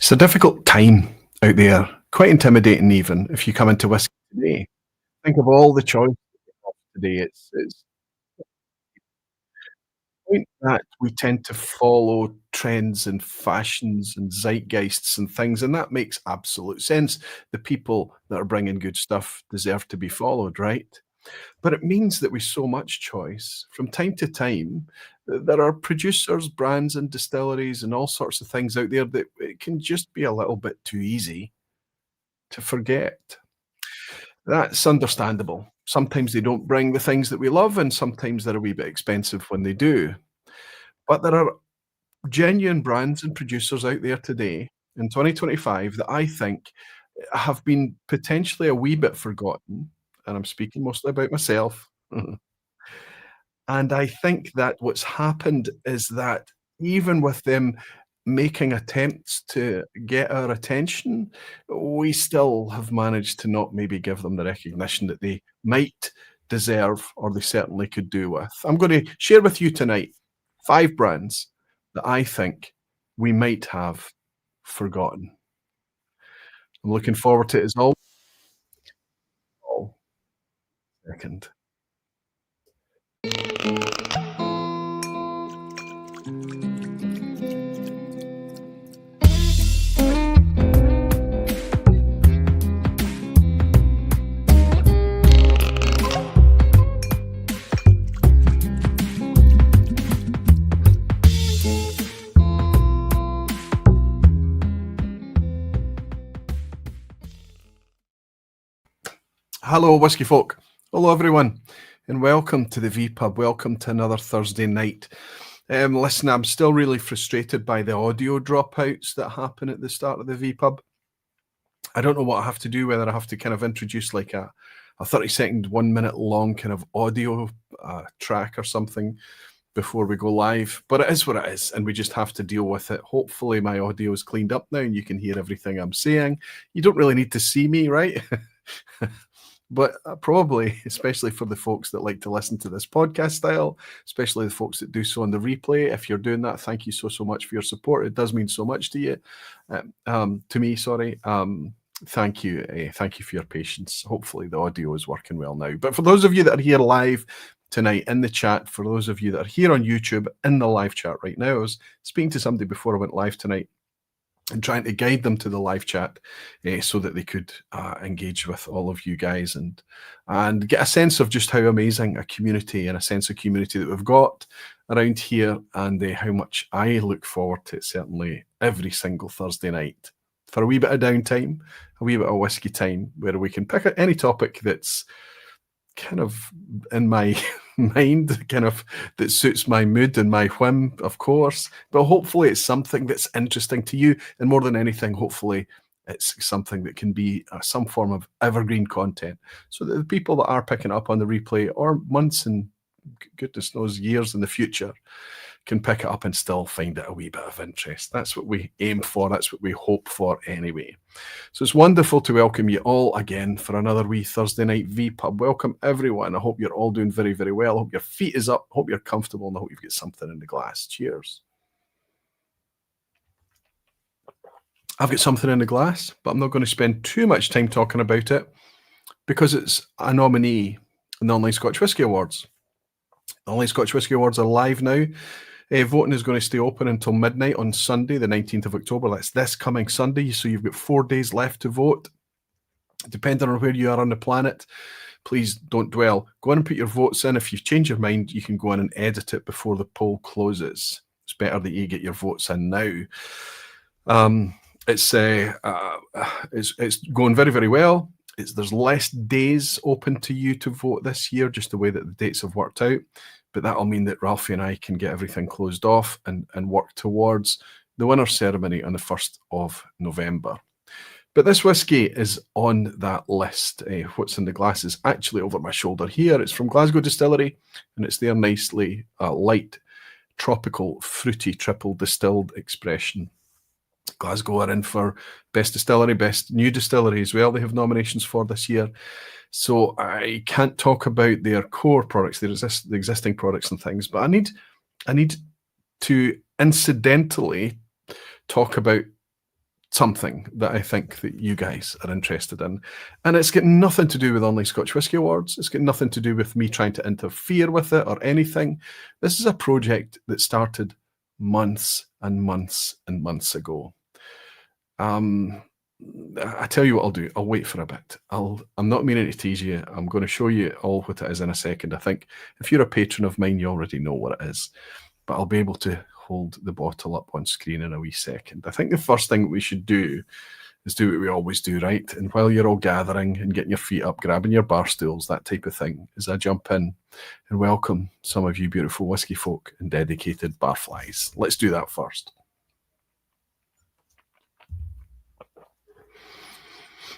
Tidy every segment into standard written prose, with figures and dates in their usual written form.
It's a difficult time out there, quite intimidating even if you come into whiskey today. Think of all the choices today. It's point that we tend to follow trends and fashions and zeitgeists and things, and that makes absolute sense. The people that are bringing good stuff deserve to be followed, right? But it means that with so much choice, from time to time, there are producers, brands, and distilleries, and all sorts of things out there that it can just be a little bit too easy to forget. That's understandable. Sometimes they don't bring the things that we love, and sometimes they're a wee bit expensive when they do. But there are genuine brands and producers out there today in 2025 that I think have been potentially a wee bit forgotten, and I'm speaking mostly about myself. And I think that what's happened is that even with them making attempts to get our attention, we still have managed to not maybe give them the recognition that they might deserve or they certainly could do with. I'm going to share with you tonight 5 brands that I think we might have forgotten. I'm looking forward to it as all. Second. Hello, whiskey folk. Hello, everyone, and welcome to the vPub. Welcome to another Thursday night. Listen, I'm still really frustrated by the audio dropouts that happen at the start of the vPub. I don't know what I have to do, whether I have to kind of introduce like a 30-second, 1 minute long kind of audio track or something before we go live, but it is what it is, and we just have to deal with it. Hopefully my audio is cleaned up now and you can hear everything I'm saying. You don't really need to see me, right? But probably, especially for the folks that like to listen to this podcast style, especially the folks that do so on the replay, if you're doing that, thank you so much for your support. It does mean so much to you, to me, sorry. Thank you. Thank you for your patience. Hopefully the audio is working well now. But for those of you that are here live tonight in the chat, for those of you that are here on YouTube in the live chat right now, I was speaking to somebody before I went live tonight and trying to guide them to the live chat so that they could engage with all of you guys and get a sense of just how amazing a community and a sense of community that we've got around here, and how much I look forward to it, certainly every single Thursday night, for a wee bit of downtime, a wee bit of whiskey time, where we can pick up any topic that's kind of in my mind, kind of that suits my mood and my whim, of course, but hopefully it's something that's interesting to you, and more than anything, hopefully it's something that can be some form of evergreen content, so that the people that are picking up on the replay, or months and goodness knows years in the future, can pick it up and still find it a wee bit of interest. That's what we aim for. That's what we hope for anyway. So it's wonderful to welcome you all again for another wee Thursday night vPub. Welcome everyone. I hope you're all doing very, very well. I hope your feet is up. I hope you're comfortable, and I hope you've got something in the glass. Cheers. I've got something in the glass, but I'm not going to spend too much time talking about it because it's a nominee in the Online Scotch Whisky Awards. The Online Scotch Whisky Awards are live now. Voting is going to stay open until midnight on Sunday, the 19th of October. That's this coming Sunday, so you've got 4 days left to vote. Depending on where you are on the planet, please don't dwell. Go in and put your votes in. If you change your mind, you can go in and edit it before the poll closes. It's better that you get your votes in now. It's going very, very well. There's less days open to you to vote this year, just the way that the dates have worked out. But that'll mean that Ralphie and I can get everything closed off and work towards the winner's ceremony on the 1st of November. But this whiskey is on that list. What's in the glass is actually over my shoulder here. It's from Glasgow Distillery, and it's their nicely light, tropical, fruity, triple distilled expression. Glasgow are in for Best Distillery, Best New Distillery as well. They have nominations for this year. So I can't talk about their core products, the existing products and things, but I need to incidentally talk about something that I think that you guys are interested in. And it's got nothing to do with Online Scotch Whisky Awards. It's got nothing to do with me trying to interfere with it or anything. This is a project that started months and months and months ago. I tell you what I'll do. I'll wait for a bit. I'm not meaning to tease you. I'm going to show you all what it is in a second. I think if you're a patron of mine, you already know what it is. But I'll be able to hold the bottle up on screen in a wee second. I think the first thing we should do is do what we always do, right? And while you're all gathering and getting your feet up, grabbing your bar stools, that type of thing, as I jump in and welcome some of you beautiful whisky folk and dedicated barflies. Let's do that first.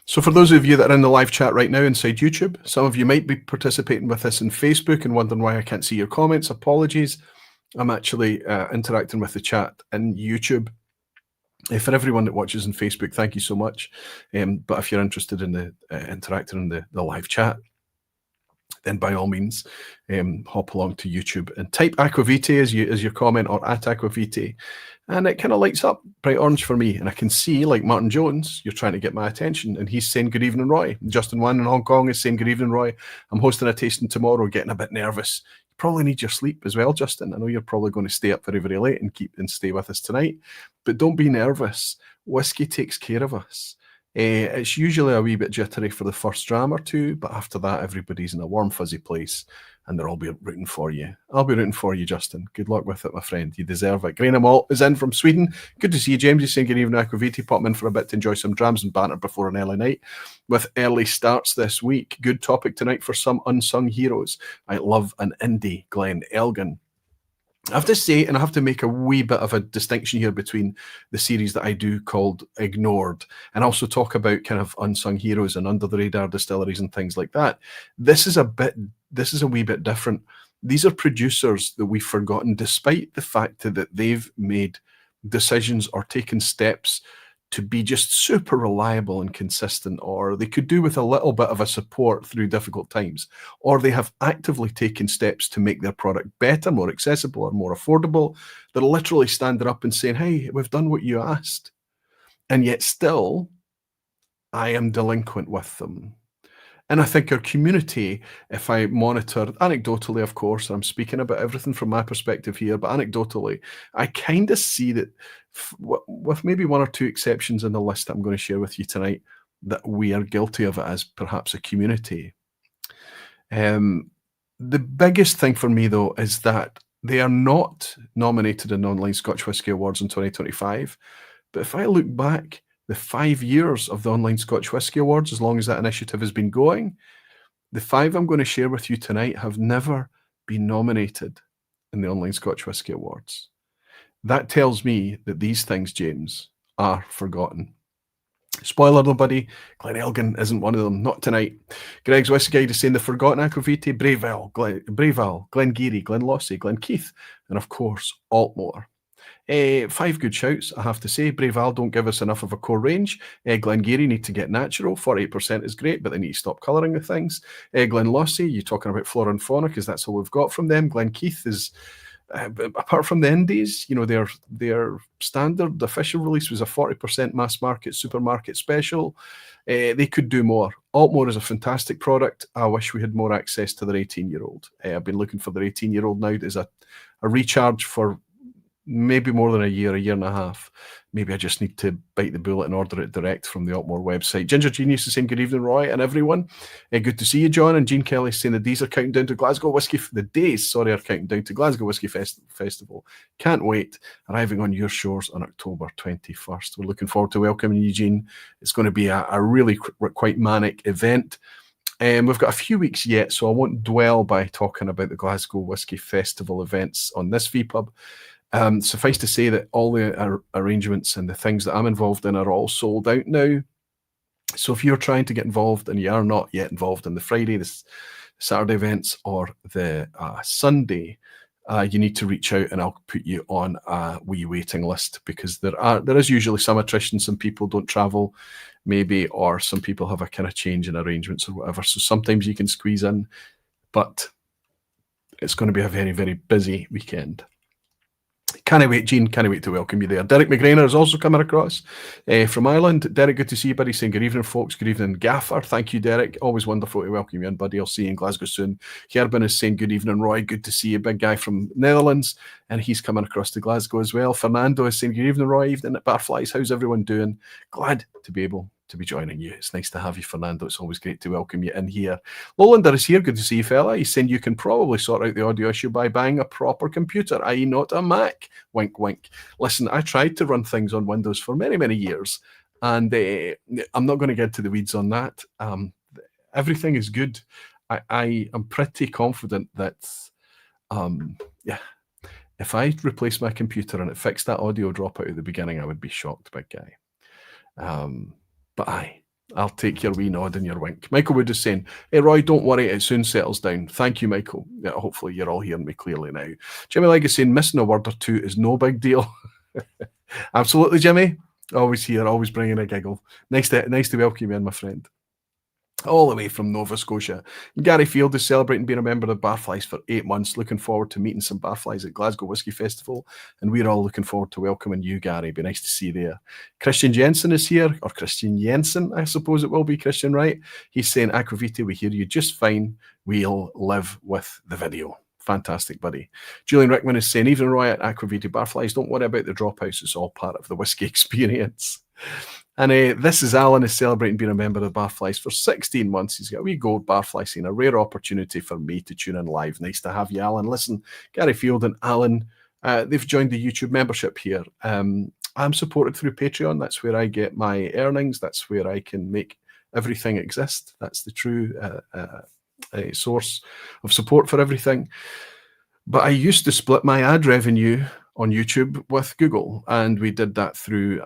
So for those of you that are in the live chat right now inside YouTube, some of you might be participating with this in Facebook and wondering why I can't see your comments. Apologies. I'm actually interacting with the chat in YouTube. For everyone that watches on Facebook, thank you so much. But if you're interested in the interacting in the live chat, then by all means, hop along to YouTube and type Aqvavitae as your comment, or at Aqvavitae, and it kind of lights up bright orange for me. And I can see, like Martin Jones, you're trying to get my attention, and he's saying good evening, Roy. Justin Wan in Hong Kong is saying good evening, Roy. I'm hosting a tasting tomorrow, getting a bit nervous. You probably need your sleep as well, Justin. I know you're probably going to stay up very, very late and stay with us tonight, but don't be nervous. Whiskey takes care of us. It's usually a wee bit jittery for the first dram or two, but after that, everybody's in a warm, fuzzy place, and they'll all be rooting for you. I'll be rooting for you, Justin. Good luck with it, my friend. You deserve it. Grainham Malt is in from Sweden. Good to see you, James. He's saying good evening, Aqvavitae. Pop in for a bit to enjoy some drams and banter before an early night. With early starts this week, good topic tonight for some unsung heroes. I love an indie Glen Elgin. I have to say, and I have to make a wee bit of a distinction here between the series that I do called Ignored, and also talk about kind of unsung heroes and under the radar distilleries and things like that. This is a wee bit different. These are producers that we've forgotten, despite the fact that they've made decisions or taken steps to be just super reliable and consistent, or they could do with a little bit of a support through difficult times, or they have actively taken steps to make their product better, more accessible, or more affordable. They're literally standing up and saying, hey, we've done what you asked. And yet still, I am delinquent with them. And I think our community, if I monitor anecdotally, of course, I'm speaking about everything from my perspective here, but anecdotally, I kind of see that with maybe one or two exceptions in the list that I'm going to share with you tonight, that we are guilty of it as perhaps a community. The biggest thing for me, though, is that they are not nominated in Online Scotch Whisky Awards in 2025. But if I look back the 5 years of the Online Scotch Whisky Awards, as long as that initiative has been going, the 5 I'm going to share with you tonight have never been nominated in the Online Scotch Whisky Awards. That tells me that these things, James, are forgotten. Spoiler, nobody, Glen Elgin isn't one of them, not tonight. Greg's Whisky Guide is saying the forgotten Aqvavitae, Breval, Glengarry, Glenlossie, Glenkeith, and of course, Altmore. 5 good shouts, I have to say. Breval don't give us enough of a core range. Glengarry need to get natural. 48% is great, but they need to stop colouring the things. Glenlossie, you're talking about flora and fauna because that's all we've got from them. Glenkeith is, apart from the indies, you know, their standard official release was a 40% mass market supermarket special. They could do more. Altmore is a fantastic product. I wish we had more access to their 18-year-old. I've been looking for their 18-year-old now. There's a recharge for maybe more than a year and a half. Maybe I just need to bite the bullet and order it direct from the Altmore website. Ginger Genius is saying good evening, Roy, and everyone. Good to see you, John. And Jean Kelly saying the days are counting down to Glasgow Whisky. The days, are counting down to Glasgow Whisky Festival. Can't wait. Arriving on your shores on October 21st. We're looking forward to welcoming you, Jean. It's going to be a really quite manic event. We've got a few weeks yet, so I won't dwell by talking about the Glasgow Whisky Festival events on this vPub. Suffice to say that all the arrangements and the things that I'm involved in are all sold out now. So if you're trying to get involved and you are not yet involved in the Friday, the Saturday events, or the Sunday, you need to reach out and I'll put you on a wee waiting list, because there is usually some attrition. Some people don't travel maybe, or some people have a kind of change in arrangements or whatever. So sometimes you can squeeze in, but it's going to be a very, very busy weekend. Can't wait, Gene. Can't wait to welcome you there. Derek McGrainer is also coming across from Ireland. Derek, good to see you, buddy. Saying good evening, folks. Good evening, Gaffer. Thank you, Derek. Always wonderful to welcome you in, buddy. I'll see you in Glasgow soon. Gerben is saying good evening, Roy. Good to see you, big guy from Netherlands. And he's coming across to Glasgow as well. Fernando is saying good evening, Roy. Evening at Barflies. How's everyone doing? Glad to be able to be joining you. It's nice to have you, Fernando. It's always great to welcome you in here. Lowlander is here. Good to see you, fella. He's saying you can probably sort out the audio issue by buying a proper computer, i.e. not a Mac. Wink, wink. Listen, I tried to run things on Windows for many, many years, and I'm not going to get to the weeds on that. Everything is good. I am pretty confident that, if I replaced my computer and it fixed that audio dropout at the beginning, I would be shocked, big guy. But I'll take your wee nod and your wink. Michael Wood is saying, hey, Roy, don't worry, it soon settles down. Thank you, Michael. Yeah, hopefully you're all hearing me clearly now. Jimmy Legg is saying, missing a word or two is no big deal. Absolutely, Jimmy. Always here, always bringing a giggle. Nice to welcome you in, my friend. All the way from Nova Scotia. Gary Field is celebrating being a member of Barflies for 8 months. Looking forward to meeting some Barflies at Glasgow Whiskey Festival. And we're all looking forward to welcoming you, Gary. Be nice to see you there. Christian Jensen is here, or Christian Jensen, I suppose it will be, Christian, right? He's saying, Aqvavitae, we hear you just fine. We'll live with the video. Fantastic, buddy. Julian Rickman is saying, even Roy at Aqvavitae Barflies, don't worry about the dropouts. It's all part of the whiskey experience. And this is Alan is celebrating being a member of Barflies for 16 months. He's got a wee gold Barfly scene, a rare opportunity for me to tune in live. Nice to have you, Alan. Listen, Gary Field and Alan, they've joined the YouTube membership here. I'm supported through Patreon. That's where I get my earnings. That's where I can make everything exist. That's the true source of support for everything. But I used to split my ad revenue on YouTube with Google, and we did that through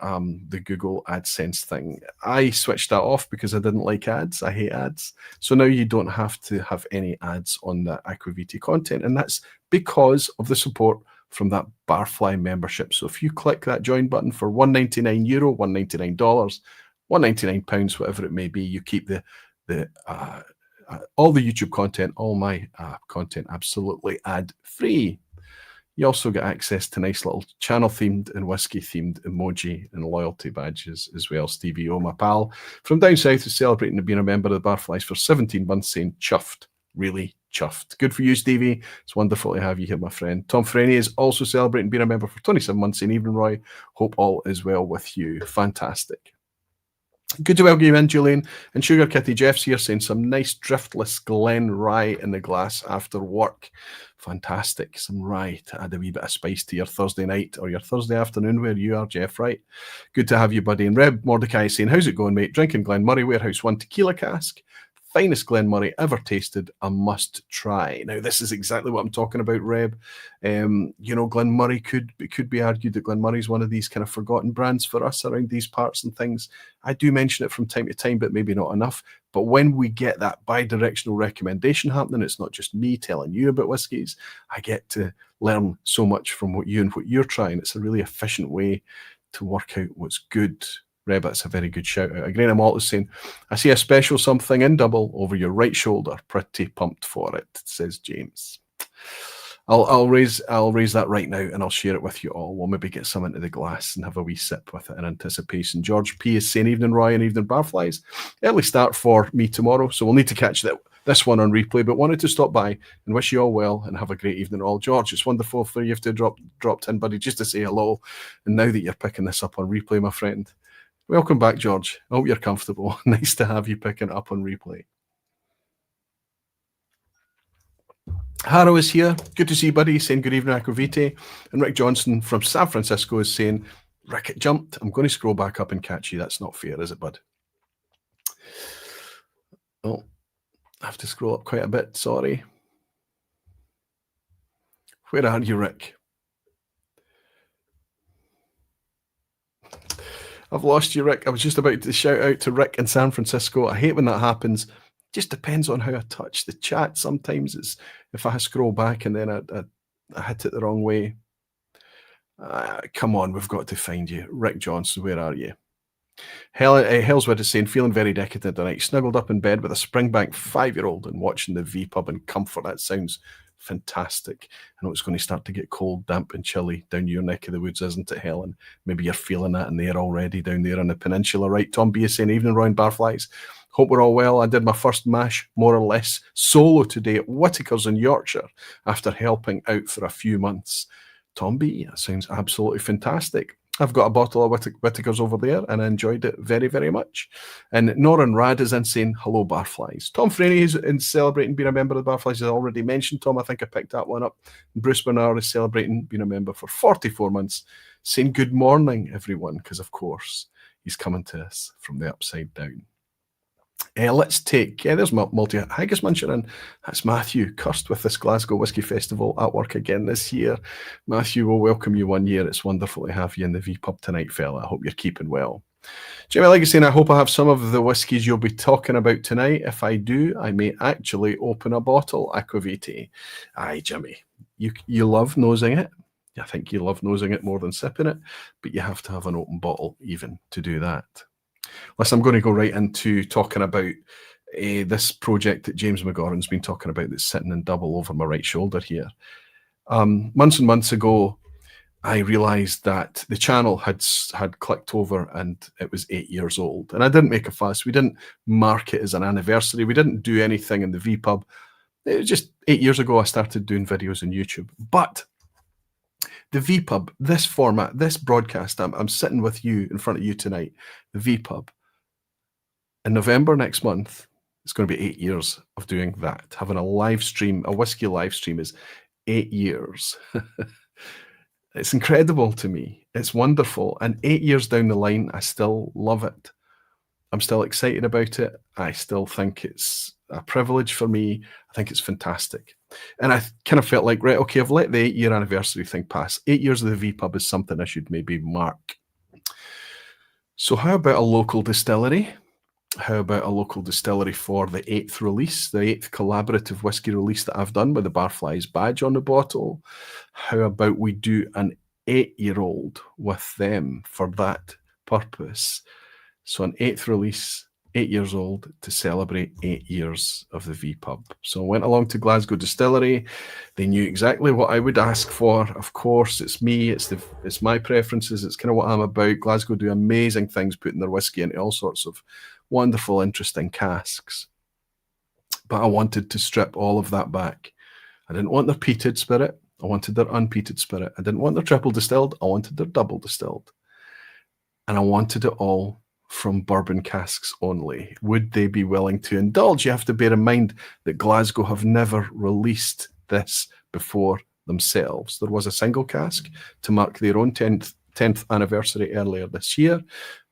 the Google AdSense thing. I switched that off because I didn't like ads. I hate ads. So now you don't have to have any ads on the Aqvavitae content, and that's because of the support from that Barfly membership. So if you click that join button for €1.99, $1.99, £1.99, whatever it may be, you keep all the YouTube content, all my content absolutely ad-free. You also get access to nice little channel-themed and whiskey-themed emoji and loyalty badges as well. Stevie O, my pal from down south, is celebrating being a member of the Barflies for 17 months, saying chuffed, really chuffed. Good for you, Stevie. It's wonderful to have you here, my friend. Tom Freni is also celebrating being a member for 27 months, saying evening, Roy. Hope all is well with you. Fantastic. Good to welcome you in, Julian. And Sugar Kitty Jeff's here saying some nice driftless Glen rye in the glass after work. Fantastic. Some rye to add a wee bit of spice to your Thursday night or your Thursday afternoon where you are, Jeff, right? Good to have you, buddy. And Reb Mordecai saying, how's it going, mate? Drinking Glenmurray Warehouse 1 tequila cask. Finest Glenmurray ever tasted, a must try. Now, this is exactly what I'm talking about, Reb. Glenmurray could be argued that Glenmurray is one of these kind of forgotten brands for us around these parts and things. I do mention it from time to time, but maybe not enough. But when we get that bi-directional recommendation happening, it's not just me telling you about whiskies. I get to learn so much from what you're trying. It's a really efficient way to work out what's good. Reb, that's a very good shout out. Again, I'm always saying, I see a special something in double over your right shoulder. Pretty pumped for it, says James. I'll raise that right now and I'll share it with you all. We'll maybe get some into the glass and have a wee sip with it in anticipation. George P is saying evening, Roy, and evening, Barflies. Early start for me tomorrow, so we'll need to catch this one on replay, but wanted to stop by and wish you all well and have a great evening all. George, it's wonderful for you to dropped in, buddy, just to say hello. And now that you're picking this up on replay, my friend, welcome back, George. I hope you're comfortable. Nice to have you picking it up on replay. Harrow is here. Good to see you, buddy. Saying good evening, Aqvavitae. And Rick Johnson from San Francisco is saying, Rick, it jumped. I'm going to scroll back up and catch you. That's not fair, is it, bud? Oh, I have to scroll up quite a bit. Sorry. Where are you, Rick? I've lost you, Rick. I was just about to shout out to Rick in San Francisco. I hate when that happens. Just depends on how I touch the chat. Sometimes it's if I scroll back and then I hit it the wrong way. Come on, we've got to find you. Rick Johnson, where are you? Hellswood is saying, feeling very decadent tonight. Snuggled up in bed with a Springbank 5-year-old and watching the vPub in comfort. That sounds fantastic. I know it's going to start to get cold, damp and chilly down your neck of the woods, isn't it, Helen? Maybe you're feeling that in there already down there on the peninsula, right? Tom B is saying, evening, Roy and Barflies. Hope we're all well. I did my first mash, more or less, solo today at Whittaker's in Yorkshire after helping out for a few months. Tom B, that sounds absolutely fantastic. I've got a bottle of Whittaker's over there and I enjoyed it very, very much. And Noran Rad is in saying, hello, Barflies. Tom Franey is in celebrating being a member of the Barflies. I already mentioned Tom. I think I picked that one up. Bruce Bernard is celebrating being a member for 44 months, saying good morning, everyone, because, of course, he's coming to us from the upside down. Let's take, there's multi-haggis muncher in. That's Matthew, cursed with this Glasgow Whisky Festival at work again this year. Matthew, will welcome you one year. It's wonderful to have you in the vPub tonight, fella. I hope you're keeping well. Jamie Legacy, I hope I have some of the whiskies you'll be talking about tonight. If I do, I may actually open a bottle, Aqvavitae. Aye, Jimmy, you love nosing it. I think you love nosing it more than sipping it, but you have to have an open bottle even to do that. Listen, I'm going to go right into talking about this project that James McGoran's been talking about that's sitting in double over my right shoulder here. Months and months ago, I realised that the channel had clicked over and it was 8 years old. And I didn't make a fuss. We didn't mark it as an anniversary. We didn't do anything in the vPub. It was just 8 years ago I started doing videos on YouTube. But the vPub, this format, this broadcast, I'm sitting with you in front of you tonight, the vPub. In November next month, it's going to be 8 years of doing that. Having a live stream, a whiskey live stream is 8 years. It's incredible to me. It's wonderful. And 8 years down the line, I still love it. I'm still excited about it. I still think it's a privilege for me. I think it's fantastic. And I kind of felt like, right, okay, I've let the 8-year anniversary thing pass. 8 years of the vPub is something I should maybe mark. So how about a local distillery? How about a local distillery for the 8th release, the 8th collaborative whiskey release that I've done with the Barflies badge on the bottle? How about we do an 8-year-old with them for that purpose? So an 8th release, 8 years old, to celebrate 8 years of the vPub. So I went along to Glasgow Distillery. They knew exactly what I would ask for. Of course, it's me. It's my preferences. It's kind of what I'm about. Glasgow do amazing things, putting their whiskey into all sorts of wonderful, interesting casks. But I wanted to strip all of that back. I didn't want their peated spirit. I wanted their unpeated spirit. I didn't want their triple distilled. I wanted their double distilled. And I wanted it all from bourbon casks only. Would they be willing to indulge? You have to bear in mind that Glasgow have never released this before themselves. There was a single cask to mark their own 10th anniversary earlier this year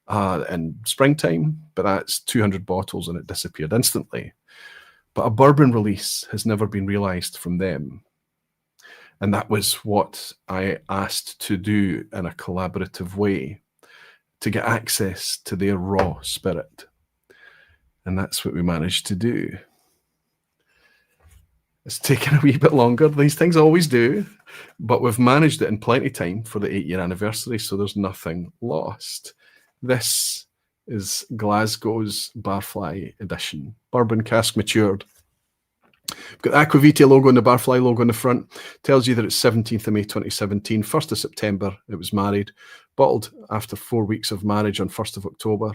in springtime, but that's 200 bottles and it disappeared instantly. But a bourbon release has never been realised from them. And that was what I asked to do in a collaborative way, to get access to their raw spirit. And that's what we managed to do. It's taken a wee bit longer. These things always do. But we've managed it in plenty of time for the 8-year anniversary, so there's nothing lost. This is Glasgow's Barfly edition. Bourbon cask matured. We've got the Aqvavitae logo and the Barfly logo on the front. Tells you that it's 17th of May 2017. 1st of September, it was married. Bottled after 4 weeks of marriage on 1st of October.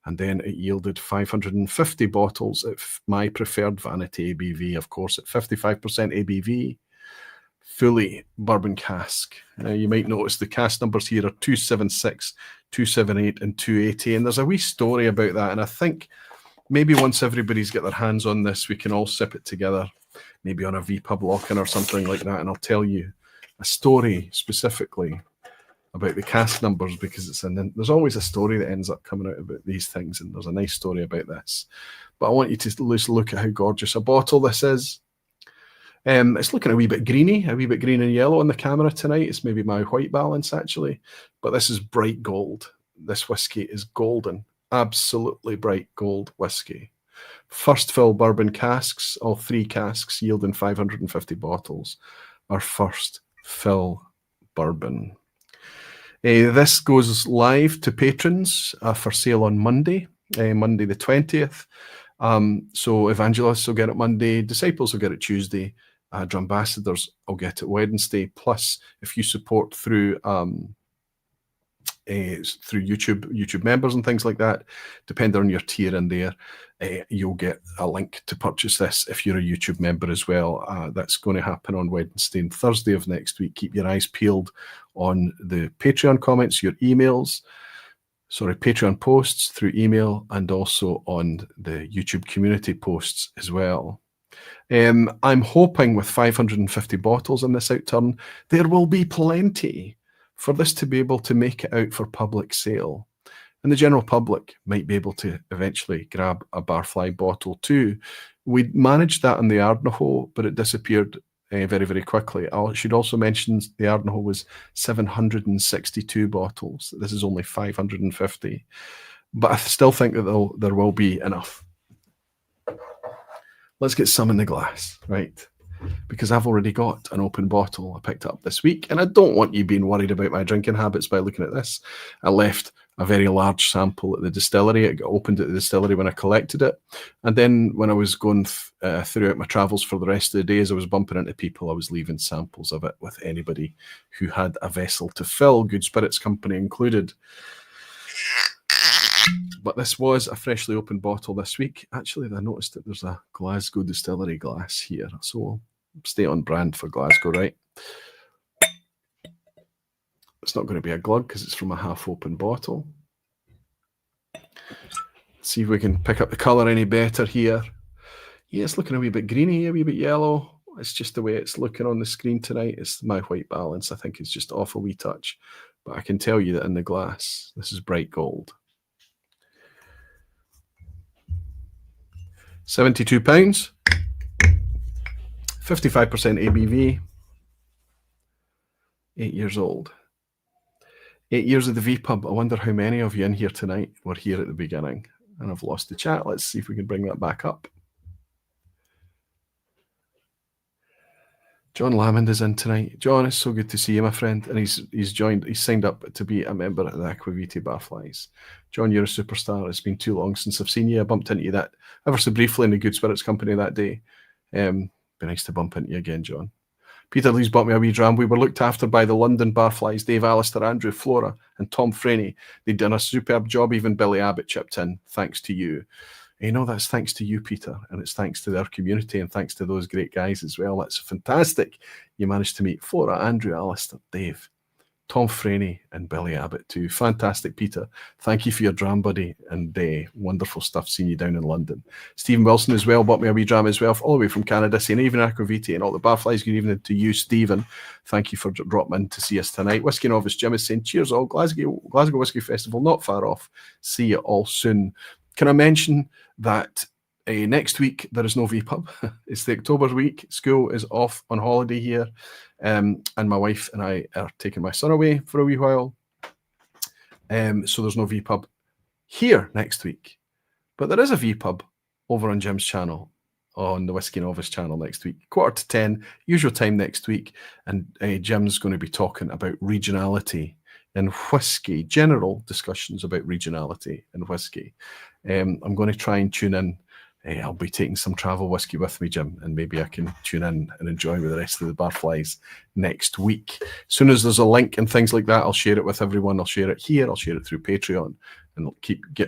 And then it yielded 550 bottles at my preferred vanity ABV, of course, at 55% ABV. Fully bourbon cask. Now, you might notice the cask numbers here are 276, 278, and 280. And there's a wee story about that. And I think maybe once everybody's got their hands on this, we can all sip it together, maybe on a vPub lock-in or something like that. And I'll tell you a story specifically about the cask numbers, because there's always a story that ends up coming out about these things. And there's a nice story about this. But I want you to just look at how gorgeous a bottle this is. It's looking a wee bit greeny, a wee bit green and yellow on the camera tonight. It's maybe my white balance, actually. But this is bright gold. This whiskey is golden. Absolutely bright gold whiskey. First fill bourbon casks, all 3 casks yielding 550 bottles. Our first fill bourbon. This goes live to patrons for sale on Monday, Monday the 20th. So evangelists will get it Monday, disciples will get it Tuesday, Drambassadors, I'll get it Wednesday. Plus, if you support through YouTube members and things like that, depending on your tier in there, you'll get a link to purchase this if you're a YouTube member as well. That's going to happen on Wednesday and Thursday of next week. Keep your eyes peeled on the Patreon comments, your emails, Patreon posts through email, and also on the YouTube community posts as well. I'm hoping with 550 bottles in this outturn, there will be plenty for this to be able to make it out for public sale. And the general public might be able to eventually grab a Barfly bottle too. We managed that in the Edradour, but it disappeared very, very quickly. I should also mention the Edradour was 762 bottles. This is only 550. But I still think that there will be enough. Let's get some in the glass, right? Because I've already got an open bottle I picked up this week, and I don't want you being worried about my drinking habits by looking at this. I left a very large sample at the distillery. It got opened at the distillery when I collected it. And then when I was going throughout my travels for the rest of the day, as I was bumping into people, I was leaving samples of it with anybody who had a vessel to fill, Good Spirits Company included. But this was a freshly opened bottle this week. Actually, I noticed that there's a Glasgow distillery glass here. So stay on brand for Glasgow, right? It's not going to be a glug because it's from a half-open bottle. See if we can pick up the colour any better here. Yeah, it's looking a wee bit greeny, a wee bit yellow. It's just the way it's looking on the screen tonight. It's my white balance, I think, is just off a wee touch. But I can tell you that in the glass, this is bright gold. £72, 55% ABV, 8 years old. 8 years of the vPub. I wonder how many of you in here tonight were here at the beginning. And I've lost the chat. Let's see if we can bring that back up. John Lamond is in tonight. John, it's so good to see you, my friend. And he's signed up to be a member of the Aqvavitae Barflies. John, you're a superstar. It's been too long since I've seen you. I bumped into you that ever so briefly in the Good Spirits Company that day. Be nice to bump into you again, John. Peter Lee's bought me a wee dram. We were looked after by the London Barflies, Dave Alistair, Andrew Flora, and Tom Franey. They'd done a superb job. Even Billy Abbott chipped in, thanks to you. You know, that's thanks to you, Peter, and it's thanks to their community and thanks to those great guys as well. That's fantastic. You managed to meet Flora, Andrew, Alistair, Dave, Tom Franey, and Billy Abbott too. Fantastic, Peter. Thank you for your dram, buddy, and wonderful stuff seeing you down in London. Stephen Wilson as well bought me a wee dram as well, all the way from Canada, saying even Aqvavitae and all the Barflies. Good evening to you, Stephen. Thank you for dropping in to see us tonight. Whiskey Novice Jim is saying, cheers all. Glasgow Whiskey Festival, not far off. See you all soon. Can I mention that next week there is no vPub? It's the October week. School is off on holiday here. And my wife and I are taking my son away for a wee while. So there's no vPub here next week. But there is a vPub over on Jim's channel, on the Whiskey Novice channel next week. 9:45, usual time next week. And Jim's going to be talking about regionality in whiskey, general discussions about regionality in whiskey. I'm going to try and tune in. I'll be taking some travel whiskey with me, Jim, and maybe I can tune in and enjoy with the rest of the Barflies next week. As soon as there's a link and things like that, I'll share it with everyone. I'll share it here. I'll share it through Patreon, and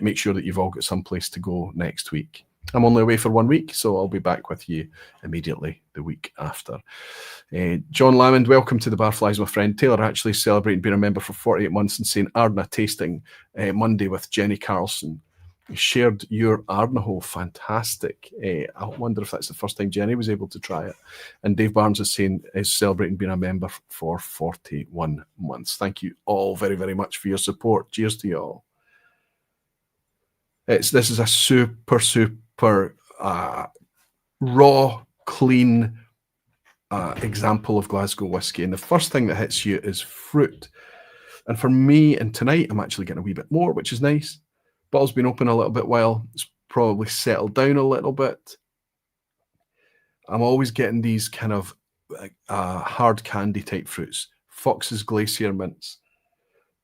make sure that you've all got some place to go next week. I'm only away for 1 week, so I'll be back with you immediately the week after. John Lamond, welcome to the Barflies, my friend. Taylor actually celebrating being a member for 48 months and saying Ardna tasting Monday with Jenny Carlson. Shared your Edradour, fantastic. I wonder if that's the first time Jenny was able to try it. And Dave Barnes is saying is celebrating being a member for 41 months. Thank you all very, very much for your support. Cheers to you all. This is a super raw, clean example of Glasgow whiskey. And the first thing that hits you is fruit. And for me, and tonight, I'm actually getting a wee bit more, which is nice. Bottle's been open a little bit while. It's probably settled down a little bit. I'm always getting these kind of hard candy type fruits. Fox's Glacier Mints.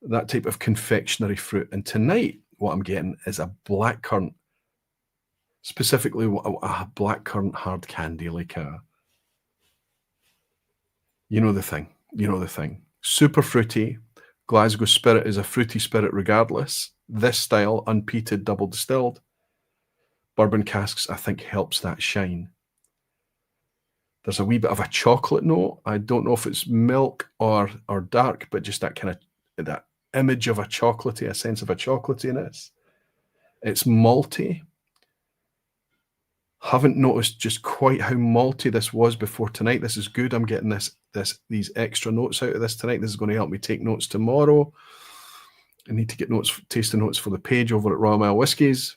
That type of confectionery fruit. And tonight, what I'm getting is a blackcurrant. Specifically, a blackcurrant hard candy, like a You know the thing. You know the thing. Super fruity. Glasgow Spirit is a fruity spirit regardless. This style, unpeated, double distilled. Bourbon casks, I think, helps that shine. There's a wee bit of a chocolate note. I don't know if it's milk or dark, but just that kind of that image of a chocolatey, a sense of a chocolatiness. It's malty. Haven't noticed just quite how malty this was before tonight. This is good. I'm getting these extra notes out of this tonight. This is going to help me take notes tomorrow. I need to get notes, tasting notes for the page over at Royal Mile Whiskies.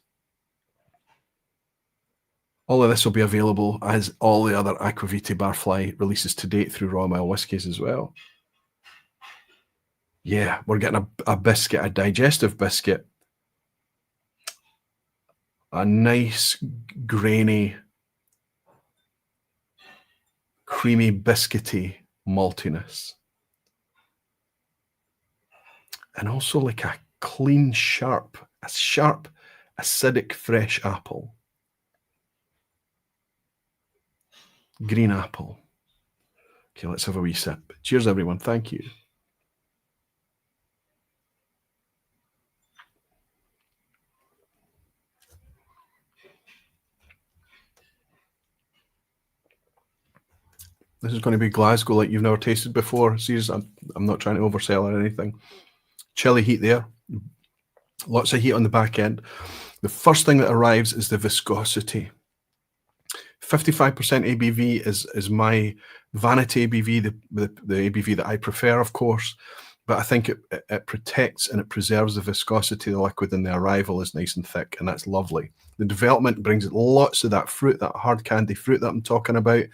All of this will be available as all the other Aqvavitae Barfly releases to date through Royal Mile Whiskies as well. Yeah, we're getting a biscuit, a digestive biscuit. A nice, grainy, creamy, biscuity maltiness. And also like a clean, sharp, acidic, fresh apple. Green apple. Okay, let's have a wee sip. Cheers, everyone. Thank you. This is going to be Glasgow like you've never tasted before. Seriously, I'm not trying to oversell or anything. Chilly heat there. Lots of heat on the back end. The first thing that arrives is the viscosity. 55% ABV is my vanity ABV, the ABV that I prefer, of course. But I think it protects and it preserves the viscosity of the liquid, and the arrival is nice and thick, and that's lovely. The development brings lots of that fruit, that hard candy fruit that I'm talking about.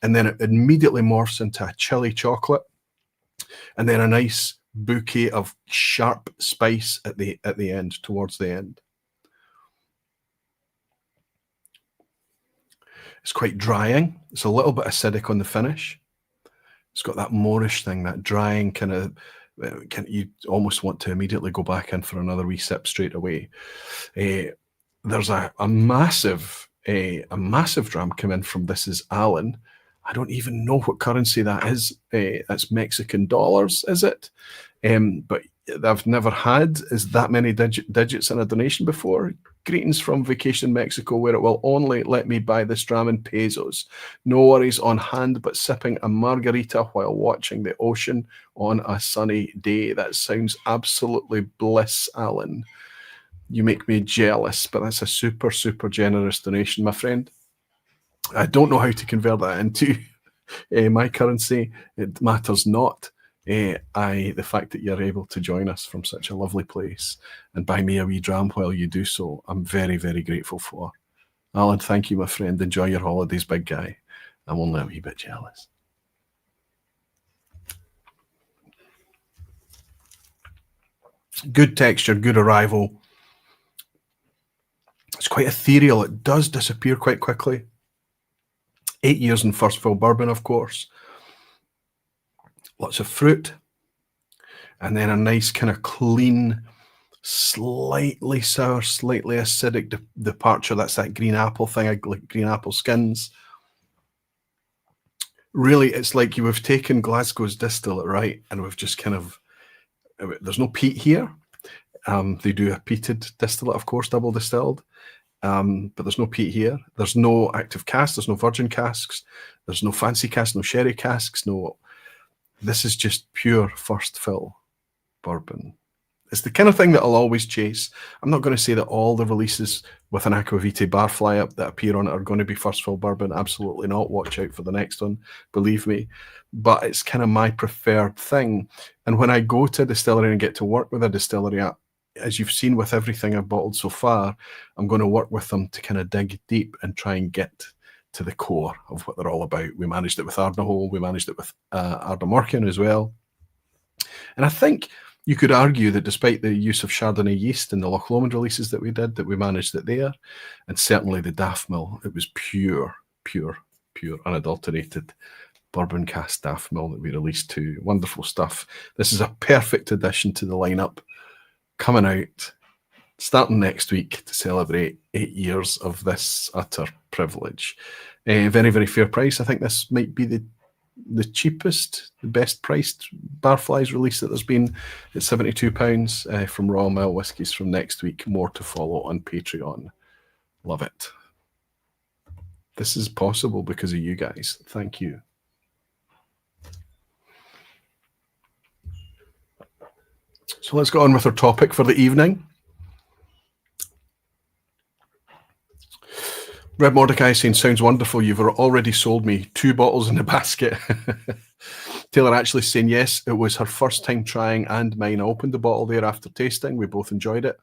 And then it immediately morphs into a chili chocolate, and then a nice bouquet of sharp spice at the end, towards the end. It's quite drying. It's a little bit acidic on the finish. It's got that Moorish thing, that drying kind of. You almost want to immediately go back in for another wee sip straight away. There's a massive dram come in from This Is Alan. I don't even know what currency that is. That's Mexican dollars, is it? But I've never had that many digits in a donation before. Greetings from Vacation Mexico, where it will only let me buy this dram in pesos. No worries on hand, but sipping a margarita while watching the ocean on a sunny day. That sounds absolutely bliss, Alan. You make me jealous, but that's a super, super generous donation, my friend. I don't know how to convert that into my currency. It matters not. The fact that you're able to join us from such a lovely place and buy me a wee dram while you do so, I'm very, very grateful for. Alan, thank you, my friend. Enjoy your holidays, big guy. I'm only a wee bit jealous. Good texture, good arrival. It's quite ethereal. It does disappear quite quickly. 8 years in first fill bourbon, of course. Lots of fruit. And then a nice kind of clean, slightly sour, slightly acidic departure. That's that green apple thing, like green apple skins. Really, it's like we've taken Glasgow's distillate, right? And we've just kind of, there's no peat here. They do a peated distillate, of course, double distilled. But there's no peat here. There's no active cask. There's no virgin casks. There's no fancy casks, no sherry casks. No, this is just pure first fill bourbon. It's the kind of thing that I'll always chase. I'm not going to say that all the releases with an Aqvavitae Barfly up that appear on it are going to be first fill bourbon. Absolutely not. Watch out for the next one, believe me. But it's kind of my preferred thing. And when I go to a distillery and get to work with a distillery, as you've seen with everything I've bottled so far, I'm going to work with them to kind of dig deep and try and get to the core of what they're all about. We managed it with Edradour. We managed it with Ardnamurchan as well. And I think you could argue that despite the use of Chardonnay yeast in the Loch Lomond releases that we did, that we managed it there. And certainly the Daft Mill, it was pure, unadulterated bourbon cask Daft Mill that we released too. Wonderful stuff. This is a perfect addition to the lineup. Coming out, starting next week to celebrate 8 years of this utter privilege. Very, very fair price. I think this might be the the cheapest, the best priced Barflies release that there's been. It's £72 from Royal Mile Whiskies from next week. More to follow on Patreon. Love it. This is possible because of you guys. Thank you. So let's go on with our topic for the evening. Red Mordecai saying, sounds wonderful. You've already sold me 2 bottles in the basket. Taylor actually saying, yes, it was her first time trying and mine. I opened the bottle there after tasting. We both enjoyed it.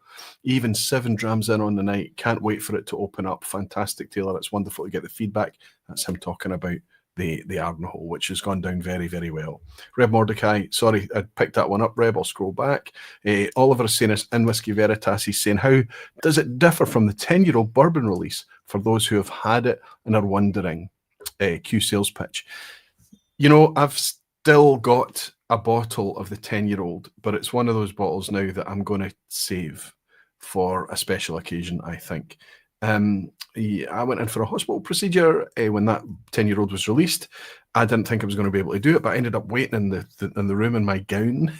Even 7 drams in on the night. Can't wait for it to open up. Fantastic, Taylor. It's wonderful to get the feedback. That's him talking about the Ardenhole, which has gone down very, very well. Reb Mordecai, sorry, I picked that one up, Reb. I'll scroll back. Oliver is saying, in Whiskey Veritas, he's saying, how does it differ from the 10-year-old bourbon release for those who have had it and are wondering? Q sales pitch. You know, I've still got a bottle of the 10-year-old, but it's one of those bottles now that I'm going to save for a special occasion, I think. I went in for a hospital procedure when that 10-year-old was released. I didn't think I was going to be able to do it, but I ended up waiting in the room in my gown,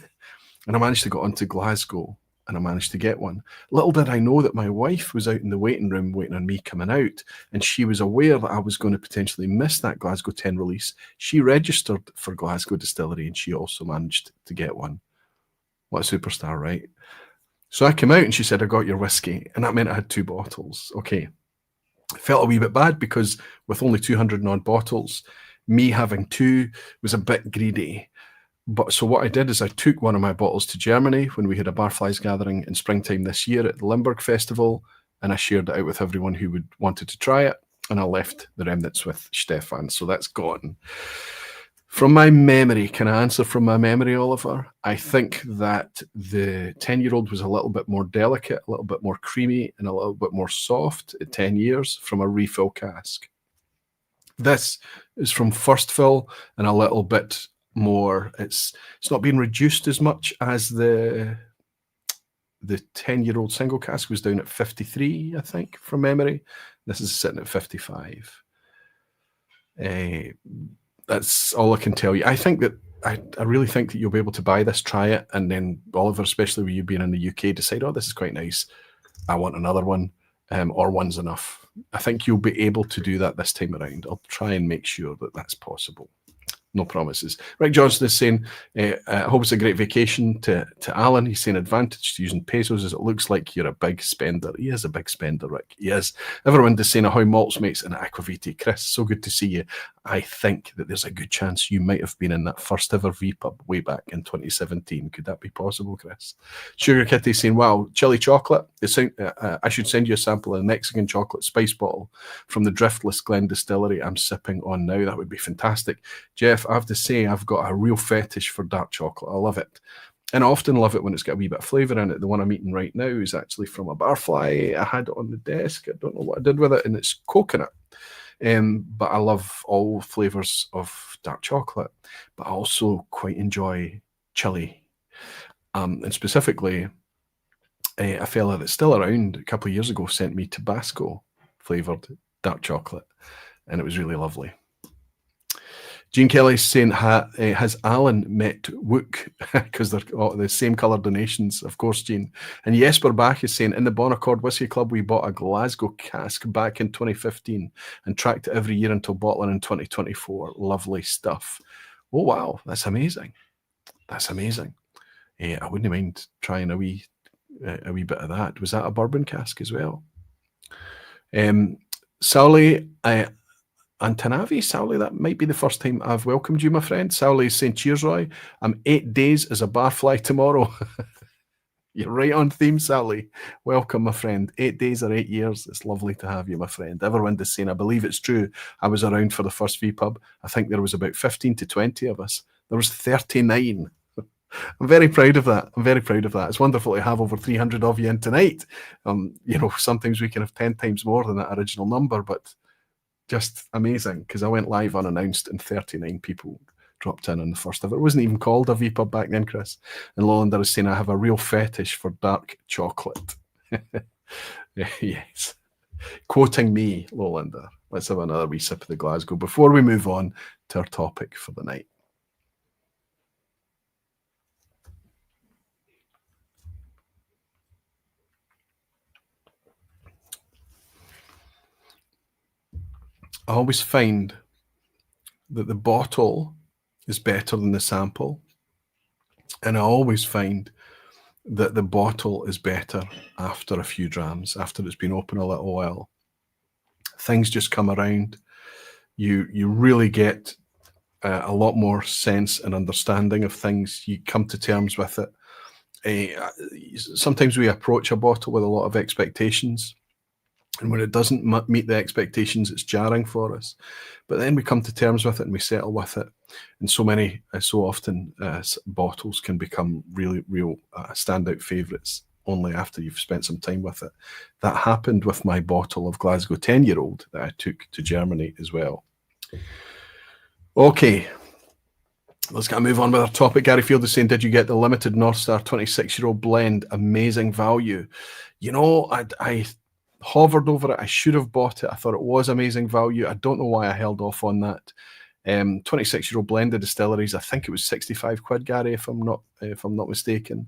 and I managed to get onto Glasgow, and I managed to get one. Little did I know that my wife was out in the waiting room waiting on me coming out, and she was aware that I was going to potentially miss that Glasgow 10 release. She registered for Glasgow Distillery, and she also managed to get one. What a superstar, right? So I came out and she said, I got your whiskey. And that meant I had 2 bottles. Okay. I felt a wee bit bad because with only 200 and odd bottles, me having 2 was a bit greedy. But so what I did is I took one of my bottles to Germany when we had a Barflies gathering in springtime this year at the Limburg Festival. And I shared it out with everyone who wanted to try it. And I left the remnants with Stefan. So that's gone. From my memory, can I answer from my memory, Oliver? I think that the 10-year-old was a little bit more delicate, a little bit more creamy, and a little bit more soft at 10 years from a refill cask. This is from first fill and a little bit more. It's not been reduced as much as the 10-year-old single cask was down at 53, I think, from memory. This is sitting at 55. That's all I can tell you. I think that I really think that you'll be able to buy this, try it, and then Oliver, especially with you being in the UK, decide, oh, this is quite nice. I want another one, or one's enough. I think you'll be able to do that this time around. I'll try and make sure that that's possible. No promises. Rick Johnson is saying, I hope it's a great vacation to Alan. He's saying advantage to using pesos is it looks like you're a big spender. He is a big spender, Rick. He is. Everyone is saying ahoy malts mates and Aqvavitae. Chris, so good to see you. I think that there's a good chance you might have been in that first ever vPub way back in 2017. Could that be possible, Chris? Sugar Kitty saying, wow, chili chocolate. I should send you a sample of a Mexican chocolate spice bottle from the Driftless Glen Distillery I'm sipping on now. That would be fantastic. Jeff, I have to say, I've got a real fetish for dark chocolate. I love it. And I often love it when it's got a wee bit of flavour in it. The one I'm eating right now is actually from a Barfly. I had it on the desk. I don't know what I did with it, and it's coconut. But I love all flavours of dark chocolate. But I also quite enjoy chili. And specifically, a fella that's still around a couple of years ago sent me Tabasco flavoured dark chocolate. And it was really lovely. Jean Kelly's saying, has Alan met Wook? Because they're the same colour donations, of course, Jean. And Jesper Bach is saying, in the Bonaccord Whiskey Club, we bought a Glasgow cask back in 2015 and tracked it every year until bottling in 2024. Lovely stuff. Oh, wow. That's amazing. That's amazing. I wouldn't mind trying a wee bit of that. Was that a bourbon cask as well? Sally, Antanavi, Sally, that might be the first time I've welcomed you, my friend. Sally's saying, cheers, Roy. I'm 8 days as a barfly tomorrow. You're right on theme, Sally. Welcome, my friend. 8 days or 8 years. It's lovely to have you, my friend. Everyone is saying, I believe it's true. I was around for the first vPub. I think there was about 15 to 20 of us. There was 39. I'm very proud of that. I'm very proud of that. It's wonderful to have over 300 of you in tonight. Sometimes we can have 10 times more than that original number, but just amazing, because I went live unannounced and 39 people dropped in on the first ever. It wasn't even called a vPub back then, Chris. And Lolander is saying, I have a real fetish for dark chocolate. Yes. Quoting me, Lolander. let's have another wee sip of the Glasgow before we move on to our topic for the night. I always find that the bottle is better than the sample. And I always find that the bottle is better after a few drams, after it's been open a little while. Things just come around. You really get a lot more sense and understanding of things. You come to terms with it. Sometimes we approach a bottle with a lot of expectations. And when it doesn't meet the expectations, it's jarring for us. But then we come to terms with it and we settle with it. And so often, bottles can become real standout favourites only after you've spent some time with it. That happened with my bottle of Glasgow 10-year-old that I took to Germany as well. Okay, let's move on with our topic. Gary Field is saying, did you get the limited North Star 26-year-old blend? Amazing value. You know, I hovered over it. I should have bought it. I thought it was amazing value. I don't know why I held off on that. 26-year-old blended distilleries. I think it was 65 quid, Gary, if I'm not mistaken.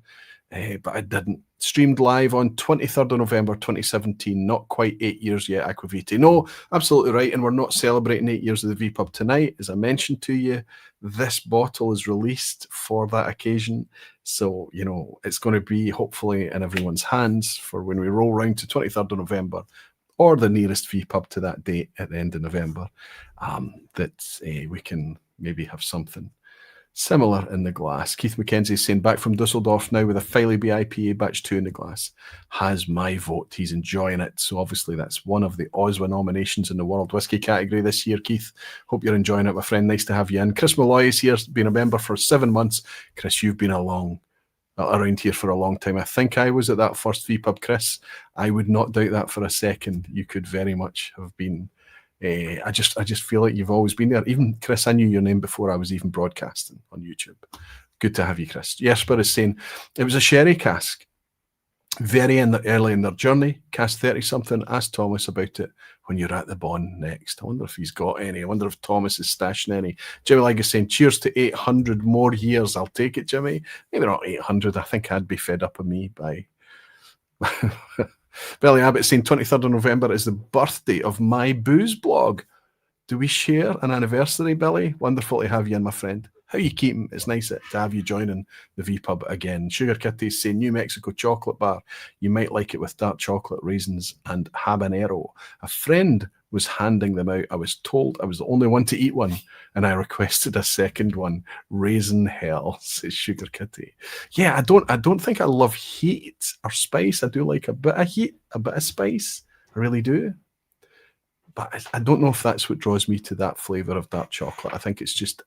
But I didn't. Streamed live on 23rd of November 2017. Not quite 8 years yet, Aqvavitae. No, absolutely right. And we're not celebrating 8 years of the vPub tonight. As I mentioned to you, this bottle is released for that occasion. So, you know, it's going to be hopefully in everyone's hands for when we roll round to 23rd of November or the nearest vPub to that date at the end of November, that we can maybe have something similar in the glass. Keith McKenzie is saying, back from Dusseldorf now with a Filey IPA batch 2 in the glass. Has my vote. He's enjoying it. So obviously that's one of the OSWA nominations in the World Whiskey category this year, Keith. Hope you're enjoying it, my friend. Nice to have you in. Chris Malloy is here, been a member for 7 months. Chris, you've been around here for a long time. I think I was at that first vPub, Chris. I would not doubt that for a second. You could very much have been. I just feel like you've always been there. Even Chris, I knew your name before I was even broadcasting on YouTube. Good to have you, Chris. Jesper is saying it was a sherry cask. Very early in their journey, cask 30-something. Ask Thomas about it when you're at the Bond next. I wonder if he's got any. I wonder if Thomas is stashing any. Jimmy Leg is saying, cheers to 800 more years. I'll take it, Jimmy. Maybe not 800. I think I'd be fed up of me by... Billy Abbott saying 23rd of November is the birthday of my booze blog. Do we share an anniversary, Billy? Wonderful to have you in, my friend. How you keeping? It's nice to have you joining the vPub again. Sugar Kitty is saying New Mexico chocolate bar. You might like it with dark chocolate, raisins, and habanero. A friend was handing them out. I was told I was the only one to eat one, and I requested a second one. Raisin hell, says Sugar Kitty. Yeah, I don't think I love heat or spice. I do like a bit of heat, a bit of spice. I really do. But I don't know if that's what draws me to that flavour of dark chocolate. I think it's just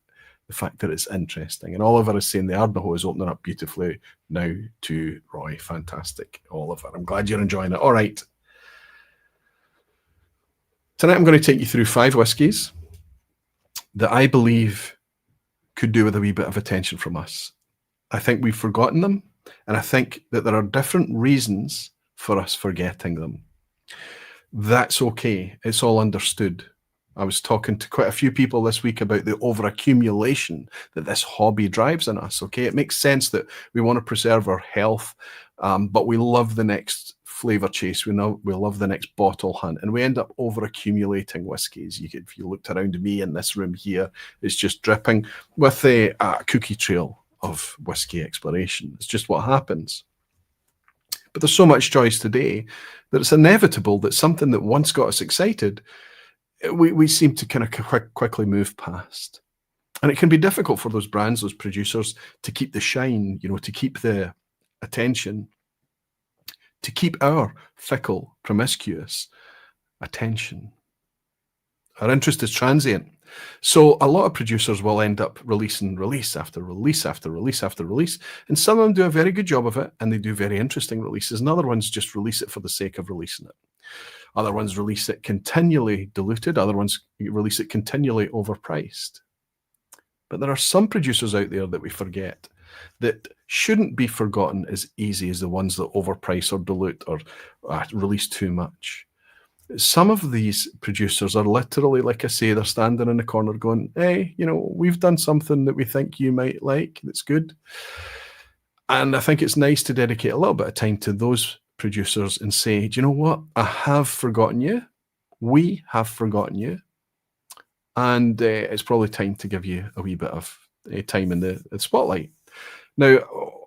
the fact that it's interesting. And Oliver is saying the Edradour is opening up beautifully now to Roy. Fantastic, Oliver. I'm glad you're enjoying it. All right. Tonight I'm going to take you through 5 whiskies that I believe could do with a wee bit of attention from us. I think we've forgotten them, and I think that there are different reasons for us forgetting them. That's okay. It's all understood. I was talking to quite a few people this week about the overaccumulation that this hobby drives in us. Okay, it makes sense that we want to preserve our health, but we love the next flavor chase. We love the next bottle hunt, and we end up overaccumulating whiskies. If you looked around me in this room here, it's just dripping with a cookie trail of whiskey exploration. It's just what happens. But there's so much choice today that it's inevitable that something that once got us excited, we seem to kind of quickly move past. And it can be difficult for those brands, those producers, to keep the shine, to keep the attention, to keep our fickle, promiscuous attention. Our interest is transient. So a lot of producers will end up releasing release after release after release after release. And some of them do a very good job of it, and they do very interesting releases. And other ones just release it for the sake of releasing it. Other ones release it continually diluted. Other ones release it continually overpriced. But there are some producers out there that we forget that shouldn't be forgotten as easy as the ones that overprice or dilute or release too much. Some of these producers are literally, like I say, they're standing in the corner going, hey, we've done something that we think you might like that's good. And I think it's nice to dedicate a little bit of time to those producers and say, do you know what? I have forgotten you. We have forgotten you. And it's probably time to give you a wee bit of time in the spotlight. Now,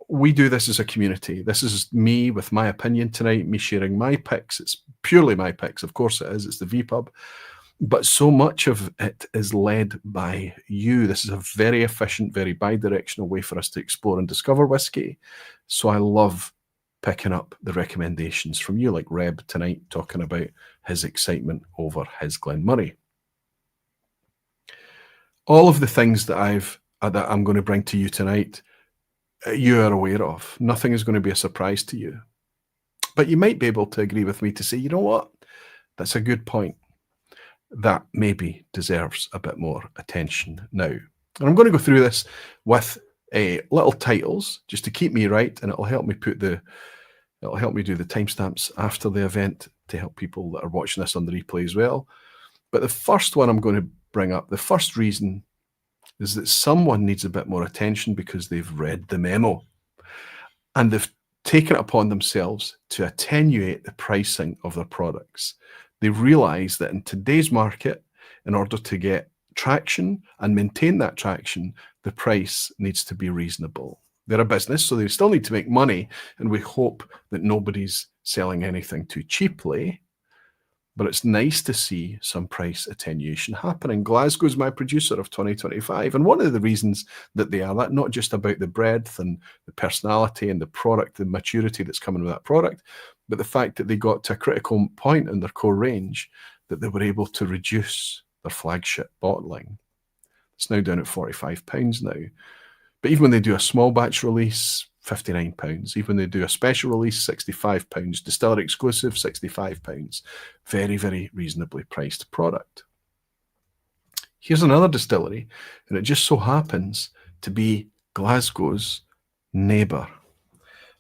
we do this as a community. This is me with my opinion tonight, me sharing my picks. It's purely my picks. Of course it is. It's the vPub. But so much of it is led by you. This is a very efficient, very bi-directional way for us to explore and discover whiskey. So I love picking up the recommendations from you, like Reb tonight, talking about his excitement over his Glenmurray. All of the things that I'm going to bring to you tonight, you are aware of. Nothing is going to be a surprise to you. But you might be able to agree with me to say, you know what? That's a good point. That maybe deserves a bit more attention now. And I'm going to go through this with little titles just to keep me right, and it'll help me do the timestamps after the event to help people that are watching this on the replay as well. But the first one I'm going to bring up, the first reason is that someone needs a bit more attention because they've read the memo and they've taken it upon themselves to attenuate the pricing of their products. They realize that in today's market, in order to get traction and maintain that traction, the price needs to be reasonable. They're a business, so they still need to make money, and we hope that nobody's selling anything too cheaply. But it's nice to see some price attenuation happening. Glasgow is my producer of 2025. And one of the reasons that they are that, not just about the breadth and the personality and the product, the maturity that's coming with that product, but the fact that they got to a critical point in their core range that they were able to reduce their flagship bottling. It's now down at £45 now. But even when they do a small batch release, £59. Even when they do a special release, £65. Distillery exclusive, £65. Very, very reasonably priced product. Here's another distillery, and it just so happens to be Glasgow's neighbour.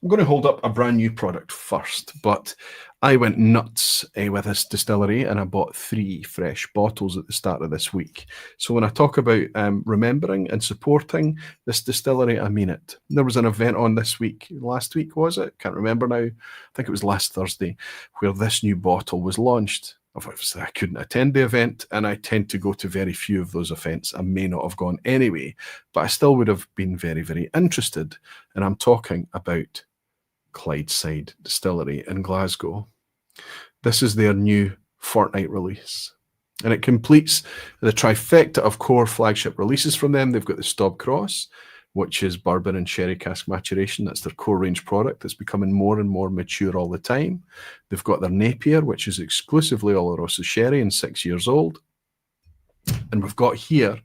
I'm going to hold up a brand new product first, but I went nuts with this distillery and I bought 3 fresh bottles at the start of this week. So when I talk about remembering and supporting this distillery, I mean it. There was an event on this week, last week was it? Can't remember now. I think it was last Thursday, where this new bottle was launched. Obviously, I couldn't attend the event, and I tend to go to very few of those events. I may not have gone anyway, but I still would have been very, very interested. And I'm talking about Clydeside Distillery in Glasgow. This is their new fortnight release, and it completes the trifecta of core flagship releases from them. They've got the Staub Cross, which is bourbon and sherry cask maturation. That's their core range product that's becoming more and more mature all the time. They've got their Napier, which is exclusively Oloroso sherry and 6 years old. And we've got here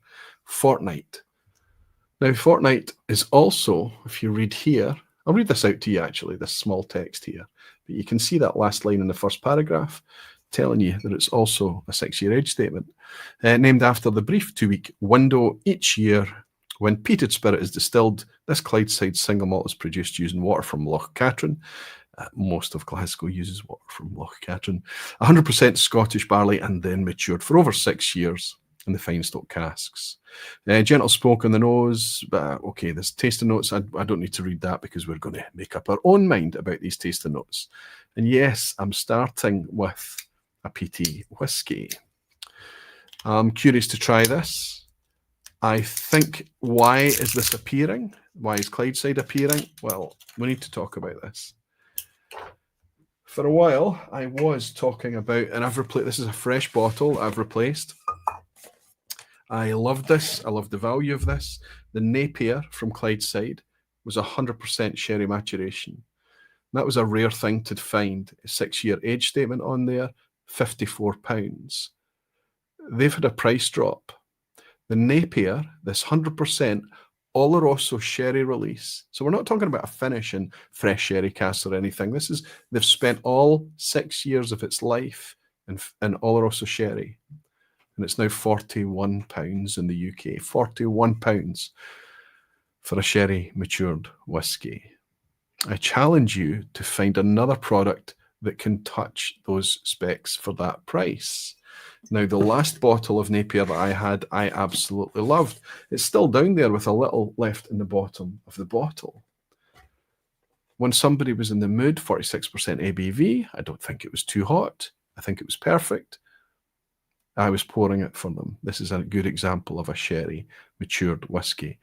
Fortnight. Now, Fortnight is also, if you read here, I'll read this out to you actually, this small text here, but you can see that last line in the first paragraph telling you that it's also a 6-year age statement, named after the brief 2-week window each year when peated spirit is distilled. This Clydeside single malt is produced using water from Loch Katrine. Most of Glasgow uses water from Loch Katrine. 100% Scottish barley, and then matured for over 6 years in the fine stock casks. Gentle smoke on the nose. Okay, there's tasting notes. I don't need to read that because we're going to make up our own mind about these tasting notes. And yes, I'm starting with a peaty whiskey. I'm curious to try this. I think, why is this appearing? Why is Clydeside appearing? Well, we need to talk about this. For a while, I was talking about, and I've replaced, this is a fresh bottle I've replaced. I love this. I love the value of this. The Napier from Clydeside was 100% sherry maturation. That was a rare thing to find. A 6-year age statement on there, £54. They've had a price drop. The Napier, this 100% Oloroso sherry release. So we're not talking about a finish in fresh sherry cask or anything. This is, they've spent all 6 years of its life in Oloroso sherry. And it's now £41 in the UK. £41 for a sherry matured whiskey. I challenge you to find another product that can touch those specs for that price. Now, the last bottle of Napier that I had, I absolutely loved. It's still down there with a little left in the bottom of the bottle. When somebody was in the mood, 46% ABV, I don't think it was too hot. I think it was perfect. I was pouring it for them. This is a good example of a sherry matured whiskey.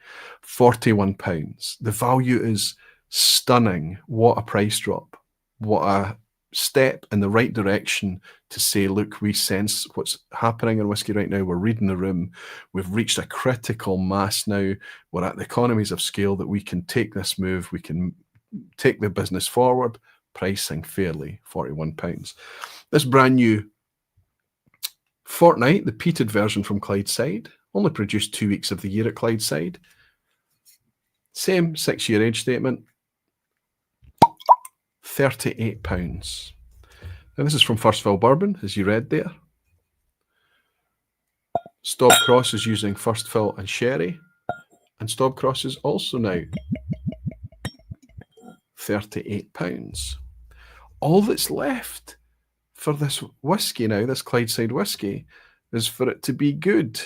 £41. The value is stunning. What a price drop. What a step in the right direction to say, look, we sense what's happening in whiskey right now. We're reading the room. We've reached a critical mass now. We're at the economies of scale that we can take this move. We can take the business forward, pricing fairly, £41. This brand new Fortnight, the peated version from Clydeside, only produced 2 weeks of the year at Clydeside. Same 6-year age statement, £38. Now this is from First Fill Bourbon, as you read there. Staub Cross is using First Fill and Sherry, and Staub Cross is also now £38. All that's left for this whiskey now, this Clydeside whiskey, is for it to be good.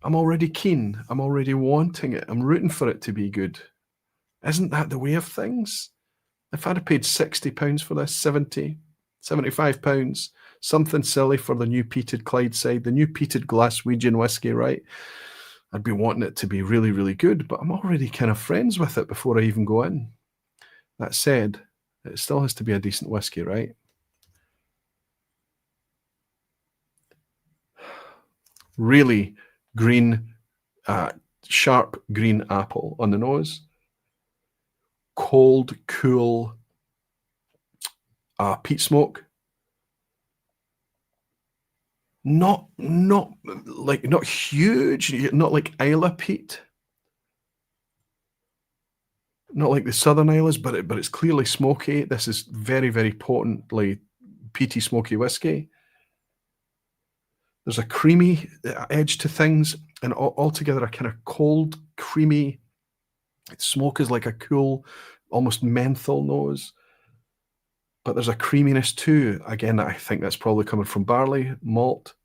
I'm already keen. I'm already wanting it. I'm rooting for it to be good. Isn't that the way of things? If I'd have paid £60 for this, 70, £75, something silly for the new peated Clydeside, the new peated Glaswegian whiskey, right? I'd be wanting it to be really, really good, but I'm already kind of friends with it before I even go in. That said, it still has to be a decent whiskey, right? Really green, sharp green apple on the nose. Cold, cool peat smoke. Not huge, not like Isla peat. Not like the Southern Isles, but it's clearly smoky. This is very, very potently peaty, smoky whiskey. There's a creamy edge to things, and altogether a kind of cold, creamy smoke is like a cool, almost menthol nose. But there's a creaminess too. Again, I think that's probably coming from barley, malt.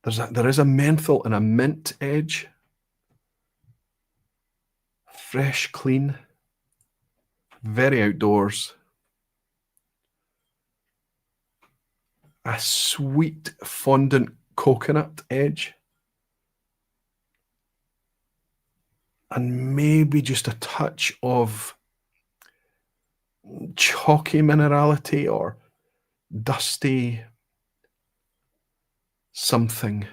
There is a menthol and a mint edge. Fresh, clean, very outdoors. A sweet fondant coconut edge. And maybe just a touch of chalky minerality or dusty something.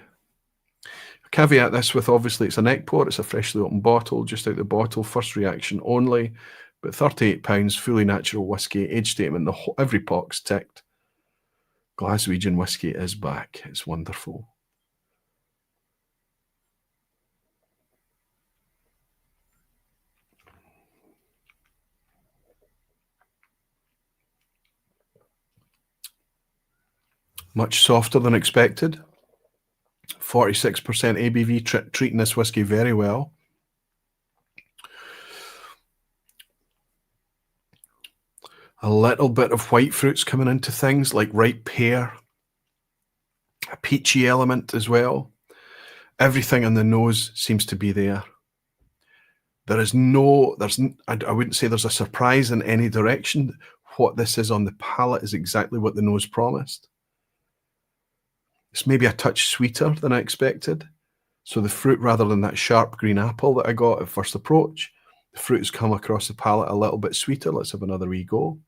Caveat this with, obviously, it's a neck pour. It's a freshly opened bottle, just out the bottle, first reaction only. But £38, fully natural whiskey, age statement, every box ticked. Glaswegian whiskey is back. It's wonderful. Much softer than expected. 46% ABV, treating this whiskey very well. A little bit of white fruits coming into things, like ripe pear. A peachy element as well. Everything on the nose seems to be there. I wouldn't say there's a surprise in any direction. What this is on the palate is exactly what the nose promised. It's maybe a touch sweeter than I expected. So the fruit, rather than that sharp green apple that I got at first approach, the fruit has come across the palate a little bit sweeter. Let's have another wee go.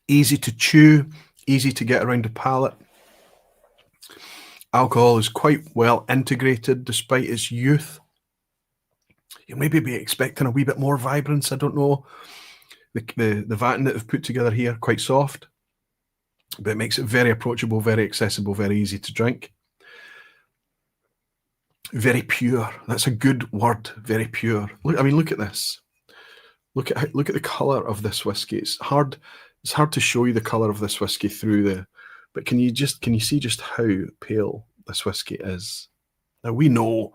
Easy to chew, easy to get around the palate. Alcohol is quite well integrated despite its youth. You maybe be expecting a wee bit more vibrance. I don't know. The vatting that they've put together here, quite soft, but it makes it very approachable, very accessible, very easy to drink. Very pure. That's a good word. Very pure. Look at this. Look at the color of this whiskey. It's hard to show you the color of this whiskey through But can you see just how pale this whiskey is? Now, we know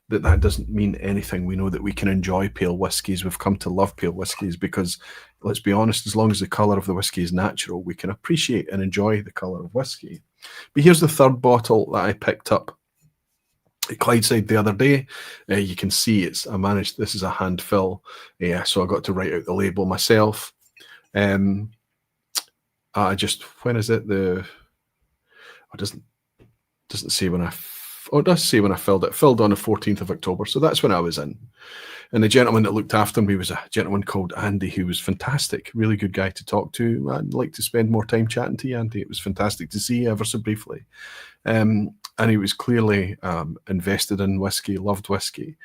that that doesn't mean anything. We know that we can enjoy pale whiskies. We've come to love pale whiskies because, let's be honest, as long as the colour of the whiskey is natural, we can appreciate and enjoy the colour of whiskey. But here's the third bottle that I picked up at Clydeside the other day. You can see this is a hand fill. So I got to write out the label myself. When is it? It doesn't say when it does say when I filled it. Filled on the 14th of October. So that's when I was in. And the gentleman that looked after me was a gentleman called Andy, who was fantastic. Really good guy to talk to. I'd like to spend more time chatting to you, Andy. It was fantastic to see you ever so briefly. And he was clearly invested in whiskey, loved whiskey.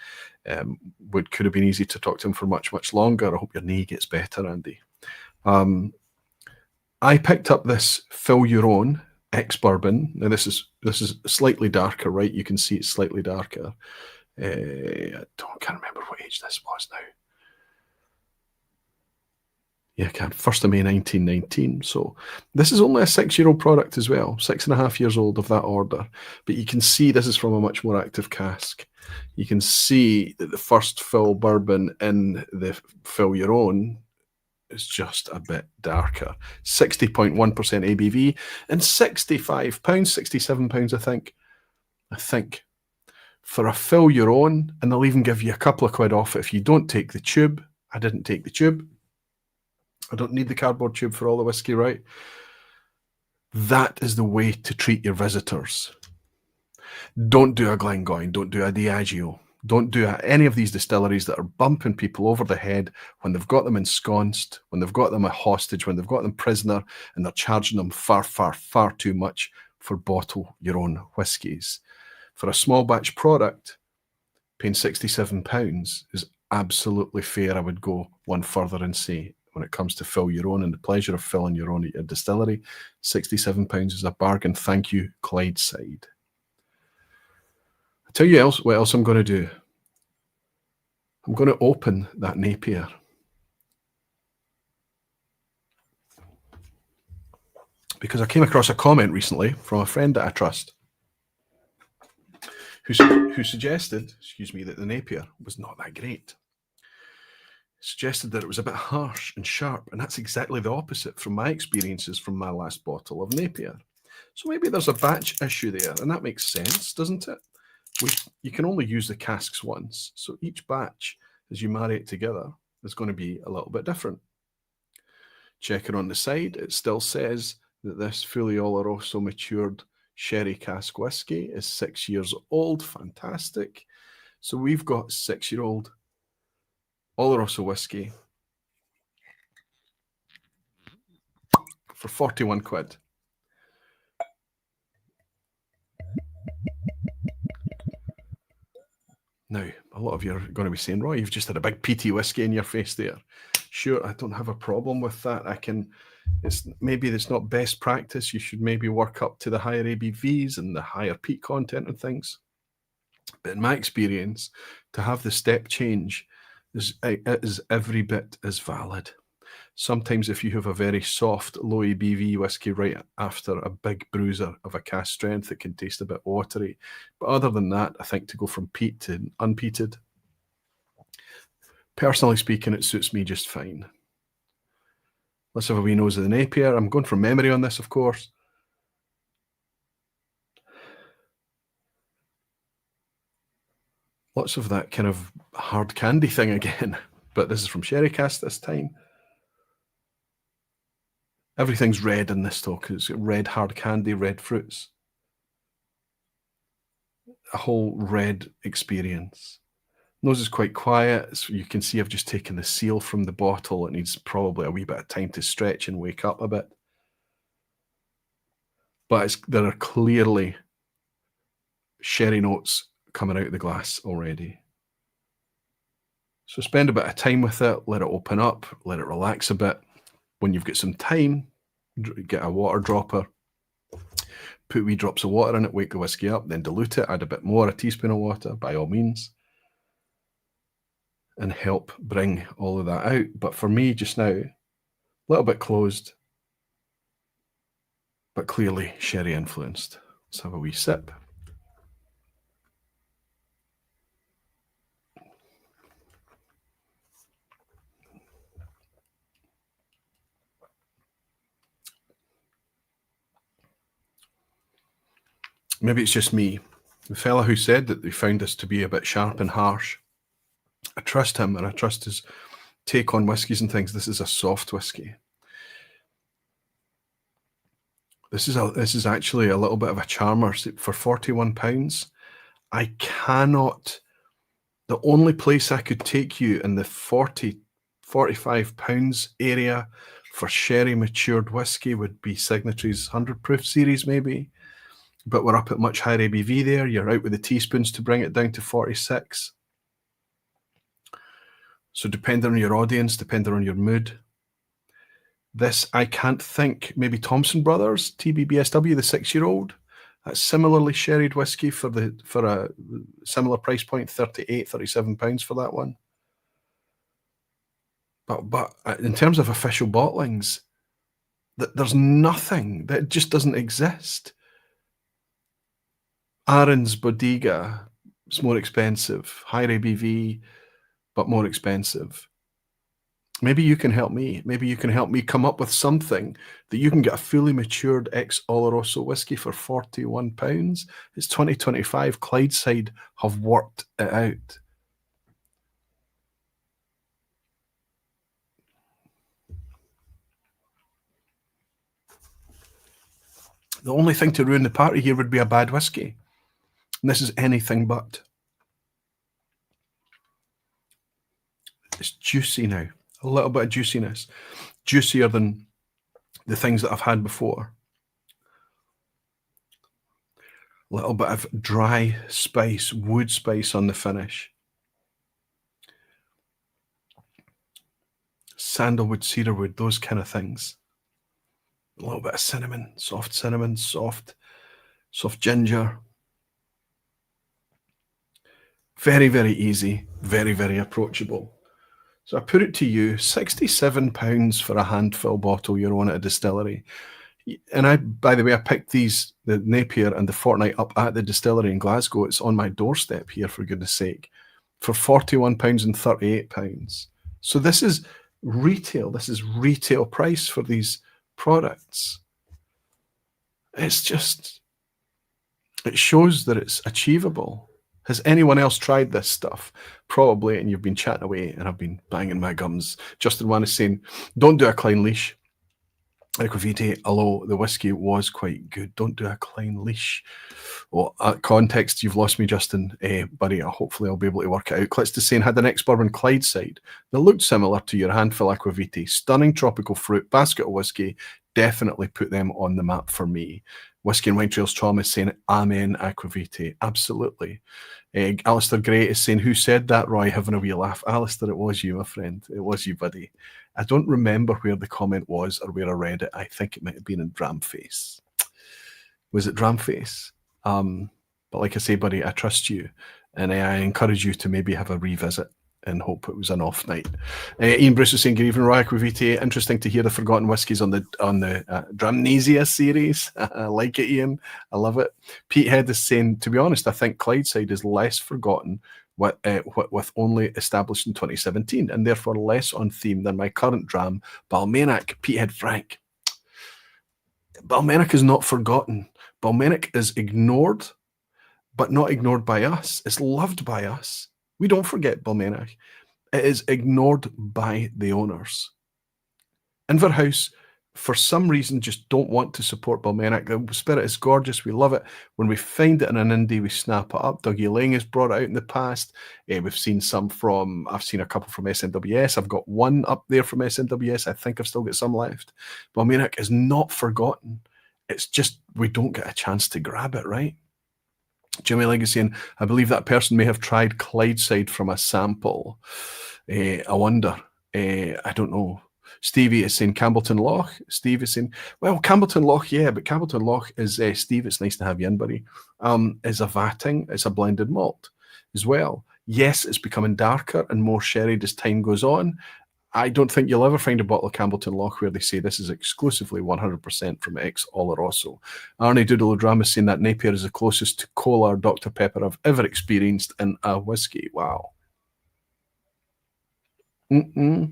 Could have been easy to talk to him for much, much longer. I hope your knee gets better, Andy. I picked up this Fill Your Own ex-bourbon. Now this is slightly darker, right? You can see it's slightly darker. I can't remember what age this was now. Yeah, I can. 1st of May 1919. So this is only a 6-year-old product as well. 6.5 years old of that order. But you can see this is from a much more active cask. You can see that the first fill bourbon in the Fill Your Own is just a bit darker. 60.1% ABV and £65, £67, I think. For a Fill Your Own, and they'll even give you a couple of quid off it if you don't take the tube. I didn't take the tube. I don't need the cardboard tube for all the whiskey, right? That is the way to treat your visitors. Don't do a Glengoyne, don't do a Diageo, don't do any of these distilleries that are bumping people over the head when they've got them ensconced, when they've got them a hostage, when they've got them prisoner, and they're charging them far, far, far too much for bottle your own whiskies. For a small batch product, paying £67 is absolutely fair. I would go one further and say, when it comes to Fill Your Own and the pleasure of filling your own at your distillery, £67 is a bargain. Thank you, Clydeside. I'll tell you what else I'm going to do. I'm going to open that Napier. Because I came across a comment recently from a friend that I trust who suggested, that the Napier was not that great. Suggested that it was a bit harsh and sharp, and that's exactly the opposite from my experiences from my last bottle of Napier. So maybe there's a batch issue there, and that makes sense, doesn't it? You can only use the casks once, so each batch, as you marry it together, is going to be a little bit different. Checking on the side, it still says that this fully Oloroso matured sherry cask whiskey is 6 years old. Fantastic. So we've got 6-year-old Oloroso whiskey for 41 quid. Now, a lot of you are going to be saying, Roy, you've just had a big peaty whiskey in your face there. Sure, I don't have a problem with that. Maybe it's not best practice. You should maybe work up to the higher ABVs and the higher peat content and things. But in my experience, to have the step change is every bit as valid. Sometimes if you have a very soft, low ABV whiskey right after a big bruiser of a cask strength, it can taste a bit watery. But other than that, I think to go from peat to unpeated, personally speaking, it suits me just fine. Let's have a wee nose of the Napier. I'm going from memory on this, of course. Lots of that kind of hard candy thing again, but this is from sherry cask this time. Everything's red in this talk. It's got red hard candy, red fruits. A whole red experience. Nose is quite quiet. So you can see I've just taken the seal from the bottle. It needs probably a wee bit of time to stretch and wake up a bit. But there are clearly sherry notes coming out of the glass already. So spend a bit of time with it, let it open up, let it relax a bit. When you've got some time, get a water dropper, put wee drops of water in it, wake the whiskey up, then dilute it, add a bit more, a teaspoon of water, by all means, and help bring all of that out. But for me just now, a little bit closed, but clearly sherry influenced. Let's have a wee sip. Maybe it's just me. The fella who said that they found this to be a bit sharp and harsh, I trust him and I trust his take on whiskies and things. This is a soft whiskey. This is actually a little bit of a charmer for £41. I cannot. The only place I could take you in the £45 area for sherry matured whiskey would be Signatory's 100 proof series, maybe. But we're up at much higher ABV there. You're out with the teaspoons to bring it down to 46. So depending on your audience, depending on your mood, this, I can't think, maybe Thompson Brothers, TBBSW, the 6-year-old, that's similarly sherried whiskey for a similar price point, £38, £37 for that one. But in terms of official bottlings, there's nothing. That just doesn't exist. Aaron's Bodega is more expensive, higher ABV, but more expensive. Maybe you can help me. Maybe you can help me come up with something that you can get a fully matured ex-Oloroso whiskey for £41. It's 2025. Clydeside have worked it out. The only thing to ruin the party here would be a bad whiskey. And this is anything but. It's juicy now. A little bit of juiciness. Juicier than the things that I've had before. A little bit of dry spice, wood spice on the finish. Sandalwood, cedarwood, those kind of things. A little bit of cinnamon, soft ginger. Very, very easy, very, very approachable. So I put it to you, £67 for a handfill bottle you're on at a distillery. And by the way, I picked these, the Napier and the Fortnight, up at the distillery in Glasgow. It's on my doorstep here, for goodness sake, for £41 and £38. So this is retail. This is retail price for these products. It's just, it shows that it's achievable. Has anyone else tried this stuff? Probably, and you've been chatting away and I've been banging my gums. Justin Wan is saying, don't do a Klein leash. Aqvavitae, although the whiskey was quite good. Don't do a Klein leash. Well, context, you've lost me, Justin. Buddy, hopefully I'll be able to work it out. Clydeside saying, had an ex-bourbon Clydeside that looked similar to your handful Aqvavitae. Stunning tropical fruit, basket of whiskey. Definitely put them on the map for me. Whiskey and Wine Trails Trauma is saying, amen, Aqvavitae. Absolutely. Alistair Gray is saying, who said that, Roy? Having a wee laugh. Alistair, it was you, my friend. It was you, buddy. I don't remember where the comment was or where I read it. I think it might have been in Dramface. Was it Dramface? But like I say, buddy, I trust you. And I encourage you to maybe have a revisit and hope it was an off night. Ian Bruce is saying, good evening, Roy Aqvavitae. Interesting to hear the Forgotten Whiskies on the Dramnesia series. I like it, Ian. I love it. Pete Head is saying, to be honest, I think Clydeside is less forgotten with only established in 2017 and therefore less on theme than my current dram, Balmenic. Pete Head Frank. Balmenic is not forgotten. Balmenic is ignored, but not ignored by us. It's loved by us. We don't forget Balmenic. It is ignored by the owners. Inverhouse, for some reason, just don't want to support Balmenic. The spirit is gorgeous. We love it. When we find it in an indie, we snap it up. Dougie Lang has brought it out in the past. We've seen some from, I've seen a couple from SNWS. I've got one up there from SNWS. I think I've still got some left. Balmenic is not forgotten. It's just we don't get a chance to grab it, right? Jimmy Legacy, and I believe that person may have tried Clydeside from a sample. I wonder. I don't know. Stevie is saying Campbellton Loch. Steve is saying, well, Campbellton Loch, yeah, but Campbellton Loch is, Steve, it's nice to have you in, buddy, is a vatting. It's a blended malt as well. Yes, it's becoming darker and more sherried as time goes on. I don't think you'll ever find a bottle of Campbellton Loch where they say this is exclusively 100% from X Oloroso. Arnie Doodle-O-Drama is saying that Napier is the closest to cola or Dr. Pepper I've ever experienced in a whiskey. Wow. I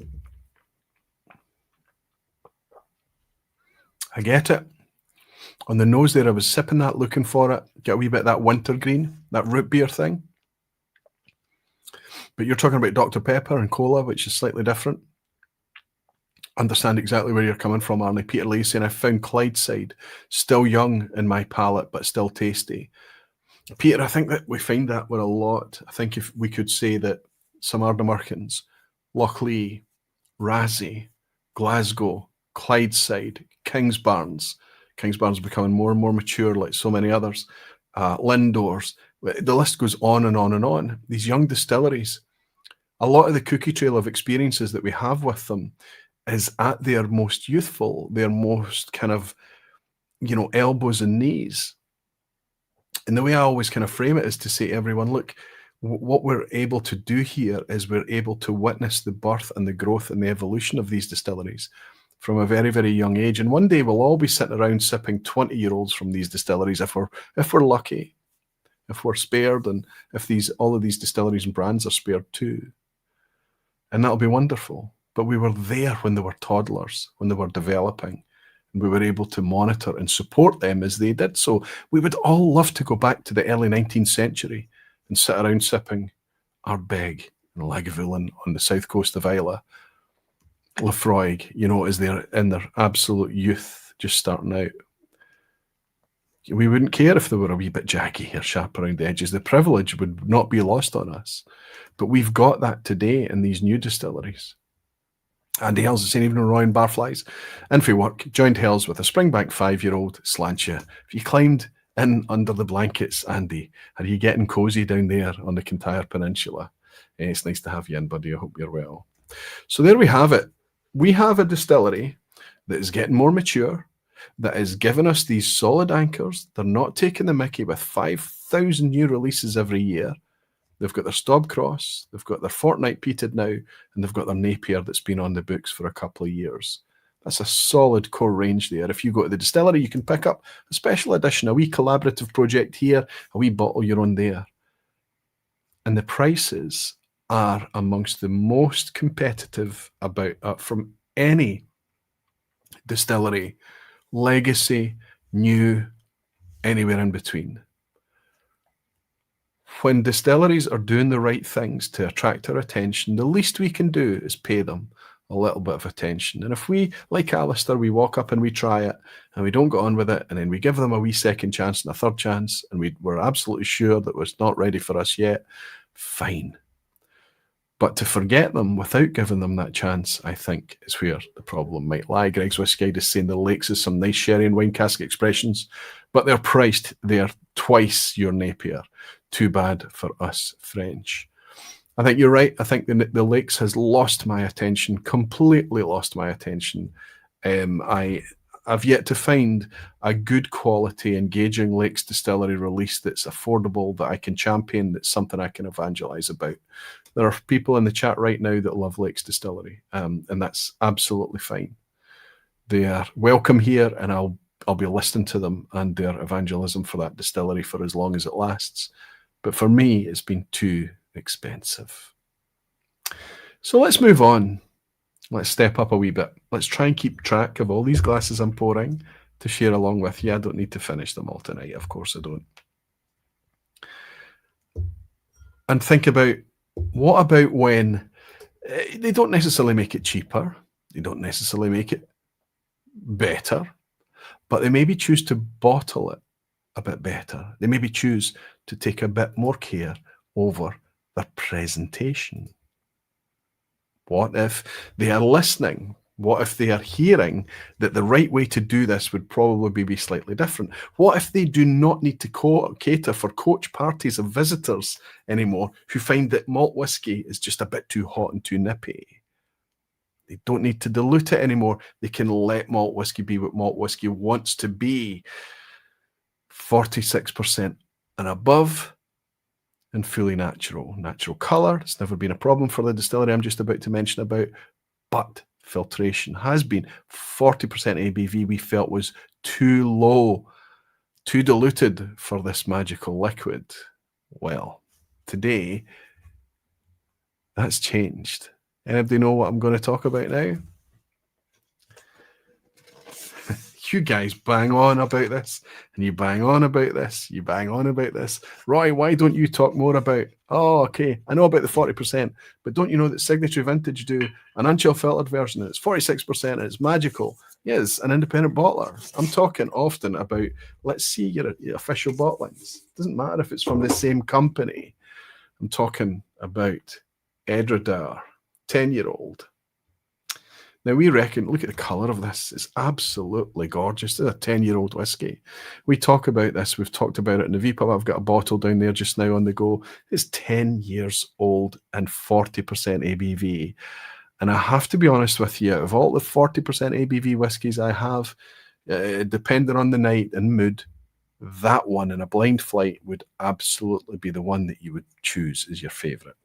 get it. On the nose there, I was sipping that, looking for it. Get a wee bit of that wintergreen, that root beer thing. But you're talking about Dr. Pepper and cola, which is slightly different. Understand exactly where you're coming from, Arnie. Peter Lee saying, I found Clydeside still young in my palate, but still tasty. Peter, I think that we find that with a lot. I think if we could say that some Ardnamurchans, Lochlee, Razzie, Glasgow, Clydeside, Kingsbarns becoming more and more mature, like so many others, Lindors, the list goes on and on and on. These young distilleries, a lot of the cookie trail of experiences that we have with them is at their most youthful, their most kind of, elbows and knees. And the way I always kind of frame it is to say to everyone, look, what we're able to do here is we're able to witness the birth and the growth and the evolution of these distilleries from a very, very young age. And one day we'll all be sitting around sipping 20-year-olds from these distilleries if we're lucky, if we're spared, and if all of these distilleries and brands are spared too. And that'll be wonderful. But we were there when they were toddlers, when they were developing, and we were able to monitor and support them as they did. So we would all love to go back to the early 19th century and sit around sipping Ardbeg and Lagavulin on the south coast of Islay, Laphroaig, as they're in their absolute youth, just starting out. We wouldn't care if they were a wee bit jaggy or sharp around the edges. The privilege would not be lost on us. But we've got that today in these new distilleries. Andy Hells is saying, even Roy and Barflies, in for work, joined Hells with a Springbank 5-year-old, Slantia. If you climbed in under the blankets, Andy, are you getting cozy down there on the Kintyre Peninsula? It's nice to have you in, buddy. I hope you're well. So there we have it. We have a distillery that is getting more mature, that is giving us these solid anchors. They're not taking the mickey with 5,000 new releases every year. They've got their Staub Cross, they've got their Fortnight Peated now, and they've got their Napier that's been on the books for a couple of years. That's a solid core range there. If you go to the distillery, you can pick up a special edition, a wee collaborative project here, a wee bottle you're on there. And the prices are amongst the most competitive from any distillery, legacy, new, anywhere in between. When distilleries are doing the right things to attract our attention, the least we can do is pay them a little bit of attention. And if we, like Alistair, we walk up and we try it and we don't get on with it, and then we give them a wee second chance and a third chance, and we're absolutely sure that it's not ready for us yet, fine. But to forget them without giving them that chance, I think, is where the problem might lie. Greg's Whiskey is saying the Lakes is some nice sherry and wine cask expressions, but they're priced. They're twice your Napier. Too bad for us French. I think you're right. I think the Lakes has lost my attention, completely lost my attention. I've yet to find a good quality, engaging Lakes distillery release that's affordable, that I can champion, that's something I can evangelize about. There are people in the chat right now that love Lakes distillery, and that's absolutely fine. They are welcome here, and I'll be listening to them and their evangelism for that distillery for as long as it lasts. But for me, it's been too expensive. So let's move on. Let's step up a wee bit. Let's try and keep track of all these glasses I'm pouring to share along with you. I don't need to finish them all tonight. Of course I don't. And think about, what about when they don't necessarily make it cheaper, they don't necessarily make it better, but they maybe choose to bottle it a bit better. They maybe choose to take a bit more care over their presentation. What if they are listening? What if they are hearing that the right way to do this would probably be slightly different? What if they do not need to cater for coach parties of visitors anymore who find that malt whiskey is just a bit too hot and too nippy? They don't need to dilute it anymore. They can let malt whiskey be what malt whiskey wants to be. 46% and above, and fully natural. Natural colour, it's never been a problem for the distillery I'm just about to mention about. but filtration has been 40% ABV we felt was too low, too diluted for this magical liquid. Well, today that's changed. Anybody know what I'm going to talk about now? You guys bang on about this, and you bang on about this, you bang on about this. Roy, why don't you talk more about, oh, okay, I know about the 40%, but don't you know that Signature Vintage do an unchill filtered version, and it's 46%, and it's magical. Yes, an independent bottler. I'm talking often about, let's see your official bottlings. Doesn't matter if it's from the same company. I'm talking about Edradour, 10-year-old. Now, we reckon, look at the colour of this. It's absolutely gorgeous. This is a 10-year-old whiskey. We talk about this. We've talked about it in the vPub. I've got a bottle down there just now on the go. It's 10 years old and 40% ABV. And I have to be honest with you, of all the 40% ABV whiskies I have, depending on the night and mood, that one in a blind flight would absolutely be the one that you would choose as your favourite.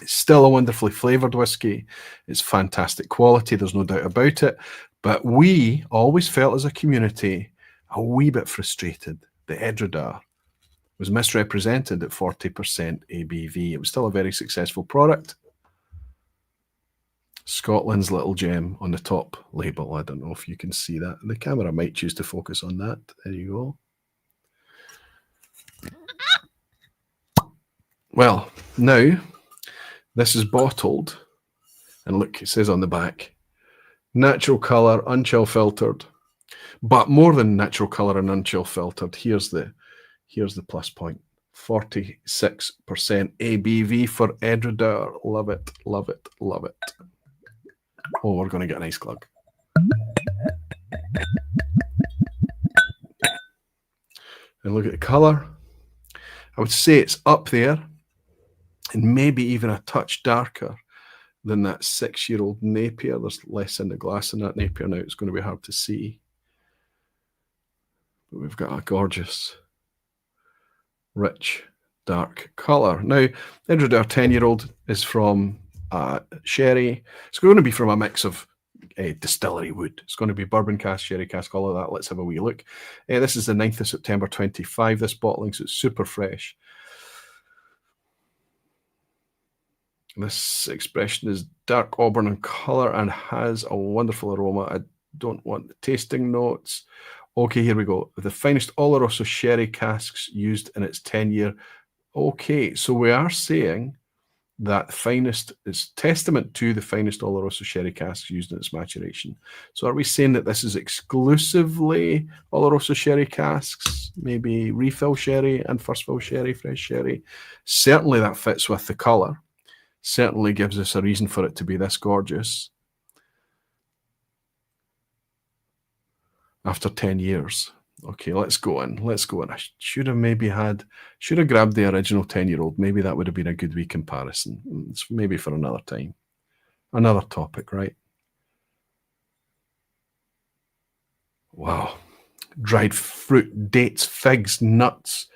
It's still a wonderfully flavoured whiskey. It's fantastic quality. There's no doubt about it. But we always felt as a community a wee bit frustrated that Edradour was misrepresented at 40% ABV. It was still a very successful product. Scotland's little gem on the top label. I don't know if you can see that. The camera might choose to focus on that. There you go. Well, now this is bottled, and look, it says on the back, natural colour, unchill filtered. But more than natural colour and unchill filtered, here's the plus point. 46% ABV for Edradour. Love it, love it, love it. Oh, we're going to get a nice glug. And look at the colour. I would say it's up there, and maybe even a touch darker than that 6-year-old Napier. There's less in the glass in that Napier now. It's going to be hard to see. But we've got a gorgeous, rich, dark colour. Now, Edradour 10-year-old is from sherry. It's going to be from a mix of distillery wood. It's going to be bourbon cask, sherry cask, all of that. Let's have a wee look. This is the 9th of September 25, this bottling, so it's super fresh. This expression is dark auburn in colour and has a wonderful aroma. I don't want the tasting notes. Okay, here we go. The finest Oloroso sherry casks used in its 10-year. Okay, so we are saying that finest is testament to the finest Oloroso sherry casks used in its maturation. So are we saying that this is exclusively Oloroso sherry casks, maybe refill sherry and first fill sherry, fresh sherry? Certainly that fits with the colour. Certainly gives us a reason for it to be this gorgeous after 10 years. Okay, let's go in. Let's go in. I should have grabbed the original 10-year-old. Maybe that would have been a good wee comparison. It's maybe for another time. Another topic, right? Wow. Dried fruit, dates, figs, nuts,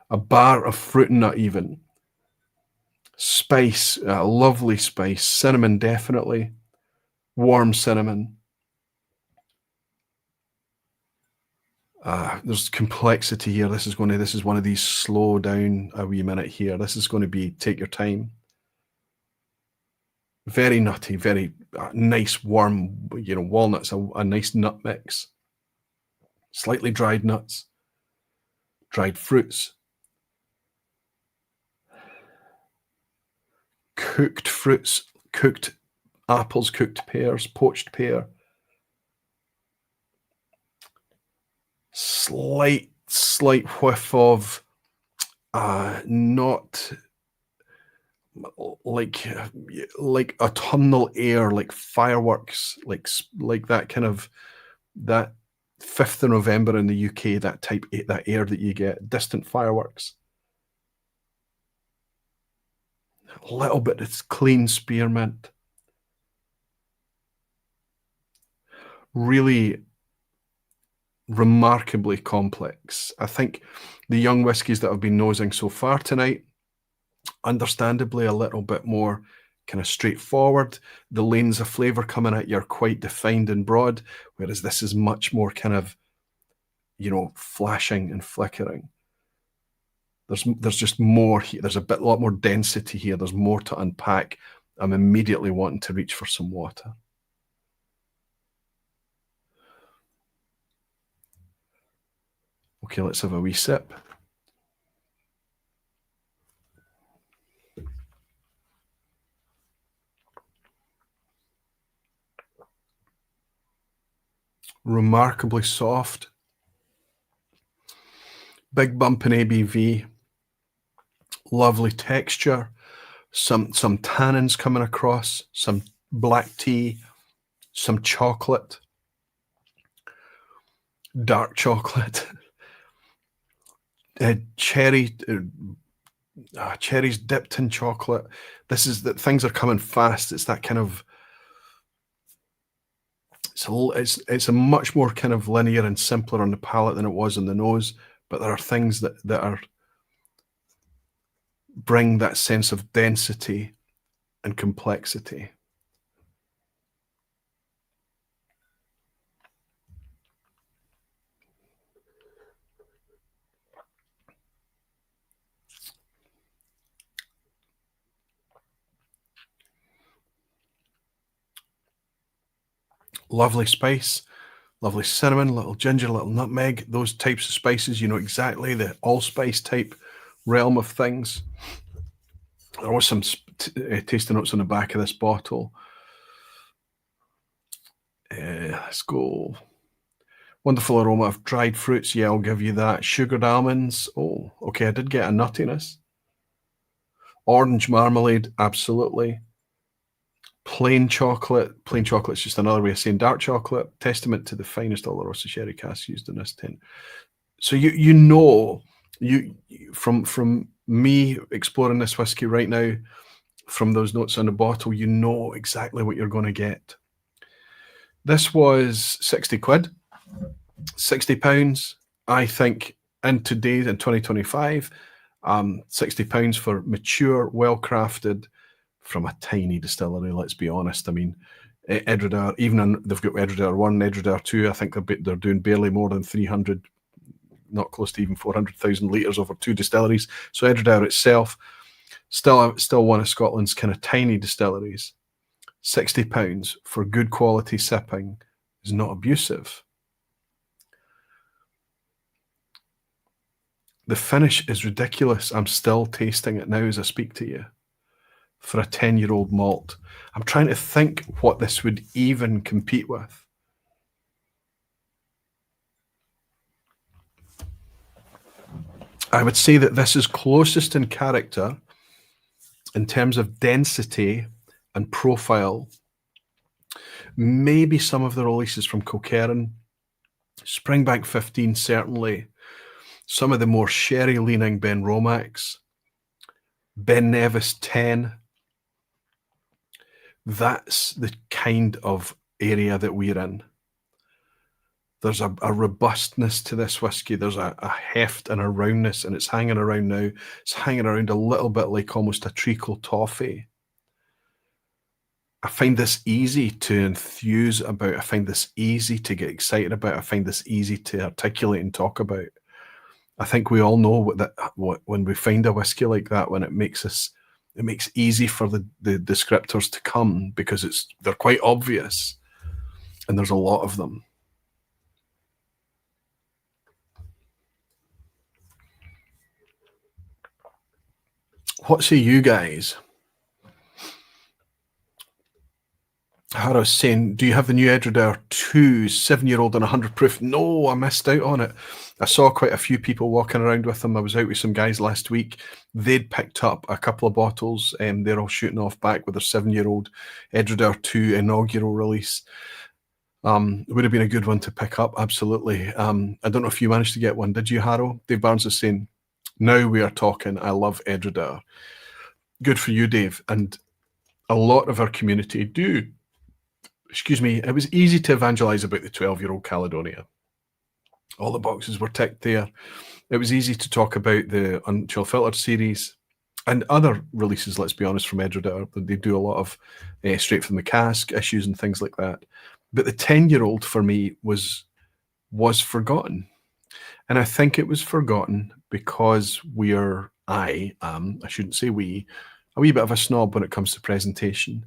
a bar of fruit and nut even. Spice, lovely spice. Cinnamon, definitely. Warm cinnamon. There's complexity here. This is one of these slow down a wee minute here. This is going to be take your time. Very nutty, very nice warm, walnuts, a nice nut mix. Slightly dried nuts, dried fruits, cooked fruits, cooked apples, cooked pears, poached pear. Slight whiff of not like autumnal air, like fireworks, like that kind of that 5th of November in the UK, that air that you get, distant fireworks. A little bit of clean spearmint. Really remarkably complex. I think the young whiskies that I've been nosing so far tonight, understandably a little bit more kind of straightforward. The lanes of flavour coming at you are quite defined and broad, whereas this is much more kind of, you know, flashing and flickering. There's just more here. There's a lot more density here. There's more to unpack. I'm immediately wanting to reach for some water. Okay, let's have a wee sip. Remarkably soft. Big bump in ABV. Lovely texture. Some tannins coming across. Some black tea. Some chocolate. Dark chocolate. Cherries dipped in chocolate. This is that things are coming fast. It's that kind of, it's a much more kind of linear and simpler on the palate than it was on the nose, but there are things that are bring that sense of density and complexity. Lovely spice, lovely cinnamon, little ginger, little nutmeg, those types of spices, you know, exactly the allspice type realm of things. There was some tasting notes on the back of this bottle. Let's go. Wonderful aroma of dried fruits. Yeah, I'll give you that. Sugared almonds. Oh, okay, I did get a nuttiness. Orange marmalade, absolutely. Plain chocolate. Plain chocolate is just another way of saying dark chocolate. Testament to the finest Oloroso sherry casks used in this tin. So you know, from me exploring this whiskey right now, from those notes on the bottle, you know exactly what you're going to get. This was 60 quid, 60 pounds. I think in today's, in 2025, 60 pounds for mature, well-crafted, from a tiny distillery, let's be honest. I mean, Edradour, they've got Edradour 1, Edradour 2, I think they're doing barely more than 300, not close to even 400,000 litres over 2 distilleries. So Edradour itself, still one of Scotland's kind of tiny distilleries. £60 for good quality sipping is not abusive. The finish is ridiculous. I'm still tasting it now as I speak to you. For a 10-year-old malt. I'm trying to think what this would even compete with. I would say that this is closest in character in terms of density and profile. Maybe some of the releases from Kilkerran. Springbank 15, certainly. Some of the more sherry-leaning Ben Romacs. Ben Nevis 10. That's the kind of area that we're in. There's a robustness to this whiskey. There's a heft and a roundness, and it's hanging around now. It's hanging around a little bit like almost a treacle toffee. I find this easy to enthuse about. I find this easy to get excited about. I find this easy to articulate and talk about. I think we all know when we find a whiskey like that, when it makes easy for the descriptors to come, because they're quite obvious, and there's a lot of them. What say you guys? How I was saying, do you have the new Edradour 2 7-year-old and 100 proof? No, I missed out on it. I saw quite a few people walking around with them. I was out with some guys last week. They'd picked up a couple of bottles, and they're all shooting off back with their 7-year-old Edradour 2 inaugural release. It would have been a good one to pick up, absolutely. I don't know if you managed to get one. Did you, Harrow? Dave Barnes is saying, now we are talking. I love Edradour. Good for you, Dave. And a lot of our community do. Excuse me. It was easy to evangelize about the 12-year-old Caledonia. All the boxes were ticked there. It was easy to talk about the Unchill Filtered series. And other releases, let's be honest, from Edradour, they do a lot of straight from the cask issues and things like that. But the 10-year-old for me was forgotten. And I think it was forgotten because I shouldn't say we, a wee bit of a snob when it comes to presentation.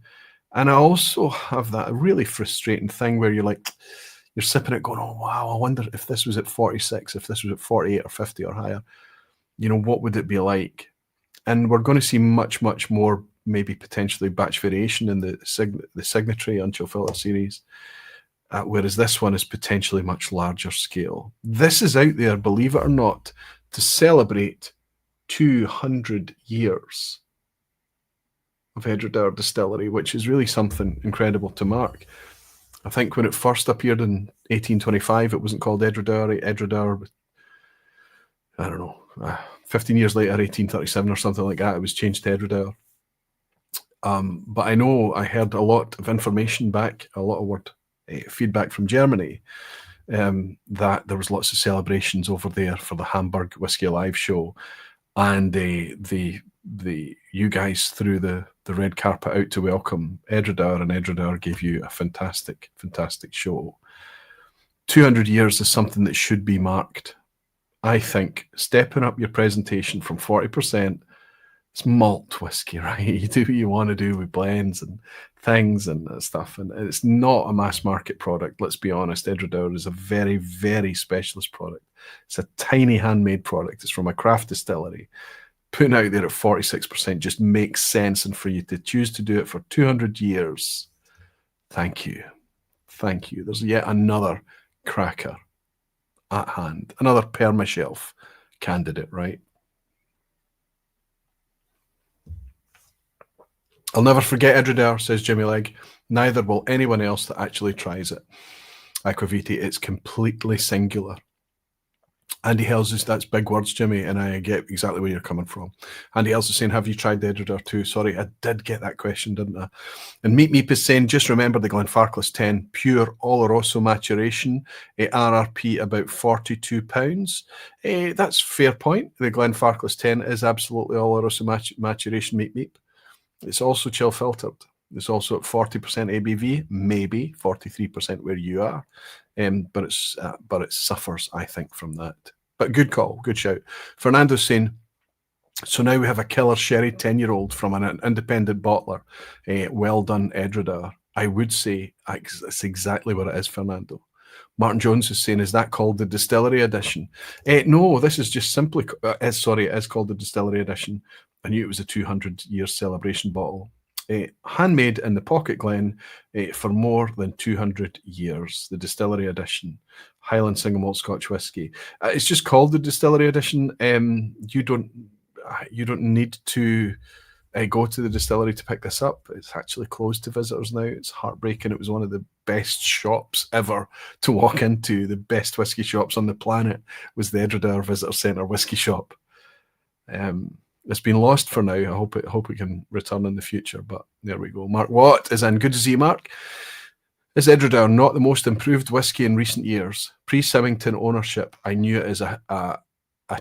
And I also have that really frustrating thing where you're sipping it going, oh, wow, I wonder if this was at 46, if this was at 48 or 50 or higher, what would it be like? And we're going to see much, much more, maybe potentially batch variation in the Signatory Unchill Filter series. Whereas this one is potentially much larger scale. This is out there, believe it or not, to celebrate 200 years of Edradour Distillery, which is really something incredible to mark. I think when it first appeared in 1825, it wasn't called Edradour. Edradour, I don't know, 15 years later, 1837 or something like that, it was changed to Edradour. But I know I heard a lot of information back, a lot of feedback from Germany, that there was lots of celebrations over there for the Hamburg Whiskey Alive show, and you guys threw the red carpet out to welcome Edradour, and Edradour gave you a fantastic, fantastic show. 200 years is something that should be marked. I think stepping up your presentation from 40%, it's malt whiskey, right? You do what you want to do with blends and things and stuff. And it's not a mass market product. Let's be honest. Edradour is a very, very specialist product. It's a tiny handmade product. It's from a craft distillery. Putting out there at 46% just makes sense. And for you to choose to do it for 200 years, thank you. Thank you. There's yet another cracker at hand. Another perma-shelf candidate, right? I'll never forget Edradour, says Jimmy Legg. Neither will anyone else that actually tries it. Aqvavitae, it's completely singular. Andy Hells is, that's big words, Jimmy, and I get exactly where you're coming from. Andy Hells is saying, have you tried the Edradour too? Sorry, I did get that question, didn't I? And Meat Meep is saying, just remember the Glenfarclas 10, pure Oloroso maturation, RRP about £42. That's fair point. The Glenfarclas 10 is absolutely Oloroso maturation, Meat Meep. It's also chill filtered. It's also at 40% ABV, maybe 43% where you are, but it suffers, I think, from that. But good call, good shout. Fernando's saying, so now we have a killer sherry 10-year-old from an independent bottler. Well done, Edradour. I would say that's exactly what it is, Fernando. Martin Jones is saying, is that called the Distillery Edition? No, this is just simply, it is called the Distillery Edition. I knew it was a 200-year celebration bottle. Handmade in the Pocket Glen for more than 200 years. The Distillery Edition, Highland Single Malt Scotch Whisky. It's just called the Distillery Edition. You don't need to go to the distillery to pick this up. It's actually closed to visitors now. It's heartbreaking. It was one of the best shops ever to walk into. The best whiskey shops on the planet was the Edradour Visitor Centre whiskey shop. It's been lost for now. I hope it can return in the future, but there we go. Mark Watt is in. Good to see you, Mark. Is Edradour not the most improved whiskey in recent years? Pre-Symington ownership, I knew it as a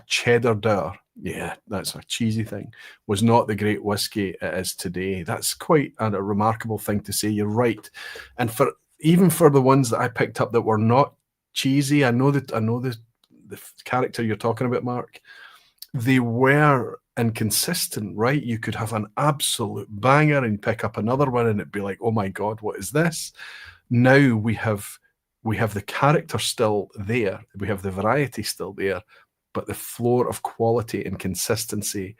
cheddar dour. Yeah, that's a cheesy thing. Was not the great whiskey it is today. That's quite a remarkable thing to say. You're right. And even for the ones that I picked up that were not cheesy, I know the character you're talking about, Mark. They were inconsistent, right? You could have an absolute banger and pick up another one and it'd be like, oh my God, what is this? Now we have the character still there. We have the variety still there, but the floor of quality and consistency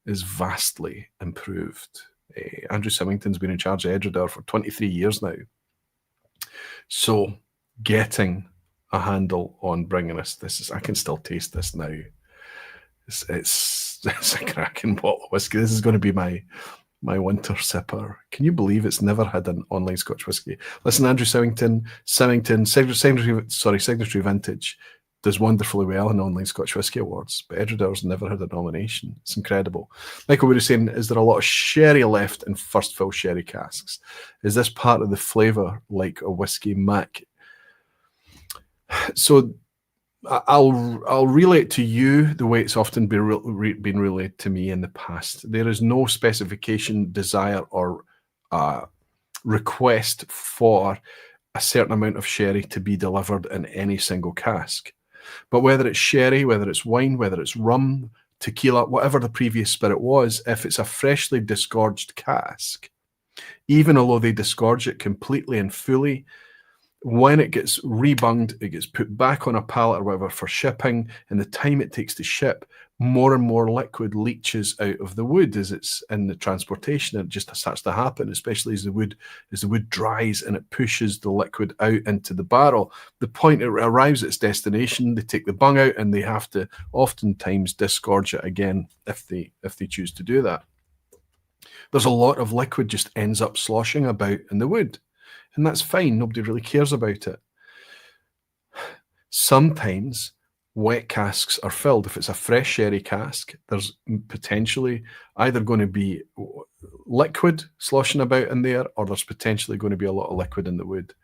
is vastly improved. Andrew Symington's been in charge of Edradour for 23 years now. So getting a handle on bringing us, I can still taste this now. It's a cracking bottle of whiskey. This is going to be my winter sipper. Can you believe it's never had an online Scotch whiskey? Listen, Andrew Symington, Signatory Vintage does wonderfully well in online Scotch Whisky Awards, but Edradour's never had a nomination. It's incredible. Michael Wood is saying, is there a lot of sherry left in first fill sherry casks? Is this part of the flavour like a whiskey mac? So I'll relay it to you the way it's often been relayed to me in the past. There is no specification, desire, or request for a certain amount of sherry to be delivered in any single cask. But whether it's sherry, whether it's wine, whether it's rum, tequila, whatever the previous spirit was, if it's a freshly disgorged cask, even although they disgorge it completely and fully, when it gets rebunged, it gets put back on a pallet or whatever for shipping, and the time it takes to ship, more and more liquid leaches out of the wood as it's in the transportation. It just starts to happen, especially as the wood dries and it pushes the liquid out into the barrel. The point it arrives at its destination, they take the bung out and they have to oftentimes disgorge it again if they choose to do that. There's a lot of liquid just ends up sloshing about in the wood, and that's fine. Nobody really cares about it. Sometimes wet casks are filled. If it's a fresh sherry cask, there's potentially either going to be liquid sloshing about in there, or there's potentially going to be a lot of liquid in the wood.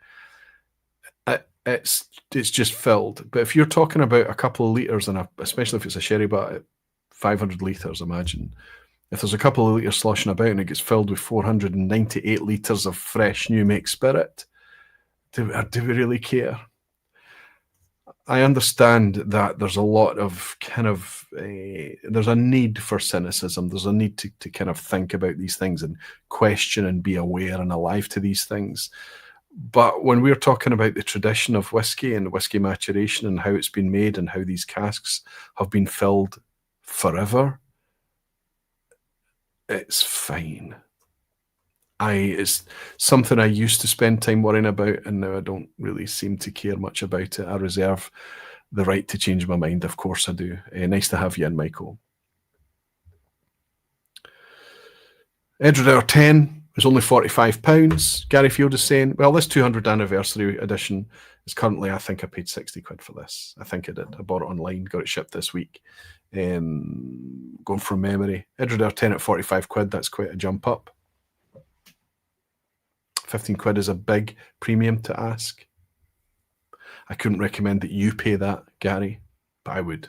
It's just filled. But if you're talking about a couple of litres, and especially if it's a sherry butt, 500 litres, imagine. If there's a couple of litres sloshing about and it gets filled with 498 litres of fresh new make spirit, do we really care? I understand that there's a lot of there's a need for cynicism. There's a need to kind of think about these things and question and be aware and alive to these things. But when we're talking about the tradition of whiskey and whiskey maturation and how it's been made and how these casks have been filled forever, it's fine. It's something I used to spend time worrying about, and now I don't really seem to care much about it. I reserve the right to change my mind. Of course I do. Nice to have you in, Michael. Edradour 10 is only £45. Gary Field is saying, well, this 200th anniversary edition is currently, I think I paid 60 quid for this. I think I did. I bought it online, got it shipped this week. Going from memory. Edradour 10 at 45 quid, that's quite a jump up. 15 quid is a big premium to ask. I couldn't recommend that you pay that, Gary, but I would.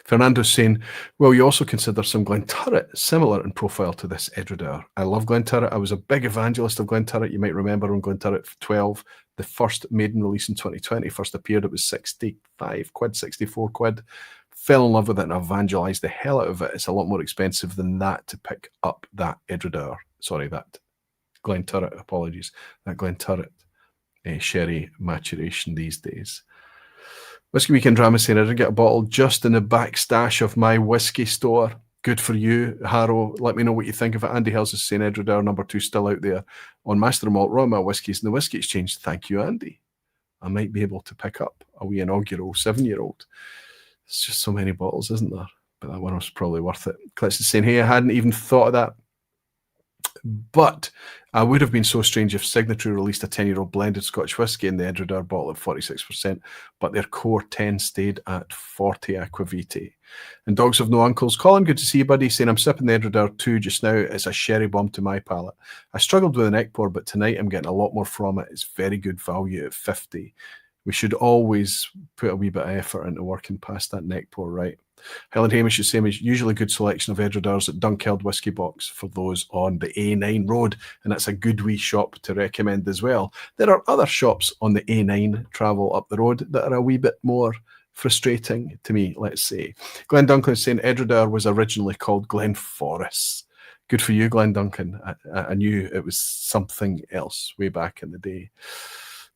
Fernando's saying, well, you also consider some Glenturret similar in profile to this Edradour. I love Glenturret. I was a big evangelist of Glenturret. You might remember when Glenturret 12, the first maiden release in 2020, first appeared, it was 65 quid, 64 quid. Fell in love with it and evangelized the hell out of it. It's a lot more expensive than that to pick up that Edradour. Sorry, that Glenturret, apologies, that Glenturret sherry maturation these days. Whiskey Weekend Drama saying, I did get a bottle just in the back stash of my whiskey store. Good for you, Harrow. Let me know what you think of it. Andy Hills is saying Edradour number 2 still out there on Master Malt Royal Malt Whiskies and the Whiskey Exchange. Thank you, Andy. I might be able to pick up a wee inaugural 7-year-old. There's just so many bottles, isn't there? But that one was probably worth it. Klitz is saying, hey, I hadn't even thought of that. But I would have been so strange if Signatory released a 10-year-old blended Scotch whisky in the Edradour bottle at 46%, but their core 10 stayed at 40 Aqvavitae. And Dogs Have No Uncles. Colin, good to see you, buddy, saying I'm sipping the Edradour 2 just now. It's a sherry bomb to my palate. I struggled with an neck pour, but tonight I'm getting a lot more from it. It's very good value at 50. We should always put a wee bit of effort into working past that neck pour, right? Helen Hamish is saying, usually a good selection of Edradours at Dunkeld Whisky Box for those on the A9 road, and that's a good wee shop to recommend as well. There are other shops on the A9 travel up the road that are a wee bit more frustrating to me, let's say. Glenn Duncan is saying Edradour was originally called Glenforris. Good for you, Glenn Duncan. I knew it was something else way back in the day.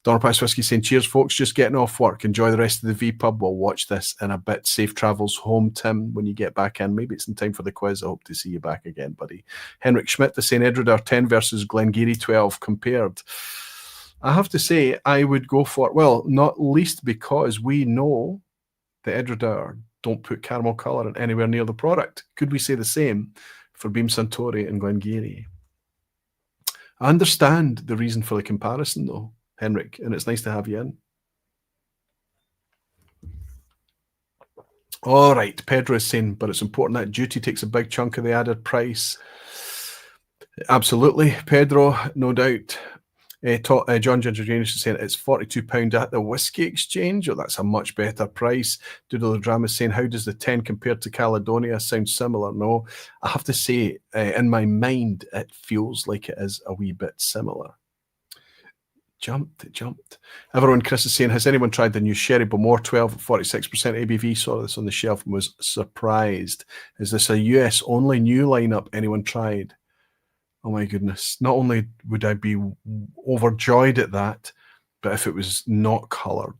Donald Price Whiskey saying, cheers, folks, just getting off work. Enjoy the rest of the vPub. We'll watch this in a bit. Safe travels home, Tim, when you get back in. Maybe it's in time for the quiz. I hope to see you back again, buddy. Henrik Schmidt is saying, Edradour 10 versus Glengarry 12 compared. I have to say, I would go for, well, not least because we know the Edradour don't put caramel colour in anywhere near the product. Could we say the same for Beam Suntory and Glengarry? I understand the reason for the comparison, though, Henrik, and it's nice to have you in. All right, Pedro is saying, but it's important that duty takes a big chunk of the added price. Absolutely, Pedro, no doubt. John Ginger Janus is saying it's £42 at the Whiskey Exchange. Oh, that's a much better price. Doodle the Drama is saying, how does the 10 compared to Caledonia sound similar? No, I have to say, in my mind, it feels like it is a wee bit similar. It jumped. Everyone, Chris is saying, has anyone tried the new Sherry Bowmore 12 at 46% ABV? Saw this on the shelf and was surprised. Is this a US only new lineup anyone tried? Oh my goodness. Not only would I be overjoyed at that, but if it was not coloured.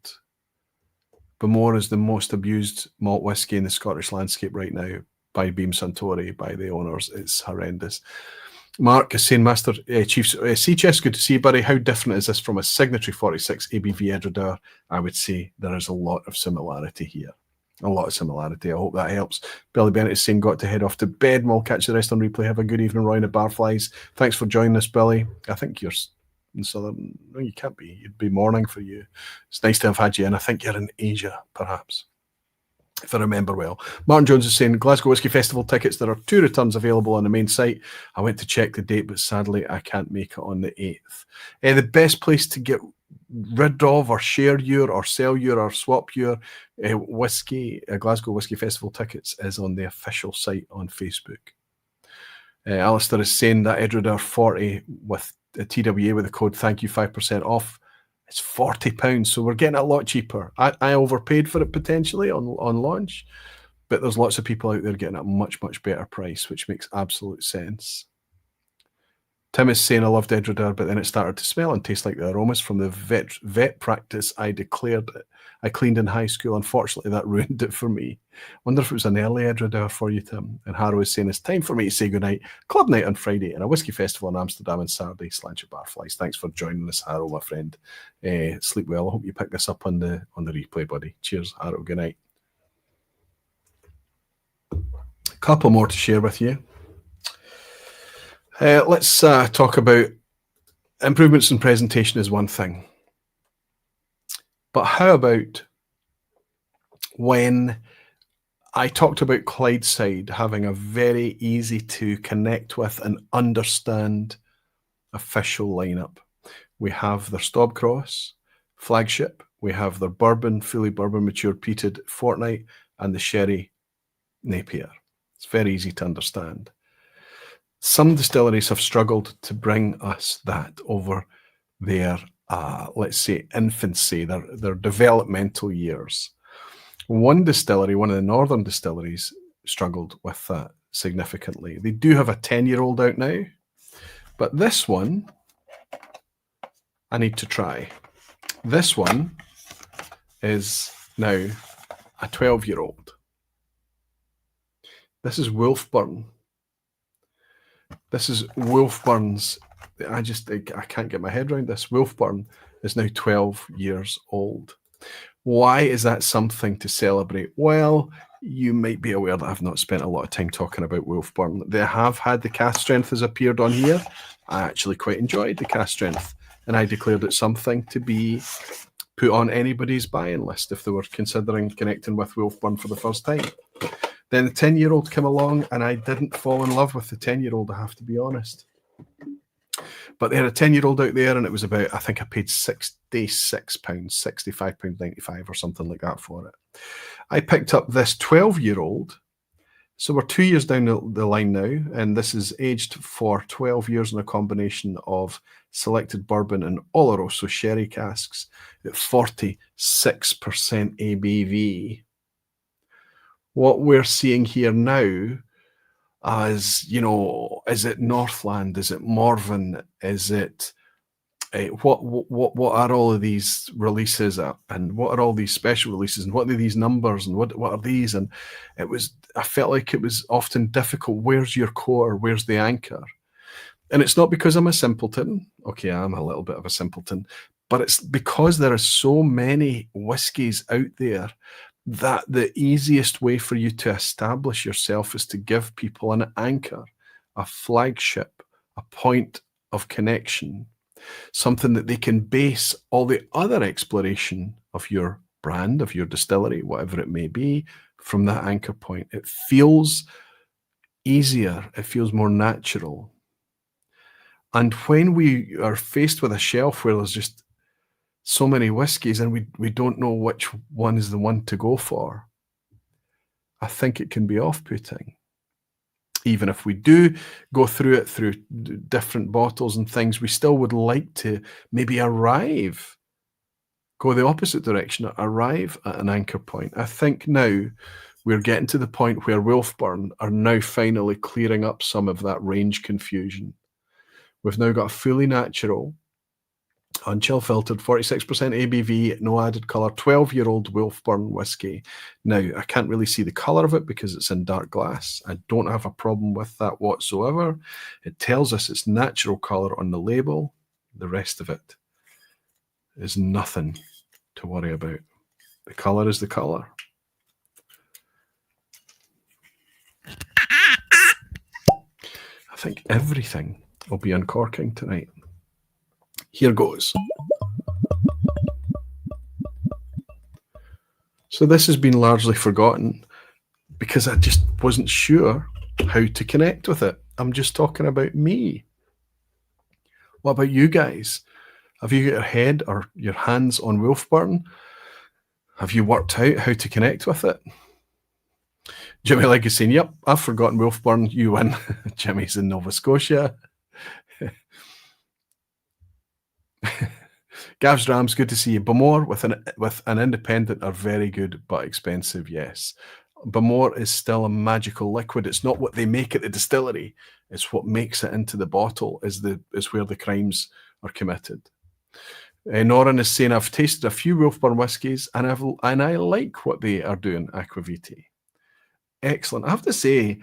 Bowmore is the most abused malt whisky in the Scottish landscape right now by Beam Suntory, by the owners. It's horrendous. Mark is saying, Master Chief Sea Chest, good to see you, buddy. How different is this from a signatory 46 ABV Edradour? I would say there is a lot of similarity here. A lot of similarity. I hope that helps. Billy Bennett is saying, got to head off to bed, and we'll catch the rest on replay. Have a good evening, Roy and the Barflies. Thanks for joining us, Billy. I think you're in Southern. No, you can't be. It'd be morning for you. It's nice to have had you in. I think you're in Asia, perhaps, if I remember well. Martin Jones is saying, Glasgow Whisky Festival tickets, there are 2 returns available on the main site. I went to check the date, but sadly I can't make it on the 8th. The best place to get rid of or share your or sell your or swap your Glasgow Whisky Festival tickets is on the official site on Facebook. Alistair is saying that Edradour 40 with a TWA with the code thank you 5% off. It's £40, so we're getting it a lot cheaper. I overpaid for it potentially on launch, but there's lots of people out there getting it at a much, much better price, which makes absolute sense. Tim is saying, I loved Edradour, but then it started to smell and taste like the aromas from the vet practice I declared it. I cleaned in high school. Unfortunately, that ruined it for me. Wonder if it was an early Edradour for you, Tim. And Harrow is saying, it's time for me to say goodnight. Club night on Friday and a whiskey festival in Amsterdam on Saturday. Slant your Barflies. Thanks for joining us, Harrow, my friend. Sleep well. I hope you pick this up on the replay, buddy. Cheers, Harrow. Good night. A couple more to share with you. Let's talk about improvements in presentation is one thing. But how about when I talked about Clydeside having a very easy to connect with and understand official lineup? We have their Stobcross flagship, we have their bourbon, fully bourbon matured peated Fortnight, and the sherry Napier. It's very easy to understand. Some distilleries have struggled to bring us that over their, let's say, infancy, their developmental years. One distillery, one of the northern distilleries, struggled with that significantly. They do have a 10-year-old out now, but this one, I need to try. This one is now a 12-year-old. This is Wolfburn. This is Wolfburn's. I can't get my head around this. Wolfburn is now 12 years old. Why is that something to celebrate? Well, you might be aware that I've not spent a lot of time talking about Wolfburn. They have had the cast strength has appeared on here. I actually quite enjoyed the cast strength, and I declared it something to be put on anybody's buying list if they were considering connecting with Wolfburn for the first time. Then the 10-year-old came along, and I didn't fall in love with the 10-year-old, I have to be honest. But they had a 10-year-old out there, and it was about, I think I paid £66, £65.95 or something like that for it. I picked up this 12-year-old. So we're 2 years down the line now, and this is aged for 12 years in a combination of selected bourbon and Oloroso sherry casks at 46% ABV. What we're seeing here now as, you know, is it Northland? Is it Morven? Is it what are all of these releases and what are all these special releases and what are these numbers and what are these? And I felt like it was often difficult. Where's your core? Where's the anchor? And it's not because I'm a simpleton. Okay, I'm a little bit of a simpleton, but it's because there are so many whiskies out there that the easiest way for you to establish yourself is to give people an anchor, a flagship, a point of connection, something that they can base all the other exploration of your brand, of your distillery, whatever it may be, from that anchor point. It feels easier. It feels more natural. And when we are faced with a shelf where there's just so many whiskies and we don't know which one is the one to go for, I think it can be off-putting. Even if we do go through it through different bottles and things, we still would like to maybe go the opposite direction, arrive at an anchor point. I think now we're getting to the point where Wolfburn are now finally clearing up some of that range confusion. We've now got a fully natural, unchill filtered, 46% ABV, no added colour, 12-year-old Wolfburn whiskey. Now, I can't really see the colour of it because it's in dark glass. I don't have a problem with that whatsoever. It tells us it's natural colour on the label. The rest of it is nothing to worry about. The colour is the colour. I think everything will be uncorking tonight. Here goes. So this has been largely forgotten because I just wasn't sure how to connect with it. I'm just talking about me. What about you guys? Have you got your head or your hands on Wolfburn? Have you worked out how to connect with it? Jimmy Legg is saying, yep, I've forgotten Wolfburn, you win. Jimmy's in Nova Scotia. Gav's Rams, good to see you. Bamore with an independent are very good but expensive, yes. Bamore is still a magical liquid. It's not what they make at the distillery. It's what makes it into the bottle is where the crimes are committed. Noran is saying, I've tasted a few Wolfburn whiskies and I like what they are doing, Aqvavitae. Excellent. I have to say,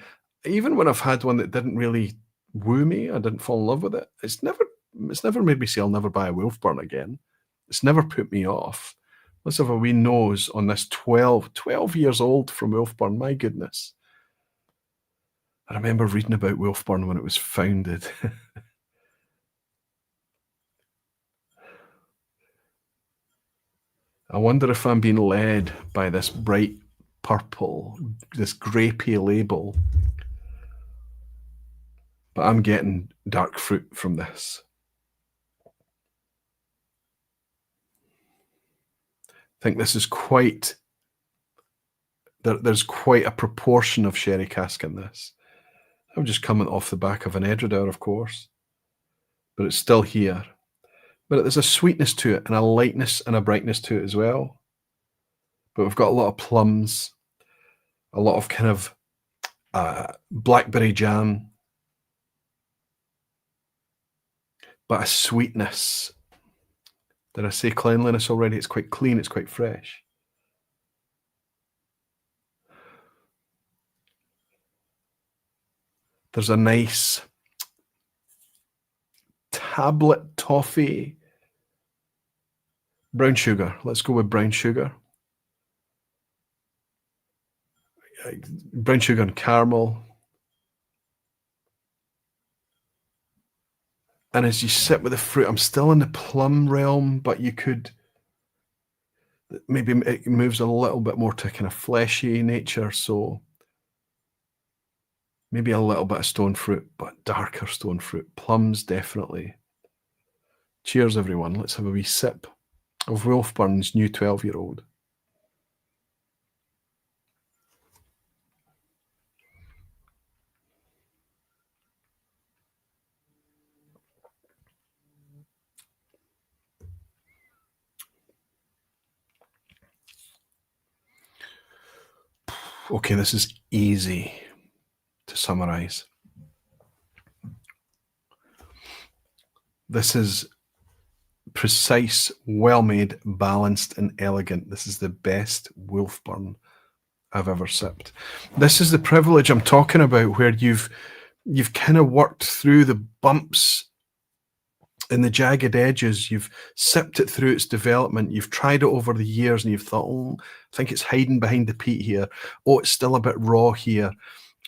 even when I've had one that didn't really woo me, I didn't fall in love with it, it's never made me say I'll never buy a Wolfburn again. It's never put me off. Let's have a wee nose on this 12 years old from Wolfburn. My goodness. I remember reading about Wolfburn when it was founded. I wonder if I'm being led by this bright purple, this grapey label. But I'm getting dark fruit from this. I think this is there's quite a proportion of sherry cask in this. I'm just coming off the back of an Edradour, of course, but it's still here. But there's a sweetness to it and a lightness and a brightness to it as well. But we've got a lot of plums, a lot of kind of blackberry jam, but a sweetness. Did I say cleanliness already? It's quite clean, it's quite fresh. There's a nice tablet toffee. Brown sugar. Let's go with brown sugar. Brown sugar and caramel. And as you sit with the fruit, I'm still in the plum realm, but you could, maybe it moves a little bit more to kind of fleshy nature. So maybe a little bit of stone fruit, but darker stone fruit. Plums, definitely. Cheers, everyone. Let's have a wee sip of Wolfburn's new 12-year-old. Okay, this is easy to summarize. This is precise, well-made, balanced, and elegant. This is the best Wolfburn I've ever sipped. This is the privilege I'm talking about, where you've kind of worked through the bumps and the jagged edges. You've sipped it through its development. You've tried it over the years and you've thought, oh, I think it's hiding behind the peat here. Oh, it's still a bit raw here.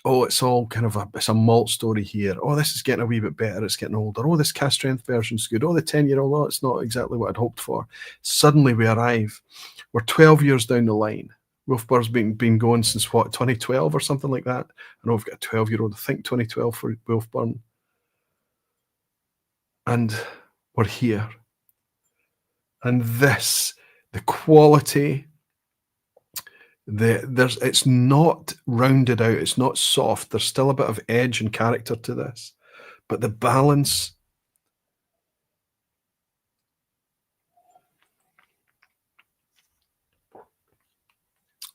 Oh, it's all kind of it's a malt story here. Oh, this is getting a wee bit better. It's getting older. Oh, this cast strength version's good. Oh, the 10-year-old, oh, it's not exactly what I'd hoped for. Suddenly we arrive. We're 12 years down the line. Wolfburn's been going since what, 2012 or something like that? I know we've got a 12-year-old, I think 2012 for Wolfburn. And we're here. And this, the quality, it's not rounded out, it's not soft. There's still a bit of edge and character to this, but the balance,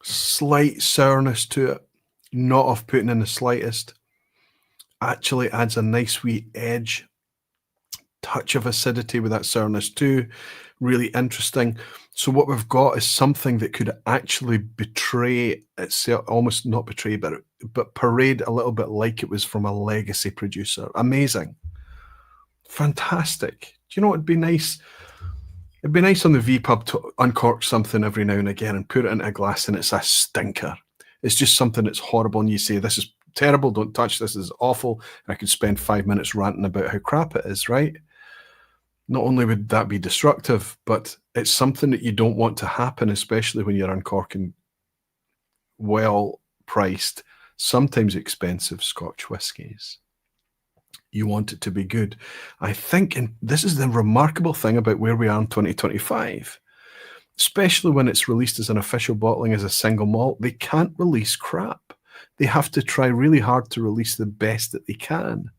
slight sourness to it, not off-putting in the slightest. Actually adds a nice wee edge, touch of acidity with that sourness too. Really interesting. So what we've got is something that could actually betray itself, almost not betray, but parade a little bit like it was from a legacy producer. Amazing. Fantastic. Do you know what would be nice? It'd be nice on the vPub to uncork something every now and again and put it into a glass and it's a stinker. It's just something that's horrible and you say, this is terrible, don't touch this, is awful. And I could spend 5 minutes ranting about how crap it is, right? Not only would that be destructive, but it's something that you don't want to happen, especially when you're uncorking well-priced, sometimes expensive Scotch whiskies. You want it to be good. I think, and this is the remarkable thing about where we are in 2025, especially when it's released as an official bottling as a single malt, they can't release crap. They have to try really hard to release the best that they can.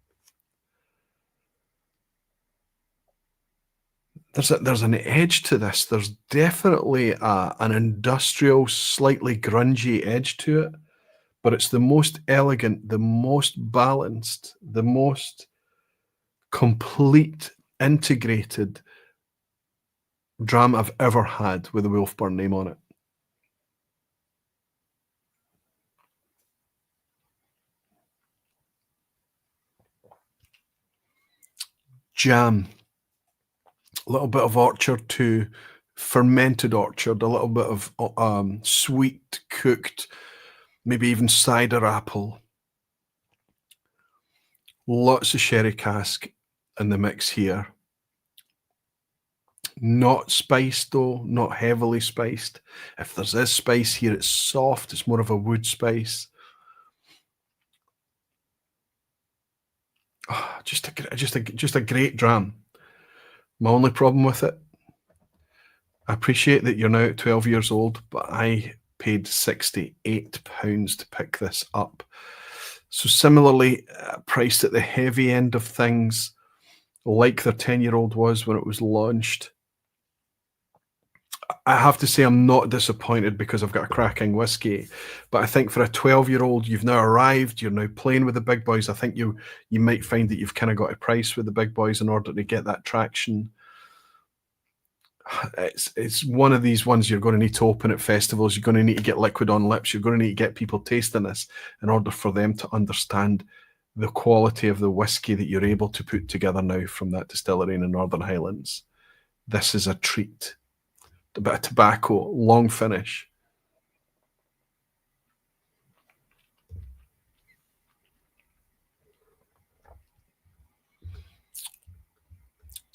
There's an edge to this. There's definitely an industrial, slightly grungy edge to it, but it's the most elegant, the most balanced, the most complete, integrated dram I've ever had with the Wolfburn name on it. Jam. A little bit of orchard too, fermented orchard, a little bit of sweet cooked, maybe even cider apple. Lots of sherry cask in the mix here. Not spiced though, not heavily spiced. If there's this spice here, it's soft, it's more of a wood spice. Oh, just a great dram. My only problem with it, I appreciate that you're now 12 years old, but I paid £68 to pick this up. So similarly, priced at the heavy end of things, like their 10-year-old was when it was launched. I have to say I'm not disappointed because I've got a cracking whiskey, but I think for a 12-year-old, you've now arrived, you're now playing with the big boys. I think you might find that you've kind of got to price with the big boys in order to get that traction. It's one of these ones you're going to need to open at festivals. You're going to need to get liquid on lips. You're going to need to get people tasting this in order for them to understand the quality of the whiskey that you're able to put together now from that distillery in the Northern Highlands. This is a treat. A bit of tobacco, long finish.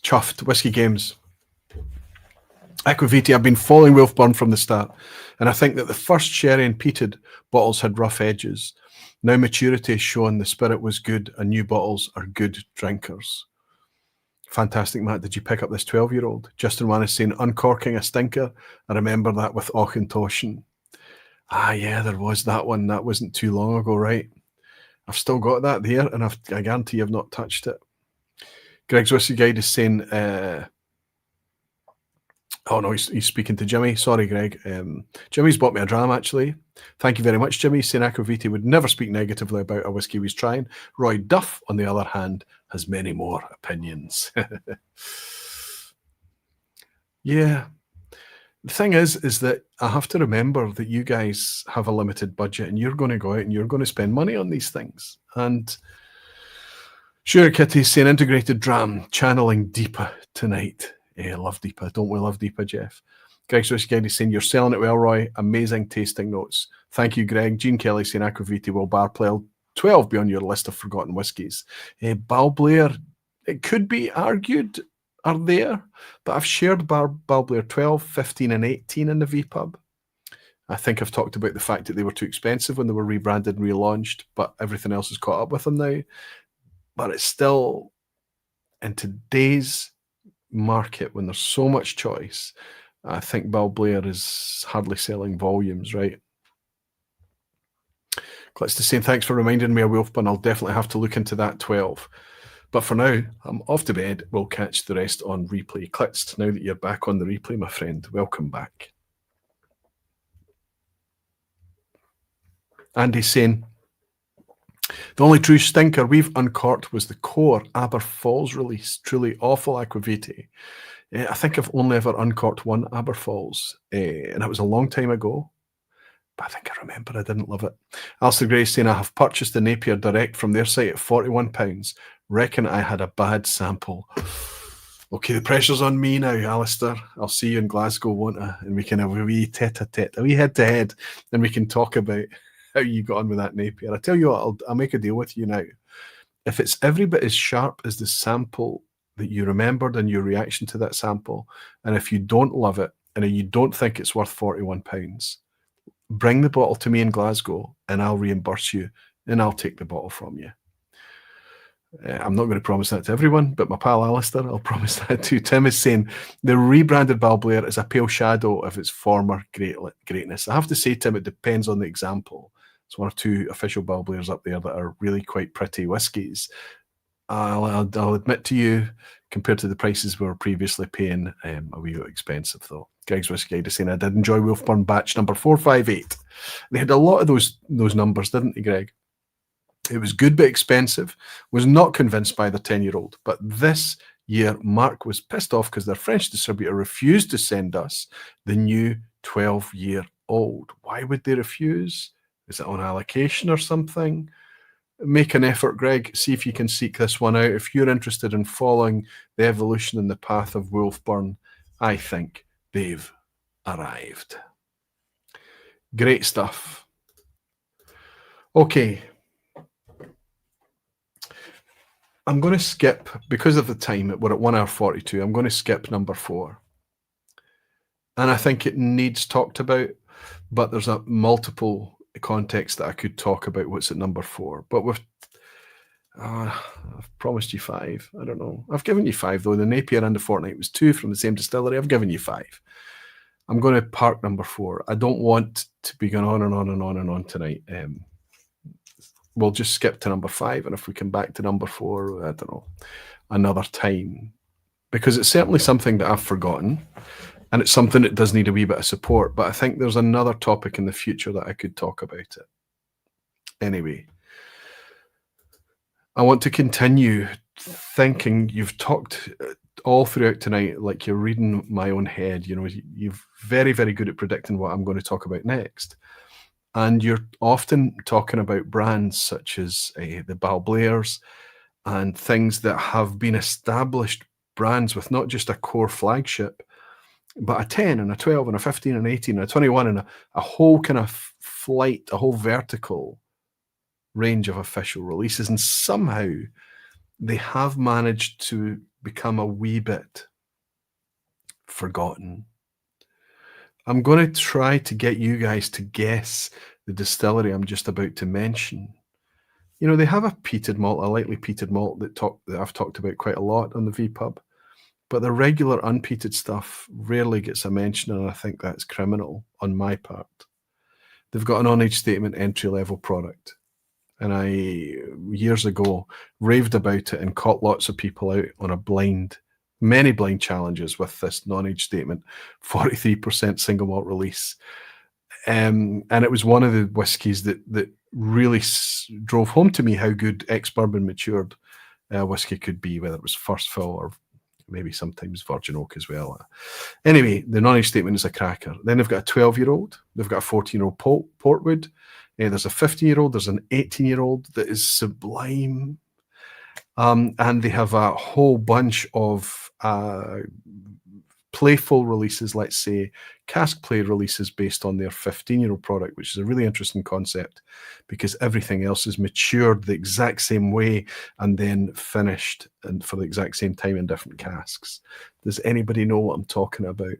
Chuffed. Whiskey Games. Aqvavitae, I've been following Wolfburn from the start, and I think that the first sherry and peated bottles had rough edges. Now maturity has shown the spirit was good, and new bottles are good drinkers. Fantastic, Matt. Did you pick up this 12-year-old? Justin Wan is saying, uncorking a stinker. I remember that with Auchentoshan. Ah, yeah, there was that one. That wasn't too long ago, right? I've still got that there, and I guarantee I've not touched it. Greg's Whiskey Guide is saying, oh no, he's speaking to Jimmy. Sorry, Greg. Jimmy's bought me a dram, actually. Thank you very much, Jimmy. Saying Aqvavitae would never speak negatively about a whiskey he's trying. Roy Duff, on the other hand, has many more opinions. Yeah. The thing is that I have to remember that you guys have a limited budget and you're going to go out and you're going to spend money on these things. And Sure Kitty's saying integrated dram, channeling Deepa tonight. Yeah, love Deepa. Don't we love Deepa, Jeff? Greg's Whiskey is saying, you're selling it well, Roy. Amazing tasting notes. Thank you, Greg. Jean Kelly saying, Aqvavitae will Barflies 12 be on your list of forgotten whiskies. Balblair, it could be argued, are there, but I've shared Balblair 12, 15 and 18 in the vPub. I think I've talked about the fact that they were too expensive when they were rebranded and relaunched, but everything else has caught up with them now. But it's still in today's market, when there's so much choice, I think Balblair is hardly selling volumes, right? Clydeside saying, thanks for reminding me of Wolfburn. I'll definitely have to look into that 12. But for now, I'm off to bed. We'll catch the rest on replay. Clydeside, now that you're back on the replay, my friend, welcome back. Andy's saying, the only true stinker we've uncorked was the core Aberfalls release. Truly awful Aqvavitae. I think I've only ever uncorked one Aberfalls, and it was a long time ago. But I think I remember I didn't love it. Alistair Gray saying, I have purchased the Napier direct from their site at £41. Reckon I had a bad sample. Okay, the pressure's on me now, Alistair. I'll see you in Glasgow, won't I? And we can have a wee tete-a-tete, a wee head-to-head, and we can talk about how you got on with that Napier. I tell you what, I'll make a deal with you now. If it's every bit as sharp as the sample that you remembered and your reaction to that sample, and if you don't love it, and you don't think it's worth £41, bring the bottle to me in Glasgow and I'll reimburse you and I'll take the bottle from you. I'm not going to promise that to everyone, but my pal Alistair, I'll promise that to. Tim is saying the rebranded Balblair is a pale shadow of its former greatness. I have to say, Tim, it depends on the example. There's one or two official Balblairs up there that are really quite pretty whiskies. I'll admit to you, compared to the prices we were previously paying, a wee bit expensive though. Greg's Whiskey Guide is saying, I did enjoy Wolfburn batch number 458. They had a lot of those numbers, didn't they, Greg? It was good but expensive. Was not convinced by the 10-year-old. But this year, Mark was pissed off because their French distributor refused to send us the new 12-year-old. Why would they refuse? Is it on allocation or something? Make an effort, Greg. See if you can seek this one out. If you're interested in following the evolution and the path of Wolfburn, I think they've arrived. Great stuff. Okay. I'm going to skip, because of the time, we're at 1 hour 42, I'm going to skip number 4. And I think it needs talked about, but there's a multiple context that I could talk about what's at number 4. But I've promised you 5. I don't know. I've given you 5, though. The Napier and the Fortnight was 2 from the same distillery. I've given you 5. I'm going to park number 4. I don't want to be going on and on and on and on tonight. We'll just skip to number 5, and if we come back to number 4, I don't know, another time, because it's certainly something that I've forgotten, and it's something that does need a wee bit of support, but I think there's another topic in the future that I could talk about it. Anyway, I want to continue thinking. You've talked all throughout tonight like you're reading my own head. You know, you're very, very good at predicting what I'm going to talk about next. And you're often talking about brands such as the Balblairs and things that have been established brands with not just a core flagship, but a 10 and a 12 and a 15 and 18 and a 21 and a whole kind of flight, a whole vertical range of official releases. And somehow they have managed to become a wee bit forgotten. I'm going to try to get you guys to guess the distillery I'm just about to mention. You know, they have a peated malt, a lightly peated malt that I've talked about quite a lot on the vPub, but the regular unpeated stuff rarely gets a mention, and I think that's criminal on my part. They've got an on-age statement entry-level product, and I, years ago, raved about it and caught lots of people out on many blind challenges with this non-age statement, 43% single malt release. And it was one of the whiskies that really drove home to me how good ex-bourbon matured whiskey could be, whether it was first fill or maybe sometimes virgin oak as well. Anyway, the non-age statement is a cracker. Then they've got a 12-year-old. They've got a 14-year-old Portwood. There's a 15-year-old. There's an 18-year-old that is sublime. And they have a whole bunch of playful releases, let's say, cask play releases based on their 15-year-old product, which is a really interesting concept because everything else is matured the exact same way and then finished and for the exact same time in different casks. Does anybody know what I'm talking about?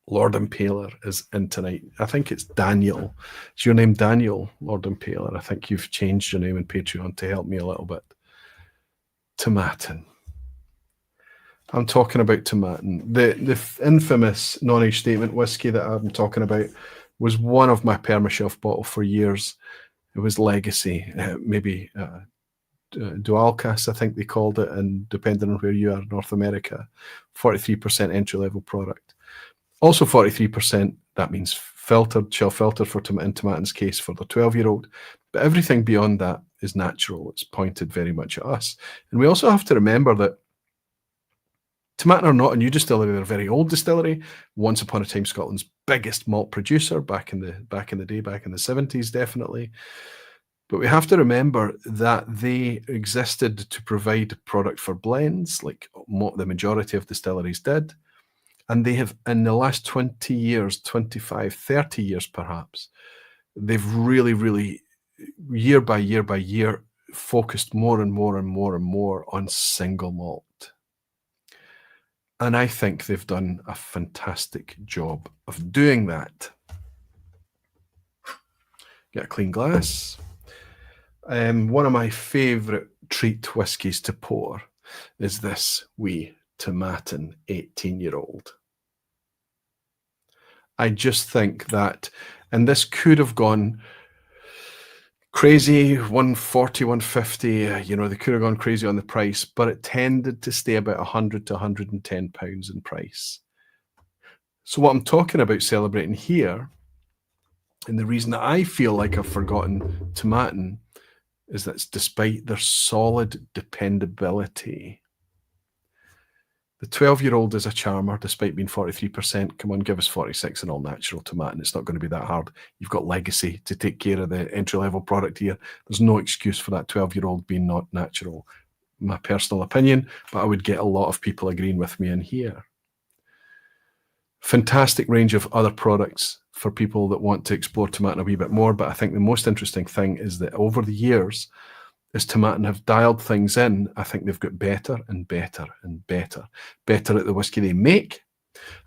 Lord Impaler is in tonight. I think it's Daniel. Is your name Daniel, Lord Impaler? I think you've changed your name in Patreon to help me a little bit Tomatin. I'm talking about Tomatin. The infamous non-age statement whiskey that I'm talking about was one of my permashelf bottles for years. It was Legacy, maybe Dualcas, I think they called it, and depending on where you are, North America, 43% entry-level product. Also 43%, that means filtered, shell filtered for in Tomatin's case for the 12-year-old. But everything beyond that is natural. It's pointed very much at us. And we also have to remember that Tomatin are not a new distillery; they're a very old distillery. Once upon a time, Scotland's biggest malt producer back in the day, back in the 70s, definitely. But we have to remember that they existed to provide product for blends, like the majority of distilleries did. And they have, in the last 20 years, 25, 30 years perhaps, they've really, really, year by year by year, focused more and more and more and more on single malt. And I think they've done a fantastic job of doing that. Get a clean glass. One of my favourite treat whiskies to pour is this wee Tomatin 18-year-old. I just think that, and this could have gone crazy, 140, 150, they could have gone crazy on the price, but it tended to stay about 100 to 110 pounds in price. So what I'm talking about celebrating here, and the reason that I feel like I've forgotten Tomatin, is that despite their solid dependability, the 12-year-old is a charmer, despite being 43%. Come on, give us 46 and all natural Tomatin. It's not going to be that hard. You've got Legacy to take care of the entry-level product here. There's no excuse for that 12-year-old being not natural. My personal opinion, but I would get a lot of people agreeing with me in here. Fantastic range of other products for people that want to explore Tomatin a wee bit more, but I think the most interesting thing is that over the years, as Tomatin have dialed things in, I think they've got better and better and better. Better at the whiskey they make,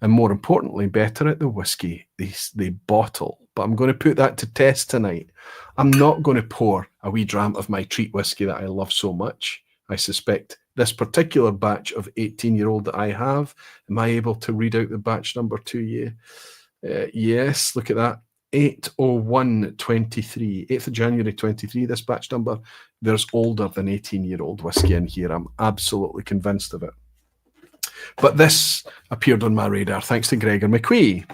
and more importantly, better at the whiskey they bottle. But I'm going to put that to test tonight. I'm not going to pour a wee dram of my treat whiskey that I love so much. I suspect this particular batch of 18-year-old that I have, am I able to read out the batch number to you? Yes, look at that. 8/01/23, 8th of January 23, this batch number. There's older than 18-year-old whiskey in here. I'm absolutely convinced of it. But this appeared on my radar thanks to Gregor McQuee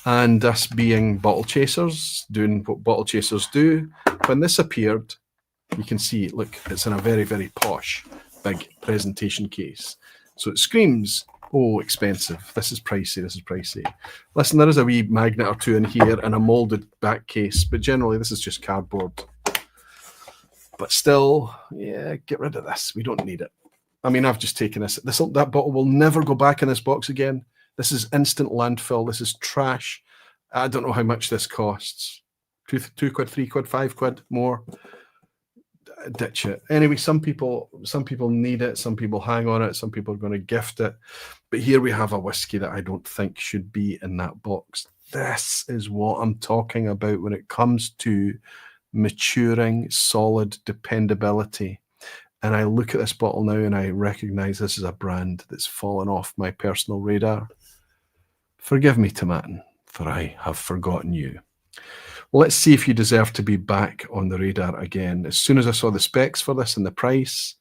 and us being bottle chasers, doing what bottle chasers do. When this appeared, you can see, look, it's in a very, very posh, big presentation case. So it screams, oh, expensive. This is pricey. This is pricey. Listen, there is a wee magnet or two in here and a molded back case, but generally this is just cardboard. But still, yeah, get rid of this. We don't need it. I mean, I've just taken this. That bottle will never go back in this box again. This is instant landfill. This is trash. I don't know how much this costs. 2 quid, 3 quid, 5 quid more. Ditch it. Anyway, some people need it, some people hang on it, some people are going to gift it. But here we have a whiskey that I don't think should be in that box. This is what I'm talking about when it comes to maturing, solid dependability. And I look at this bottle now and I recognize this is a brand that's fallen off my personal radar. Forgive me, Tomatin, for I have forgotten you. Let's see if you deserve to be back on the radar again. As soon as I saw the specs for this and the price,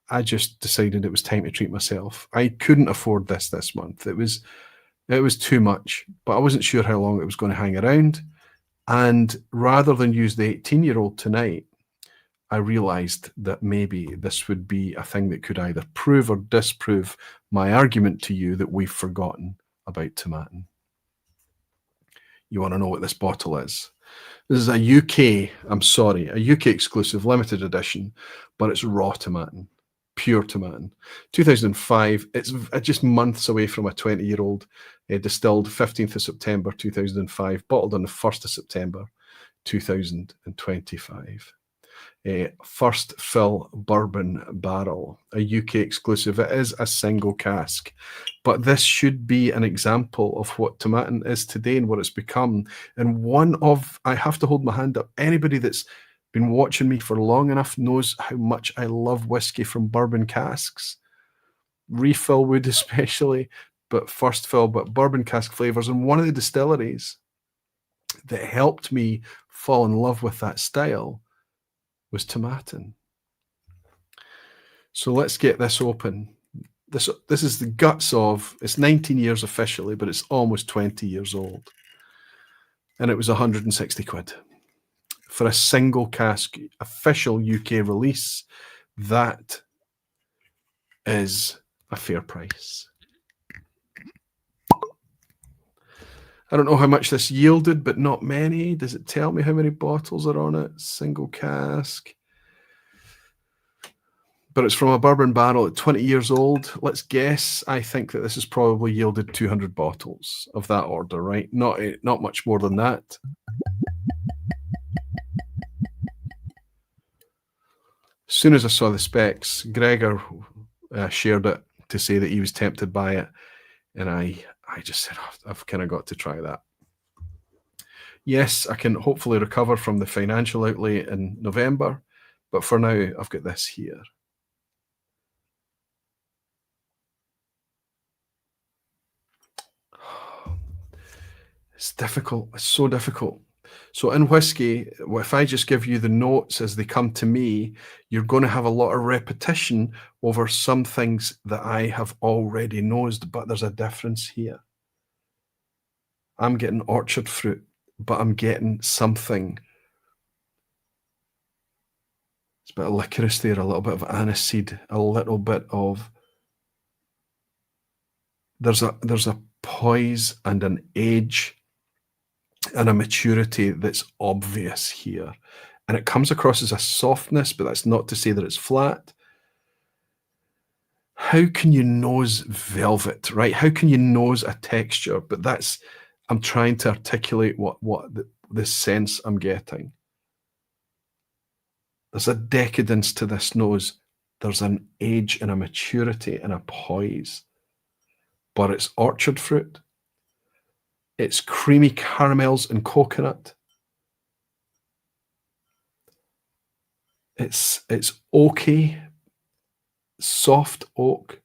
I just decided it was time to treat myself. I couldn't afford this month. It was too much, but I wasn't sure how long it was going to hang around. And rather than use the 18-year-old tonight, I realized that maybe this would be a thing that could either prove or disprove my argument to you that we've forgotten about Tomatin. You want to know what this bottle is? This is a UK exclusive limited edition, but it's raw Tomatin, pure Tomatin. 2005, it's just months away from a 20-year-old, distilled 15th of September 2005, bottled on the 1st of September 2025. First fill bourbon barrel, a UK exclusive. It is a single cask, but this should be an example of what Tomatin is today and what it's become. And I have to hold my hand up, anybody that's been watching me for long enough knows how much I love whiskey from bourbon casks. Refill wood especially, but first fill, but bourbon cask flavors. And one of the distilleries that helped me fall in love with that style was Tomatin. So let's get this open. This is the guts of, it's 19 years officially, but it's almost 20 years old. And it was 160 quid for a single cask official UK release. That is a fair price. I don't know how much this yielded, but not many. Does it tell me how many bottles are on it? Single cask. But it's from a bourbon barrel at 20 years old. Let's guess. I think that this has probably yielded 200 bottles of that order, right? Not much more than that. As soon as I saw the specs, Gregor shared it to say that he was tempted by it. And I just said, oh, I've kind of got to try that. Yes, I can hopefully recover from the financial outlay in November. But for now, I've got this here. It's difficult. It's so difficult. So in whiskey, if I just give you the notes as they come to me, you're going to have a lot of repetition over some things that I have already nosed, but there's a difference here. I'm getting orchard fruit, but I'm getting something. It's a bit of licorice there, a little bit of aniseed, a little bit of... There's a poise and an age and a maturity that's obvious here. And it comes across as a softness, but that's not to say that it's flat. How can you nose velvet, right? How can you nose a texture? But that's, I'm trying to articulate what the sense I'm getting. There's a decadence to this nose. There's an age and a maturity and a poise. But it's orchard fruit. It's creamy caramels and coconut. It's oaky, soft oak,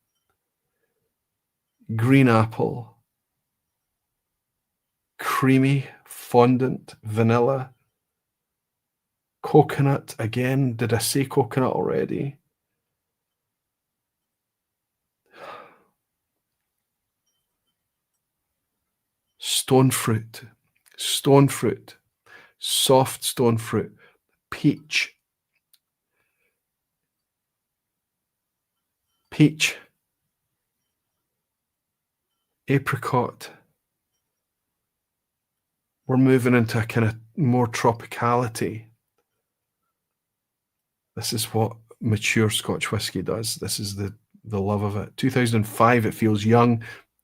green apple, creamy, fondant, vanilla, coconut. Again, did I say coconut already? Stone fruit, soft stone fruit, peach, apricot. We're moving into a kind of more tropicality. This is what mature Scotch whisky does. This is the love of it. 2005, it feels young.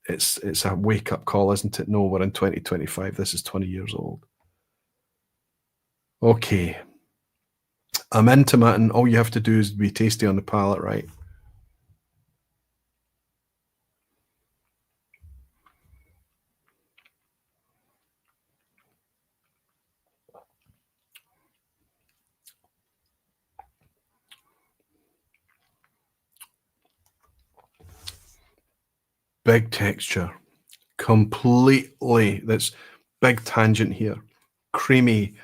It's a wake-up call, isn't it? No, we're in 2025. This is 20 years old. Okay. I'm in Tomatin. All you have to do is be tasty on the palate, right? Big texture. Completely. That's big tangent here. Creamy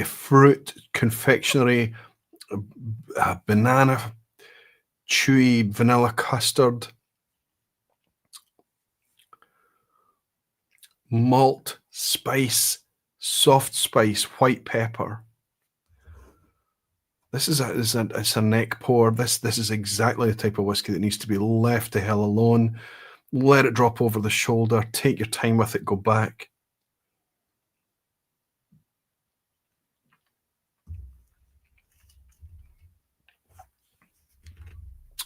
fruit, confectionery, banana, chewy vanilla custard, malt, spice, soft spice, white pepper. This is it's a neck pour. This is exactly the type of whiskey that needs to be left the hell alone. Let it drop over the shoulder. Take your time with it. Go back.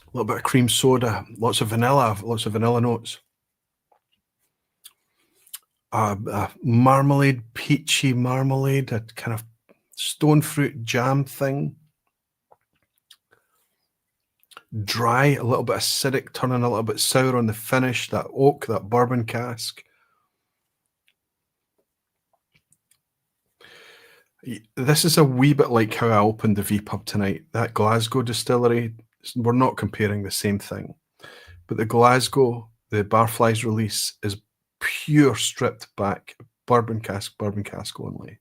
A little bit of cream soda. Lots of vanilla notes. Marmalade, peachy marmalade, a kind of stone fruit jam thing. Dry, a little bit acidic, turning a little bit sour on the finish. That oak, that bourbon cask. This is a wee bit like how I opened the vPub tonight. That Glasgow distillery, we're not comparing the same thing. But the Glasgow, the Barflies release is pure stripped back bourbon cask only.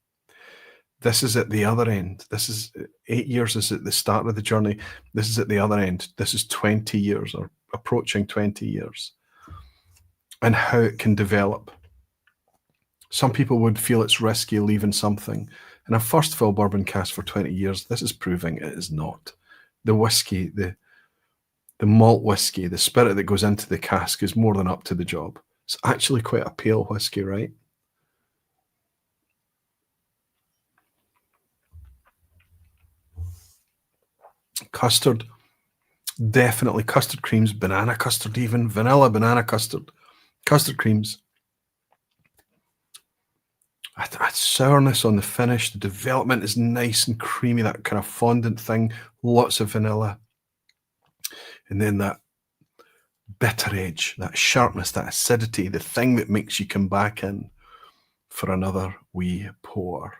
This is at the other end. This is 8 years is at the start of the journey. This is at the other end. This is 20 years or approaching 20 years. And how it can develop. Some people would feel it's risky leaving something. And a first fill bourbon cask for 20 years, this is proving it is not. The whiskey, the malt whiskey, the spirit that goes into the cask is more than up to the job. It's actually quite a pale whiskey, right? Custard, definitely custard creams, banana custard even, vanilla banana custard, custard creams. That sourness on the finish, the development is nice and creamy, that kind of fondant thing, lots of vanilla. And then that bitter edge, that sharpness, that acidity, the thing that makes you come back in for another wee pour.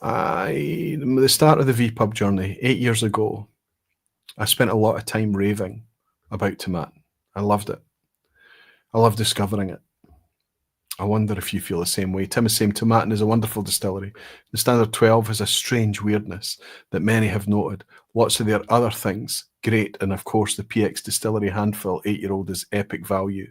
The start of the vPub journey, 8 years ago, I spent a lot of time raving about Tomatin. I loved it. I love discovering it. I wonder if you feel the same way. Tim is saying Tomatin is a wonderful distillery. The Standard 12 has a strange weirdness that many have noted. Lots of their other things, great. And of course, the PX Distillery handfill 8-year-old is epic value.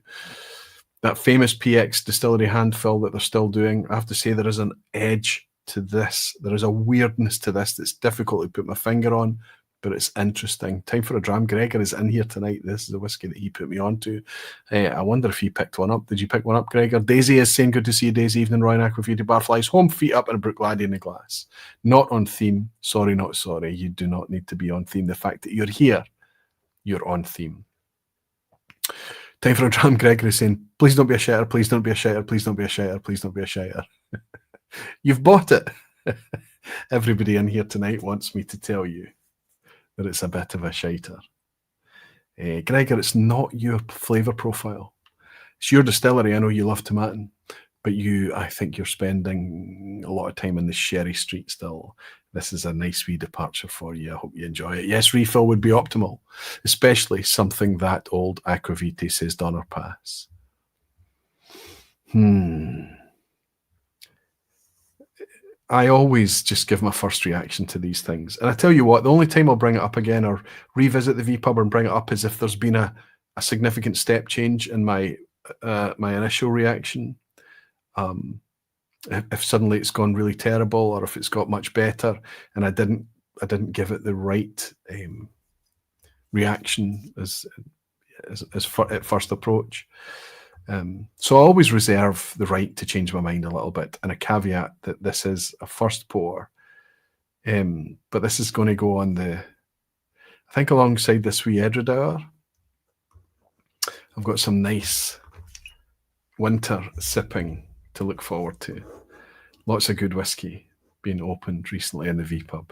That famous PX Distillery handfill that they're still doing, I have to say there is an edge to this. There is a weirdness to this that's difficult to put my finger on, but it's interesting. Time for a dram. Gregor is in here tonight. This is a whiskey that he put me on to. I wonder if he picked one up. Did you pick one up, Gregor? Daisy is saying, good to see you, Daisy. Evening, Roy and Aqvavitae Barflies. Home, feet up, and a Brookladdy in the glass. Not on theme. Sorry, not sorry. You do not need to be on theme. The fact that you're here, you're on theme. Time for a dram. Gregor is saying, please don't be a shiter. Please don't be a shiter. Please don't be a shiter. Please don't be a shiter. You've bought it. Everybody in here tonight wants me to tell you that it's a bit of a shiter. Gregor, it's not your flavour profile. It's your distillery. I know you love Tomatin, but I think you're spending a lot of time in the Sherry Street still. This is a nice wee departure for you. I hope you enjoy it. Yes, refill would be optimal, especially something that old. Aqvavitae says Donner Pass. I always just give my first reaction to these things. And I tell you what, the only time I'll bring it up again or revisit the vPub and bring it up is if there's been a significant step change in my my initial reaction. If suddenly it's gone really terrible or if it's got much better and I didn't give it the right reaction as at first approach. So I always reserve the right to change my mind a little bit, and a caveat that this is a first pour, but this is going to go on I think alongside this wee Edradour. I've got some nice winter sipping to look forward to. Lots of good whiskey being opened recently in the vPub,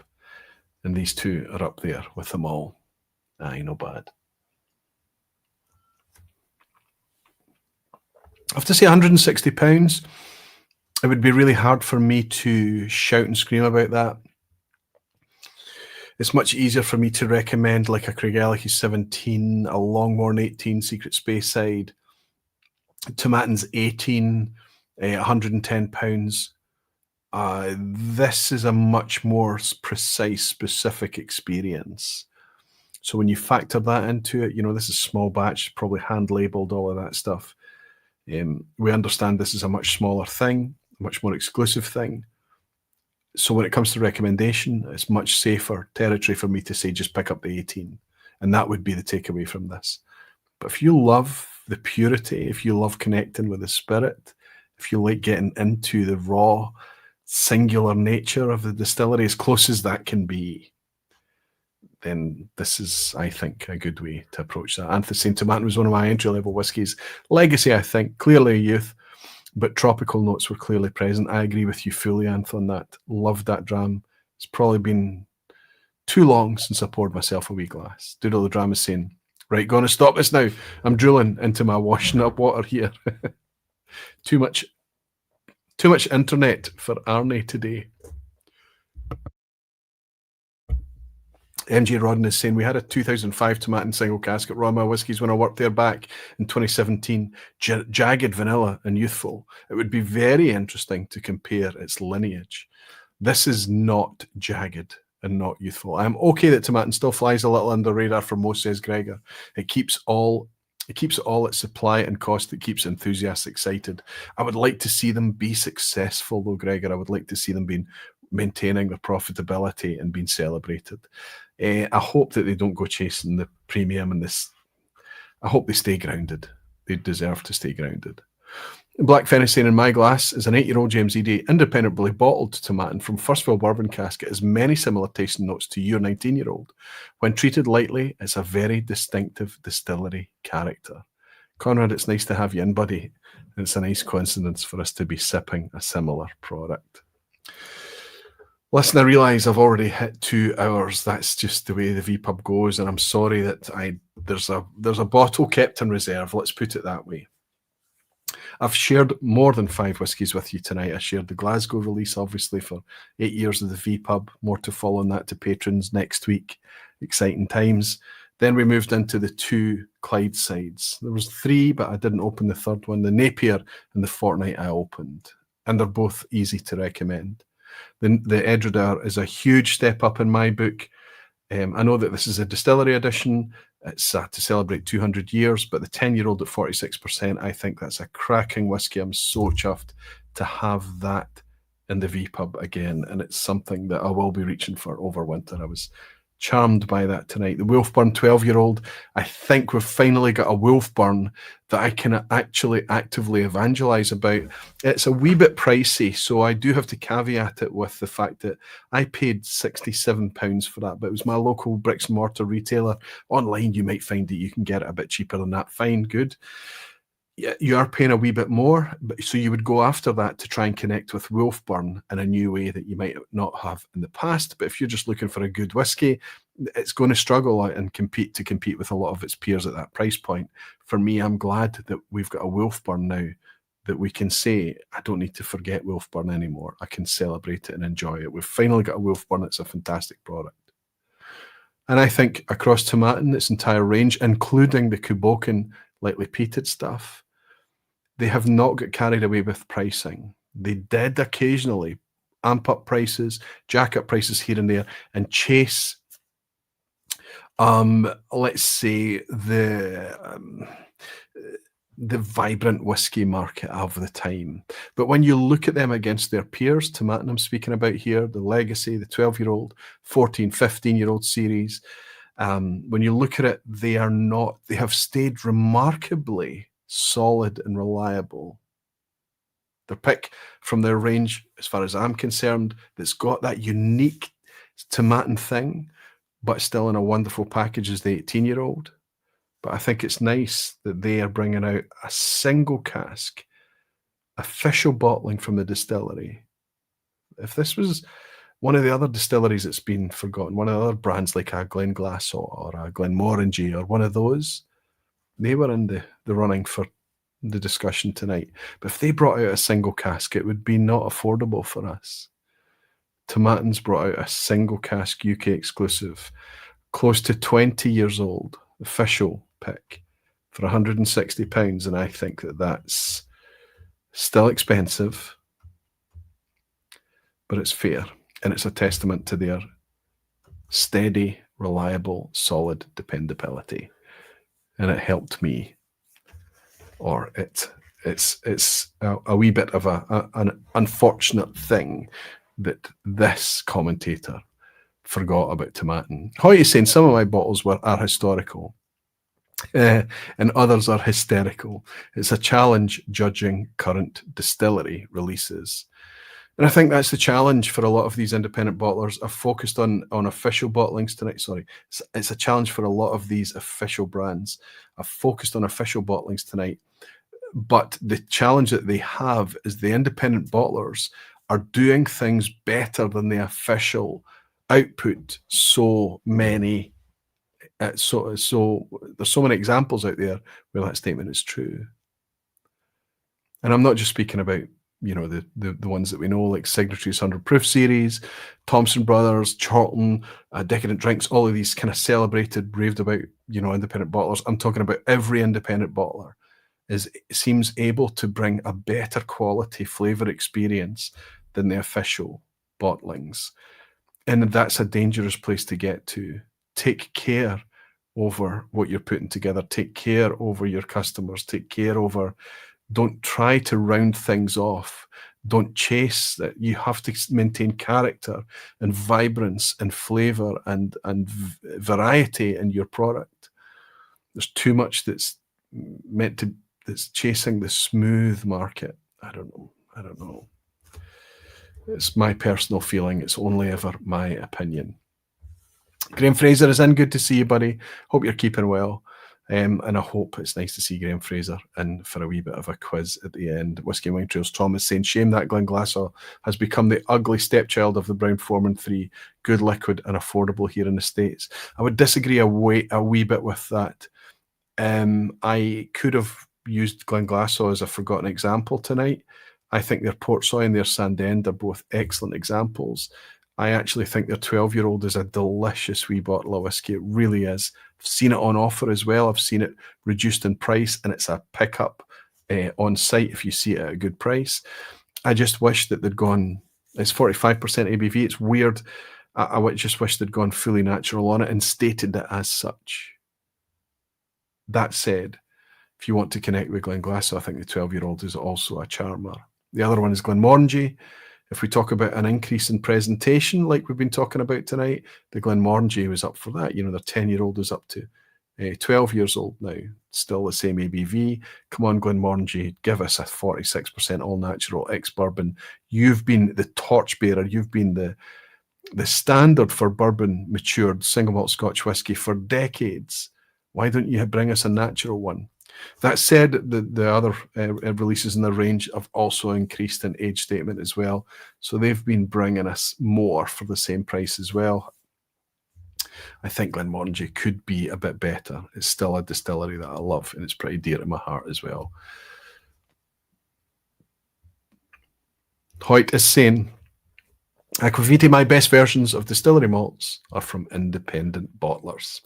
and these two are up there with them all. Aye, no bad. I have to say £160. It would be really hard for me to shout and scream about that. It's much easier for me to recommend like a Craigellachie 17, a Longmorn 18, Secret Speyside, Tomatin's 18, £110. This is a much more precise, specific experience. So when you factor that into it, this is small batch, probably hand labeled, all of that stuff. We understand this is a much smaller thing, a much more exclusive thing. So when it comes to recommendation, it's much safer territory for me to say just pick up the 18. And that would be the takeaway from this. But if you love the purity, if you love connecting with the spirit, if you like getting into the raw, singular nature of the distillery, as close as that can be, then this is, I think, a good way to approach that. Anthony Tomatin was one of my entry-level whiskies. Legacy, I think, clearly a youth, but tropical notes were clearly present. I agree with you fully, Anth, on that. Loved that dram. It's probably been too long since I poured myself a wee glass. Doodle the dram is saying, right, going to stop this now. I'm drooling into my washing up water here. Too much Too much internet for Arnie today. MJ Rodden is saying, we had a 2005 Tomatin single cask at Royal Mile Whiskies when I worked there back in 2017. Jagged vanilla and youthful. It would be very interesting to compare its lineage. This is not jagged and not youthful. I'm okay that Tomatin still flies a little under radar for most, says Gregor. It keeps all its supply and cost that keeps enthusiasts excited. I would like to see them be successful, though, Gregor. I would like to see them maintaining their profitability and being celebrated. I hope that they don't go chasing the premium and this. I hope they stay grounded. They deserve to stay grounded. Black Fennis saying, in my glass is an 8-year-old James Eady independently bottled Tomatin from Firstfill Bourbon Cask. It has many similar tasting notes to your 19-year-old. When treated lightly, it's a very distinctive distillery character. Conrad, it's nice to have you in, buddy. It's a nice coincidence for us to be sipping a similar product. Listen, I realise I've already hit 2 hours. That's just the way the vPub goes, and I'm sorry that there's a bottle kept in reserve. Let's put it that way. I've shared more than 5 whiskies with you tonight. I shared the Glasgow release, obviously, for 8 years of the vPub. More to follow on that to patrons next week. Exciting times. Then we moved into the 2 Clydesides. There was 3, but I didn't open the 3rd one. The Napier and the Fortnight I opened, and they're both easy to recommend. The Edradour is a huge step up in my book. I know that this is a distillery edition. It's to celebrate 200 years, but the 10-year-old at 46%, I think that's a cracking whiskey. I'm so chuffed to have that in the vPub again, and it's something that I will be reaching for over winter. I was charmed by that tonight. The Wolfburn 12-year-old, I think we've finally got a Wolfburn that I can actually actively evangelize about. It's a wee bit pricey, so I do have to caveat it with the fact that I paid £67 for that, but it was my local bricks and mortar retailer. Online, you might find that you can get it a bit cheaper than that. Fine, good. You are paying a wee bit more, so you would go after that to try and connect with Wolfburn in a new way that you might not have in the past. But if you're just looking for a good whiskey, it's going to struggle and compete with a lot of its peers at that price point. For me, I'm glad that we've got a Wolfburn now that we can say, I don't need to forget Wolfburn anymore. I can celebrate it and enjoy it. We've finally got a Wolfburn. It's a fantastic product. And I think across Tomatin, its entire range, including the Kuboken lightly peated stuff, they have not got carried away with pricing. They did occasionally amp up prices, jack up prices here and there, and chase, let's say, the vibrant whiskey market of the time. But when you look at them against their peers, Tomatin I'm speaking about here, the Legacy, the 12-year-old, 14, 15-year-old series, when you look at it, they have stayed remarkably solid and reliable. Their pick from their range, as far as I'm concerned, that's got that unique Tomatin thing, but still in a wonderful package is the 18-year-old. But I think it's nice that they are bringing out a single cask, official bottling from the distillery. If this was one of the other distilleries that's been forgotten, one of the other brands like a Glenglassaugh or a Glenmorangie or one of those, they were in the running for the discussion tonight. But if they brought out a single cask, it would be not affordable for us. Tomatin's brought out a single cask UK exclusive, close to 20 years old, official pick for £160, and I think that that's still expensive, but it's fair, and it's a testament to their steady, reliable, solid dependability. And it helped me, or it's a wee bit of an unfortunate thing that this commentator forgot about Tomatin. Hoy is saying some of my bottles are historical, and others are hysterical. It's a challenge judging current distillery releases. And I think that's the challenge for a lot of these independent bottlers. I've focused on official bottlings tonight. Sorry, it's a challenge for a lot of these official brands. I've focused on official bottlings tonight. But the challenge that they have is the independent bottlers are doing things better than the official output. So many, there's so many examples out there where that statement is true. And I'm not just speaking about you know, the ones that we know, like Signatory's 100 Proof series, Thompson Brothers, Charlton, Decadent Drinks, all of these kind of celebrated, raved about, you know, independent bottlers. I'm talking about every independent bottler seems able to bring a better quality flavor experience than the official bottlings. And that's a dangerous place to get to. Take care over what you're putting together. Take care over your customers. Take care over, don't try to round things off. Don't chase that. You have to maintain character and vibrance and flavor and variety in your product. There's too much that's chasing the smooth market. I don't know. It's my personal feeling. It's only ever my opinion. Graham Fraser is in. Good to see you, buddy. Hope you're keeping well. And I hope it's nice to see Graham Fraser in for a wee bit of a quiz at the end. Whiskey and Wine Trails Tom is saying, shame that Glenglassaugh has become the ugly stepchild of the Brown-Forman 3, good, liquid and affordable here in the States. I would disagree a wee bit with that. I could have used Glenglassaugh as a forgotten example tonight. I think their Portsoy and their Sandend are both excellent examples. I actually think their 12-year-old is a delicious wee bottle of whiskey. It really is. I've seen it on offer as well. I've seen it reduced in price, and it's a pickup on site if you see it at a good price. I just wish that they'd gone, it's 45% ABV. It's weird. I just wish they'd gone fully natural on it and stated it as such. That said, if you want to connect with Glenglassaugh, I think the 12-year-old is also a charmer. The other one is Glenmorangie. If we talk about an increase in presentation, like we've been talking about tonight, the Glenmorangie was up for that. You know, their 10-year-old is up to 12 years old now, still the same ABV. Come on, Glenmorangie, give us a 46% all-natural ex-bourbon. You've been the torchbearer. You've been the standard for bourbon matured single malt Scotch whiskey for decades. Why don't you bring us a natural one? That said, the other releases in the range have also increased in age statement as well. So they've been bringing us more for the same price as well. I think Glenmorangie could be a bit better. It's still a distillery that I love, and it's pretty dear to my heart as well. Hoyt is saying, Aqvavitae, my best versions of distillery malts are from independent bottlers.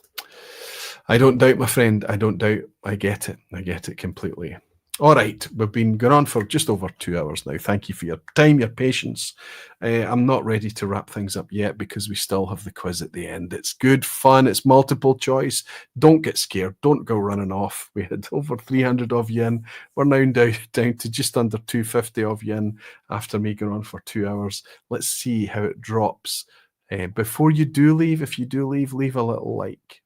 I don't doubt, my friend. I don't doubt. I get it. I get it completely. All right. We've been going on for just over 2 hours now. Thank you for your time, your patience. I'm not ready to wrap things up yet because we still have the quiz at the end. It's good fun. It's multiple choice. Don't get scared. Don't go running off. We had over 300 of you in. We're now down to just under 250 of you in after me going on for 2 hours. Let's see how it drops. Before you do leave, if you do leave a little like.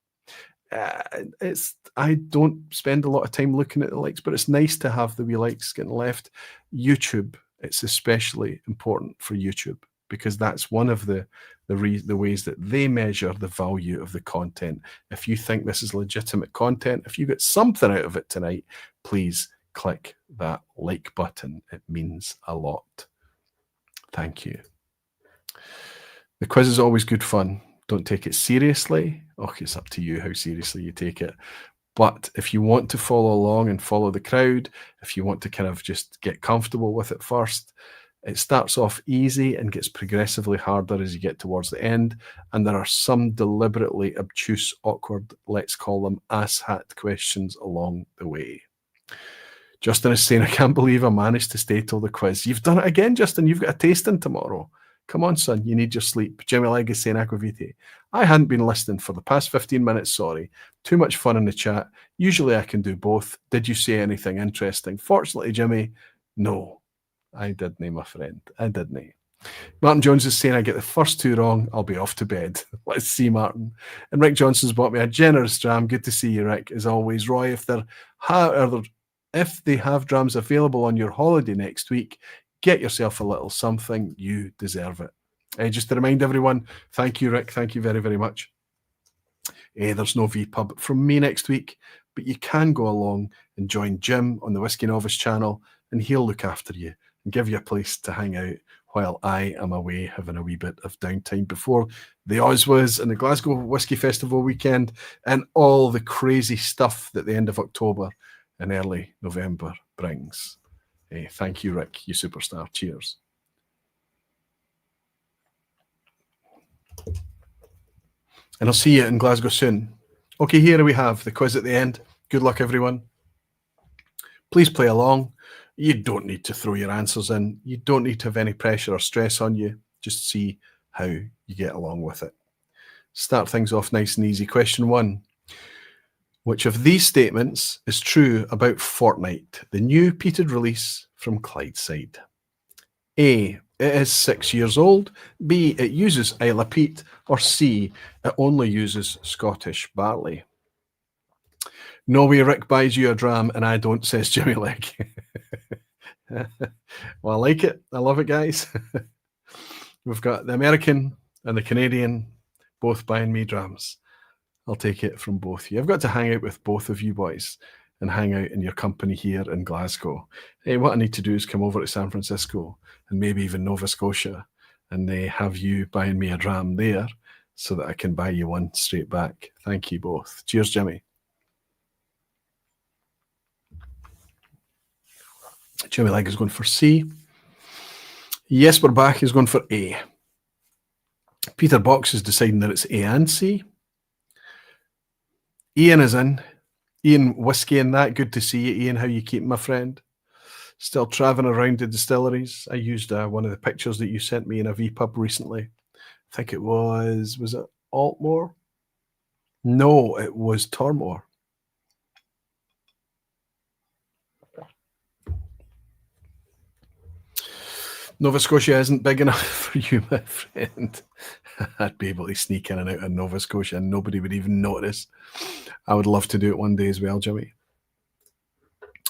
I don't spend a lot of time looking at the likes, but it's nice to have the wee likes getting left. YouTube, it's especially important for YouTube because that's one of the ways that they measure the value of the content. If you think this is legitimate content, if you get something out of it tonight, please click that like button. It means a lot. Thank you. The quiz is always good fun. Don't take it seriously. Okay, it's up to you how seriously you take it. But if you want to follow along and follow the crowd, if you want to kind of just get comfortable with it first, it starts off easy and gets progressively harder as you get towards the end. And there are some deliberately obtuse, awkward, let's call them asshat questions along the way. Justin is saying, I can't believe I managed to stay till the quiz. You've done it again, Justin. You've got a tasting tomorrow. Come on, son, you need your sleep. Jimmy Legg is saying, Aqvavitae, I hadn't been listening for the past 15 minutes, sorry. Too much fun in the chat. Usually I can do both. Did you say anything interesting? Fortunately, Jimmy, no. I didn't, my friend. I didn't. Martin Jones is saying, I get the first two wrong, I'll be off to bed. Let's see, Martin. And Rick Johnson's bought me a generous dram. Good to see you, Rick, as always. Roy, if they have drams available on your holiday next week, get yourself a little something. You deserve it. Just to remind everyone, thank you, Rick. Thank you very, very much. There's no vPub from me next week, but you can go along and join Jim on the Whiskey Novice channel, and he'll look after you and give you a place to hang out while I am away having a wee bit of downtime before the OSWAs and the Glasgow Whiskey Festival weekend and all the crazy stuff that the end of October and early November brings. Thank you, Rick, you superstar. Cheers. And I'll see you in Glasgow soon. Okay, here we have the quiz at the end. Good luck, everyone. Please play along. You don't need to throw your answers in. You don't need to have any pressure or stress on you. Just see how you get along with it. Start things off nice and easy. Question 1. Which of these statements is true about Fortnite, the new peated release from Clydeside? A, it is 6 years old. B, it uses Isla peat. Or C, it only uses Scottish barley. No way Rick buys you a dram and I don't, says Jimmy Leg. Well, I like it. I love it, guys. We've got the American and the Canadian both buying me drams. I'll take it from both of you. I've got to hang out with both of you boys and hang out in your company here in Glasgow. Hey, what I need to do is come over to San Francisco and maybe even Nova Scotia, and they have you buying me a dram there so that I can buy you one straight back. Thank you both. Cheers, Jimmy. Jimmy Leg is going for C. Yes, we're back. He's going for A. Peter Box is deciding that it's A and C. Ian is in. Ian, whiskey and that. Good to see you, Ian. How you keeping, my friend? Still traveling around the distilleries. I used one of the pictures that you sent me in a vPub recently. I think it was it Altmore? No, it was Tormore. Nova Scotia isn't big enough for you, my friend. I'd be able to sneak in and out of Nova Scotia and nobody would even notice. I would love to do it one day as well, Jimmy.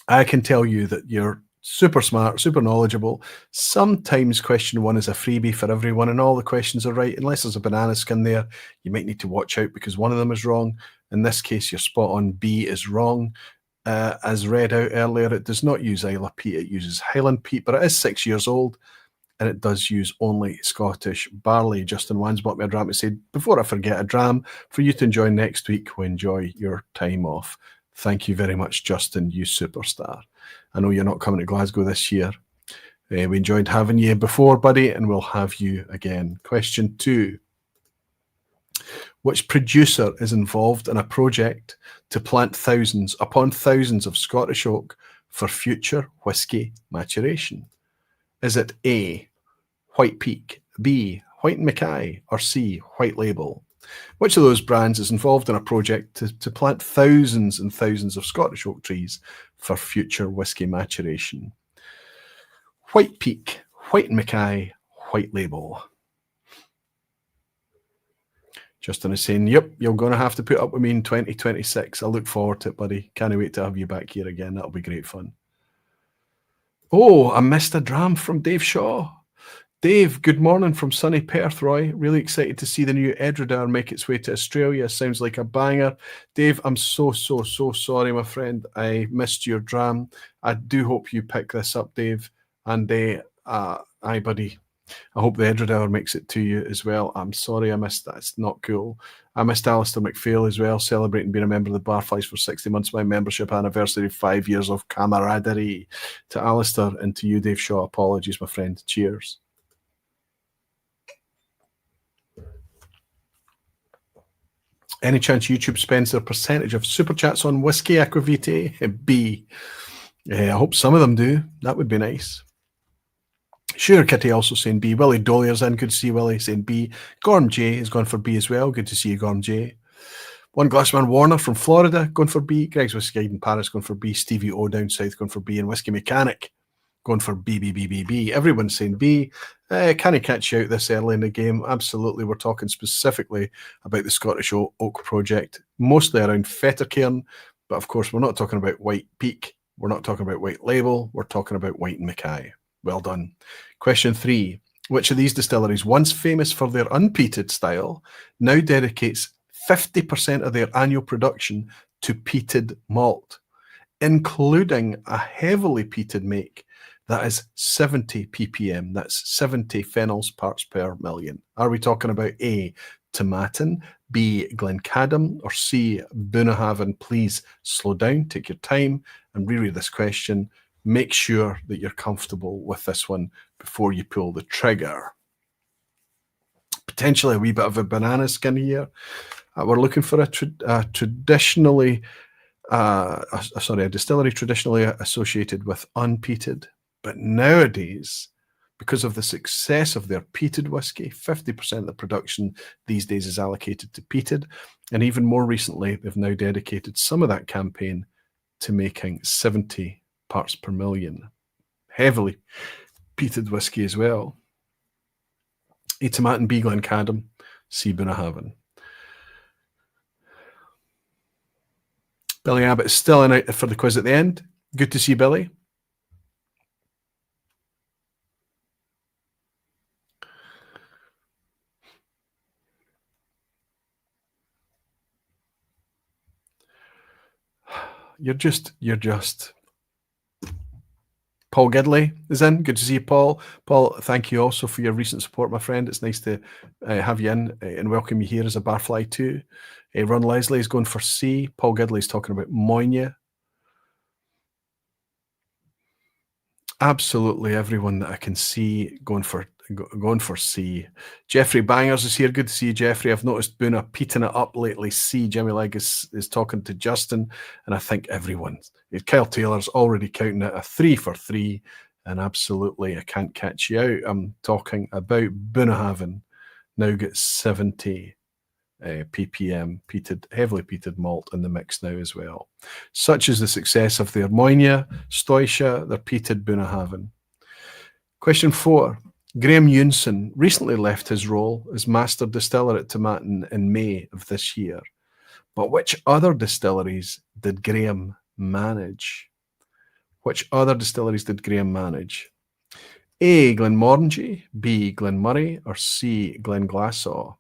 I can tell you that you're super smart, super knowledgeable. Sometimes question 1 is a freebie for everyone and all the questions are right. Unless there's a banana skin there, you might need to watch out because one of them is wrong. In this case, you're spot on. B is wrong. As read out earlier, it does not use Isla peat, it uses Highland peat, but it is 6 years old and it does use only Scottish barley. Justin Wands bought me a dram. He said, before I forget, a dram for you to enjoy next week. We enjoy your time off. Thank you very much, Justin, you superstar. I know you're not coming to Glasgow this year. We enjoyed having you before, buddy, and we'll have you again. Question 2. Which producer is involved in a project to plant thousands upon thousands of Scottish oak for future whiskey maturation? Is it A, White Peak, B, White Mackay, or C, White Label? Which of those brands is involved in a project to plant thousands and thousands of Scottish oak trees for future whiskey maturation? White Peak, White Mackay, White Label. Justin is saying, yep, you're going to have to put up with me in 2026. I look forward to it, buddy. Can't wait to have you back here again. That'll be great fun. Oh, I missed a dram from Dave Shaw. Dave, good morning from sunny Perth, Roy. Really excited to see the new Edradour make its way to Australia. Sounds like a banger. Dave, I'm so sorry, my friend. I missed your dram. I do hope you pick this up, Dave. And aye, buddy. I hope the Edradour makes it to you as well. I'm sorry I missed that. It's not cool. I missed Alistair McPhail as well, celebrating being a member of the Barflies for 60 months. My membership anniversary, 5 years of camaraderie. To Alistair and to you, Dave Shaw, apologies, my friend. Cheers. Any chance YouTube spends their percentage of super chats on whiskey, Aqvavitae? B. I hope some of them do. That would be nice. Sure, Kitty also saying B. Willie Dollier's in. Good to see Willie saying B. Gorm J has gone for B as well. Good to see you, Gorm J. One Glassman Warner from Florida going for B. Greg's Whiskey Guide in Paris going for B. Stevie O down south going for B. And Whiskey Mechanic going for B. Everyone's saying B. Can I catch you out this early in the game? Absolutely. We're talking specifically about the Scottish Oak Project, mostly around Fettercairn. But of course, we're not talking about White Peak. We're not talking about White Label. We're talking about White Mackay. Well done. Question 3. Which of these distilleries, once famous for their unpeated style, now dedicates 50% of their annual production to peated malt, including a heavily peated make that is 70 ppm? That's 70 phenols parts per million. Are we talking about A, Tomatin, B, Glencadam, or C, Bunnahabhain? Please slow down, take your time, and reread this question. make sure that you're comfortable with this one before you pull the trigger. Potentially a wee bit of a banana skin here. We're looking for a distillery traditionally associated with unpeated, but nowadays, because of the success of their peated whiskey, 50% of the production these days is allocated to peated, and even more recently, they've now dedicated some of that campaign to making 70 parts per million, heavily peated whiskey as well. A Tomatin, B Glencadam, C Bunnahabhain. Billy Abbott is still in out for the quiz at the end. Good to see Billy. You're just. Paul Gidley is in. Good to see you, Paul. Paul, thank you also for your recent support, my friend. It's nice to have you in and welcome you here as a Barfly too. Ron Leslie is going for C. Paul Gidley is talking about Moynia. Absolutely everyone that I can see going for C. Jeffrey Bangers is here. Good to see you, Jeffrey. I've noticed Boona peating it up lately. C. Jimmy Legg is talking to Justin, and I think everyone. Kyle Taylor's already counting it a 3 for 3, and absolutely I can't catch you out. I'm talking about Bunnahabhain. Now got 70 ppm heavily peated malt in the mix now as well. Such is the success of their Moynia, Stoisha, their peated Bunnahabhain. Question 4. Graham Unson recently left his role as Master Distiller at Tomatin in May of this year. But which other distilleries did Graham manage? Which other distilleries did Graham manage? A. Glenmorangie, B. Glenmurray, or C. Glenglassaugh?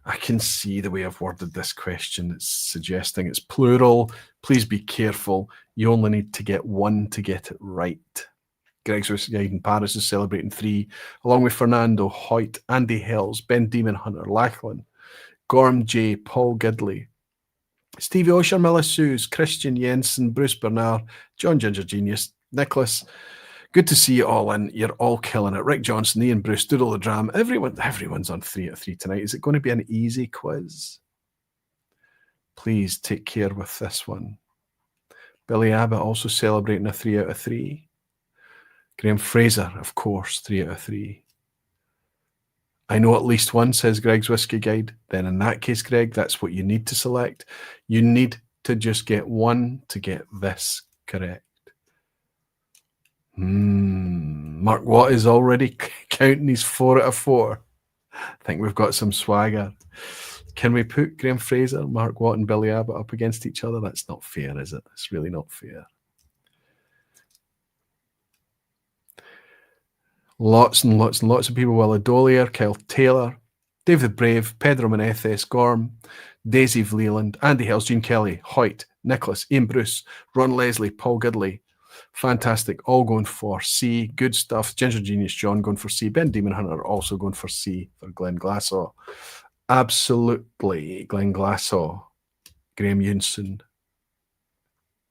I can see the way I've worded this question. It's suggesting it's plural. Please be careful. You only need to get one to get it right. Greg's Whiskey Guide in Paris is celebrating 3, along with Fernando, Hoyt, Andy Hells, Ben Demon Hunter, Lachlan, Gorm J, Paul Gidley, Stevie Osher, Milla Sues, Christian Jensen, Bruce Bernard, John Ginger Genius, Nicholas. Good to see you all in. You're all killing it. Rick Johnson, Ian Bruce, Doodle the Dram. Everyone's on 3 out of 3 tonight. Is it going to be an easy quiz? Please take care with this one. Billy Abbott also celebrating a 3 out of 3. Graham Fraser, of course, 3 out of 3. I know at least one, says Greg's Whiskey Guide. Then in that case, Greg, that's what you need to select. You need to just get one to get this correct. Mark Watt is already counting his 4 out of 4. I think we've got some swagger. Can we put Graham Fraser, Mark Watt, and Billy Abbott up against each other? That's not fair, is it? It's really not fair. Lots and lots and lots of people. Willa Dolier, Kyle Taylor, Dave the Brave, Pedro Menezes, Gorm, Daisy Vleeland, Andy Hells, Gene Kelly, Hoyt, Nicholas, Ian Bruce, Ron Leslie, Paul Gidley. Fantastic. All going for C. Good stuff. Ginger Genius John going for C. Ben Demon Hunter also going for C for Glenglassaugh. Absolutely. Glenglassaugh. Graham Unson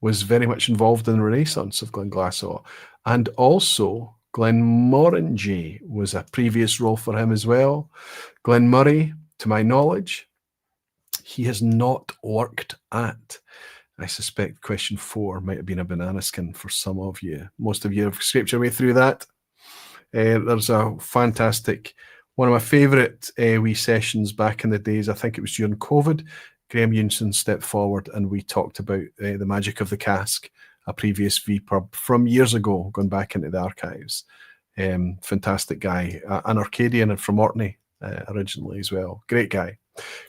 was very much involved in the renaissance of Glenglassaugh. And also Glenmorangie was a previous role for him as well. Glenmurray, to my knowledge, he has not worked at. I suspect question 4 might have been a banana skin for some of you. Most of you have scraped your way through that. There's a fantastic, one of my favourite wee sessions back in the days. I think it was during COVID. Graham Unson stepped forward and we talked about the magic of the cask, a previous vPub from years ago, going back into the archives. Fantastic guy, an Arcadian and from Orkney originally as well. Great guy.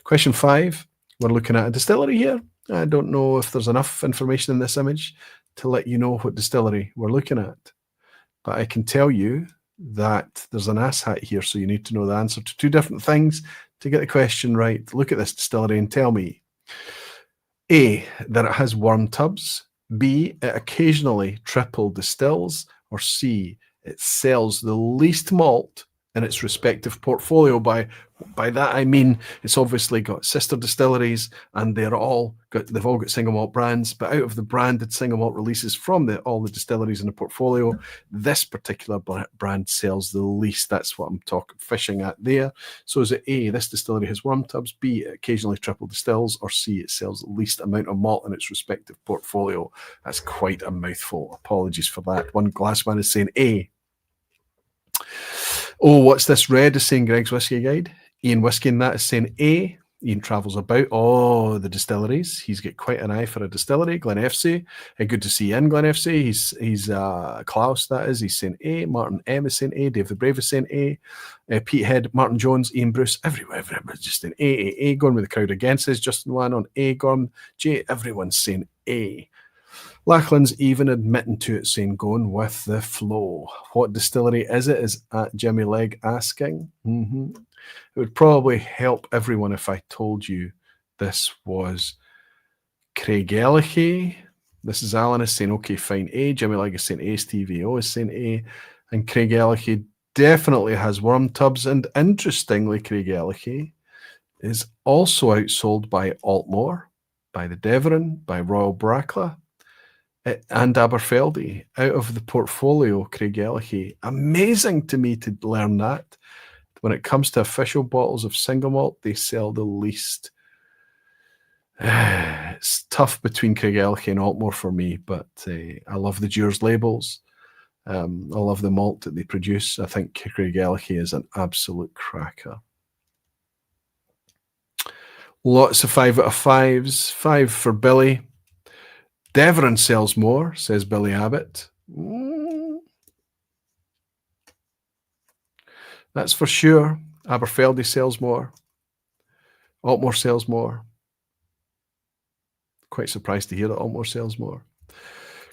Question 5. We're looking at a distillery here. I don't know if there's enough information in this image to let you know what distillery we're looking at. But I can tell you that there's an asshat here, so you need to know the answer to 2 different things to get the question right. Look at this distillery and tell me. A, that it has worm tubs. B, it occasionally triple distills. Or C, it sells the least malt in its respective portfolio. By that I mean it's obviously got sister distilleries, and they've all got single malt brands. But out of the branded single malt releases from all the distilleries in the portfolio, this particular brand sells the least. That's what I'm fishing at there. So is it A, this distillery has worm tubs, B, it occasionally triple distills, or C, it sells the least amount of malt in its respective portfolio? That's quite a mouthful. Apologies for that. One glassman is saying A. Oh, what's this red is saying Greg's Whiskey Guide. Ian Whiskey and that is saying A. Ian travels about the distilleries. He's got quite an eye for a distillery. Glen FC. Good to see you in Glen FC. He's Klaus, that is. He's saying A. Martin M is saying A. Dave the Brave is saying A. Pete Head, Martin Jones, Ian Bruce, everyone's just saying A. Going with the crowd again, says Justin Wan on A. Gorm J. Everyone's saying A. Lachlan's even admitting to it, saying going with the flow. What distillery is it? Is at Jimmy Legg asking. It would probably help everyone if I told you this was Craigellachie. This is Alan is saying, okay, fine, A. Jimmy Legg is saying A. Stevie O is saying A. And Craigellachie definitely has worm tubs. And interestingly, Craigellachie is also outsold by Altmore, by the Devon, by Royal Bracla, and Aberfeldy. Out of the portfolio, Craigellachie. Amazing to me to learn that. When it comes to official bottles of single malt, they sell the least. It's tough between Craigellachie and Altmore for me, but I love the Dewar's labels. I love the malt that they produce. I think Craigellachie is an absolute cracker. Lots of 5 out of 5s. 5 for Billy. Devon sells more, says Billy Abbott. That's for sure. Aberfeldy sells more. Altmore sells more. Quite surprised to hear that Altmore sells more.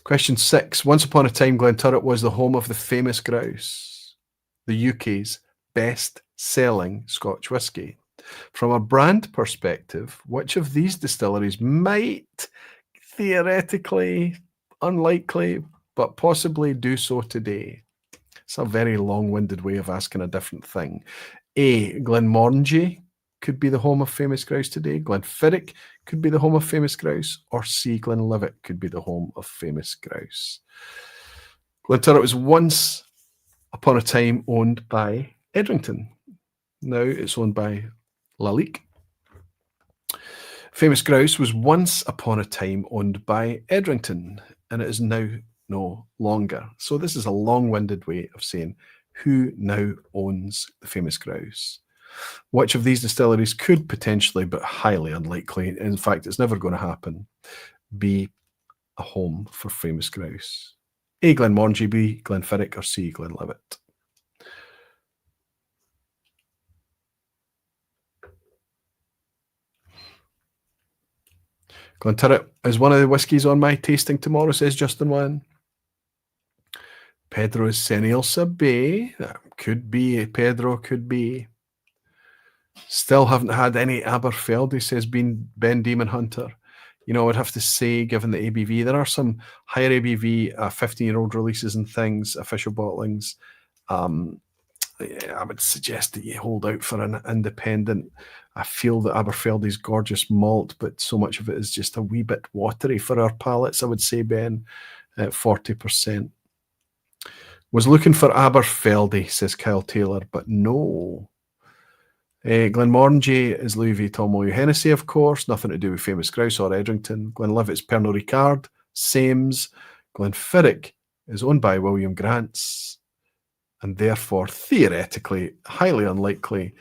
Question 6. Once upon a time, Glenturret was the home of the famous grouse, the UK's best-selling Scotch whisky. From a brand perspective, which of these distilleries might theoretically, unlikely, but possibly do so today? It's a very long-winded way of asking a different thing. A. Glenmorangie could be the home of famous grouse today. Glenfiddich could be the home of famous grouse. Or C. Glenlivet could be the home of famous grouse. Glenturret was once upon a time owned by Edrington. Now it's owned by Lalique. Famous grouse was once upon a time owned by Edrington, and it is now no longer. So this is a long-winded way of saying who now owns the famous grouse. Which of these distilleries could potentially, but highly unlikely, in fact, it's never going to happen, be a home for famous grouse? A. Glenmorangie, B. Glenfiddich, or C. Glenlivet? Glenturret is one of the whiskies on my tasting tomorrow, says Justin Wan. Pedro is saying Ailsa Bay. That could be. Pedro could be. Still haven't had any Aberfeldy, says Ben Demon Hunter. You know, I'd have to say, given the ABV, there are some higher ABV 15-year-old releases and things, official bottlings. I would suggest that you hold out for an independent. I feel that Aberfeldy's gorgeous malt, but so much of it is just a wee bit watery for our palates, I would say, Ben, at 40%. Was looking for Aberfeldy, says Kyle Taylor, but no. Glenmorangie is Louis Vuitton Moët Hennessy, of course. Nothing to do with famous grouse or Edrington. Glenlivet's Pernod Ricard, Sames. Glenfiddich is owned by William Grant's, and therefore theoretically highly unlikely,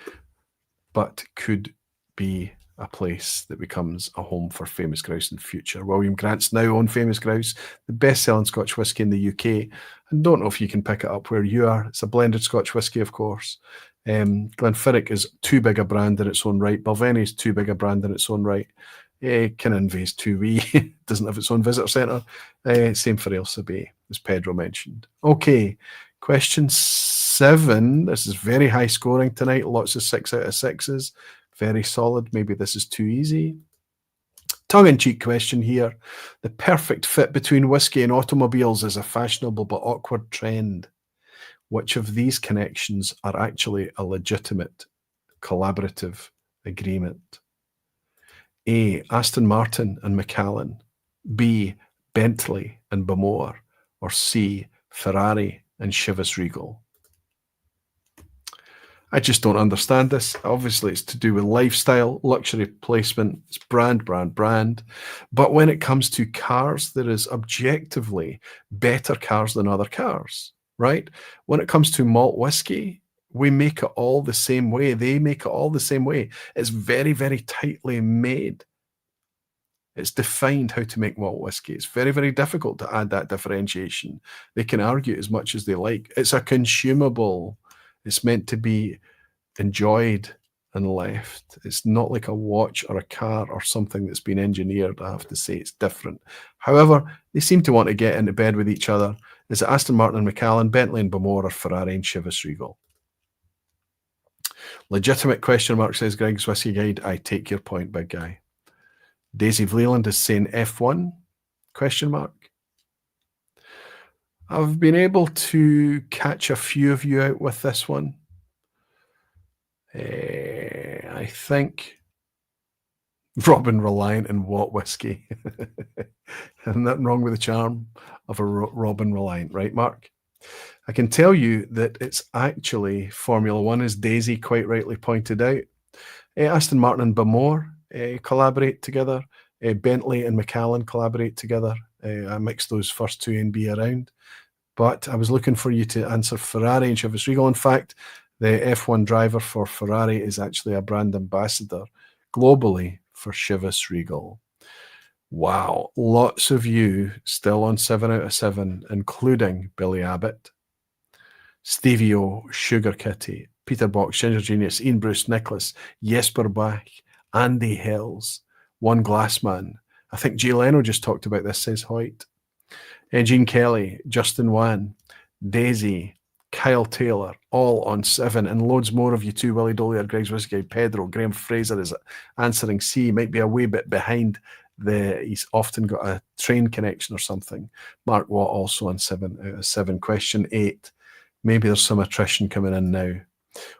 but could be a place that becomes a home for famous grouse in the future. William Grant's now own famous grouse, the best-selling Scotch whisky in the UK. And don't know if you can pick it up where you are. It's a blended Scotch whisky, of course. Glenfiddich is too big a brand in its own right. Balvenie is too big a brand in its own right. Kinninvie is too wee. Doesn't have its own visitor centre. Same for Ailsa Bay, as Pedro mentioned. Okay, question 7. This is very high scoring tonight. Lots of 6 out of 6s. Very solid. Maybe this is too easy. Tongue-in-cheek question here. The perfect fit between whiskey and automobiles is a fashionable but awkward trend. Which of these connections are actually a legitimate collaborative agreement? A. Aston Martin and Macallan. B. Bentley and Bowmore. Or C. Ferrari and Chivas Regal. I just don't understand this. Obviously, it's to do with lifestyle, luxury placement, it's brand. But when it comes to cars, there is objectively better cars than other cars, right? When it comes to malt whiskey, we make it all the same way. They make it all the same way. It's very, very tightly made. It's defined how to make malt whiskey. It's very, very difficult to add that differentiation. They can argue as much as they like. It's a consumable. It's meant to be enjoyed and left. It's not like a watch or a car or something that's been engineered. I have to say it's different. However, they seem to want to get into bed with each other. Is it Aston Martin and Macallan, Bentley and Bowmore, or Ferrari and Chivas Regal? Legitimate question mark, says Greg's Whiskey Guide. I take your point, big guy. Daisy Vleeland is saying F1 question mark. I've been able to catch a few of you out with this one. I think Robin Reliant and What Whiskey. And nothing wrong with the charm of a Robin Reliant, right, Mark? I can tell you that it's actually Formula One, as Daisy quite rightly pointed out. Aston Martin and Bowmore collaborate together. Bentley and Macallan collaborate together. I mixed those first two A and B around. But I was looking for you to answer Ferrari and Chivas Regal. In fact, the F1 driver for Ferrari is actually a brand ambassador globally for Chivas Regal. Wow, lots of you still on 7 out of 7, including Billy Abbott, Stevie O, Sugar Kitty, Peter Box, Ginger Genius, Ian Bruce, Nicholas, Jesper Bach, Andy Hills, One Glassman. I think Jay Leno just talked about this, says Hoyt. Gene Kelly, Justin Wan, Daisy, Kyle Taylor, all on 7, and loads more of you too. Willie Dollier, Greg's Whiskey, Pedro, Graham Fraser is answering C, might be a wee bit behind. He's often got a train connection or something. Mark Watt also on 7 out of 7. Question 8. Maybe there's some attrition coming in now.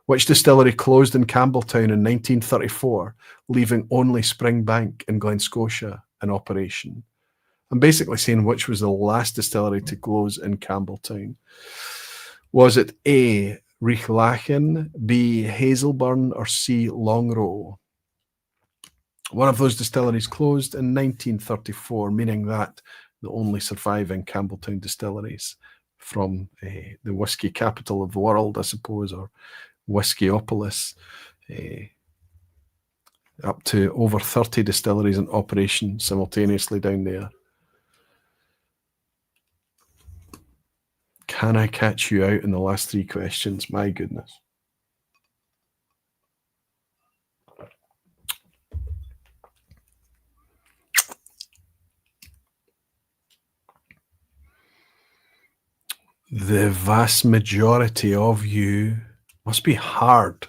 Which distillery closed in Campbelltown in 1934, leaving only Springbank in Glen Scotia in operation? I'm basically saying which was the last distillery to close in Campbelltown. Was it A, Riechlachen, B, Hazelburn, or C, Longrow? One of those distilleries closed in 1934, meaning that the only surviving Campbelltown distilleries from the whiskey capital of the world, I suppose, or Whiskyopolis, up to over 30 distilleries in operation simultaneously down there. Can I catch you out in the last 3 questions? My goodness. The vast majority of you must be hard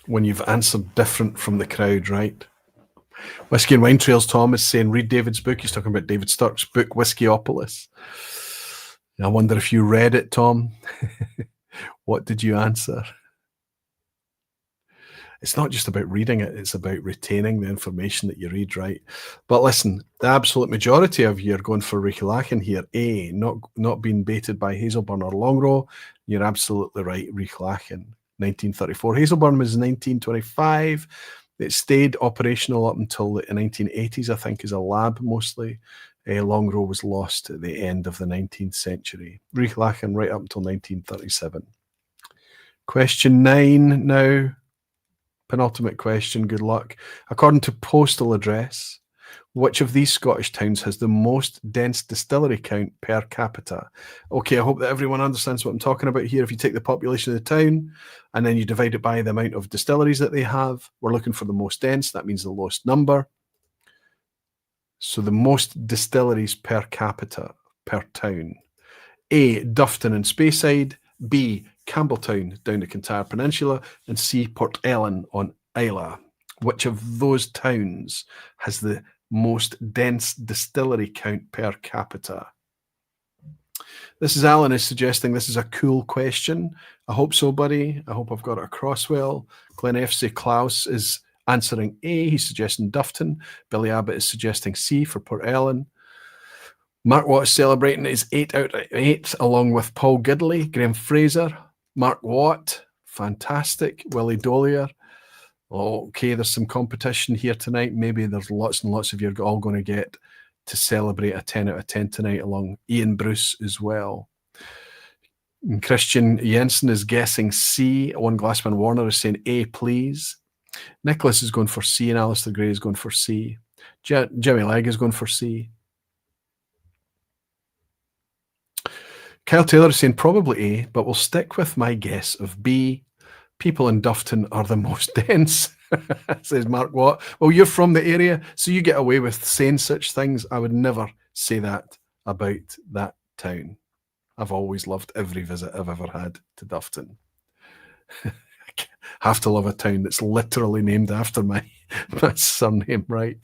when you've answered different from the crowd, right? Whiskey and Wine Trails Tom is saying, read David's book. He's talking about David Sturck's book, Whiskyopolis. I wonder if you read it, Tom. What did you answer? It's not just about reading it, it's about retaining the information that you read, right? But listen, the absolute majority of you are going for Riechlachen here. A, not being baited by Hazelburn or Longrow. You're absolutely right, Riechlachen, 1934. Hazelburn was 1925. It stayed operational up until the 1980s, I think, as a lab mostly. Longrow was lost at the end of the 19th century. Riechlachen right up until 1937. Question 9 now. Penultimate question, good luck. According to postal address, which of these Scottish towns has the most dense distillery count per capita? Okay, I hope that everyone understands what I'm talking about here. If you take the population of the town and then you divide it by the amount of distilleries that they have, we're looking for the most dense. That means the lowest number. So the most distilleries per capita per town. A, Dufftown and Speyside. B, Campbelltown down the Kintyre Peninsula, and C, Port Ellen on Islay. Which of those towns has the most dense distillery count per capita? This is Alan is suggesting this is a cool question. I hope so, buddy. I hope I've got it across well. Glenn FC Klaus is answering A. He's suggesting Dufton. Billy Abbott is suggesting C for Port Ellen. Mark Watt is celebrating his 8 out of 8 along with Paul Gidley, Graham Fraser, Mark Watt, fantastic, Willie Dollier. Okay, there's some competition here tonight. Maybe there's lots and lots of you are all going to get to celebrate a 10 out of 10 tonight along Ian Bruce as well. And Christian Jensen is guessing C. Owen Glassman Warner is saying A, please. Nicholas is going for C and Alistair Gray is going for C. Jimmy Legg is going for C. Kyle Taylor is saying probably A, but we'll stick with my guess of B. People in Dufton are the most dense, says Mark Watt. Well, you're from the area, so you get away with saying such things. I would never say that about that town. I've always loved every visit I've ever had to Dufton. Have to love a town that's literally named after my surname, right?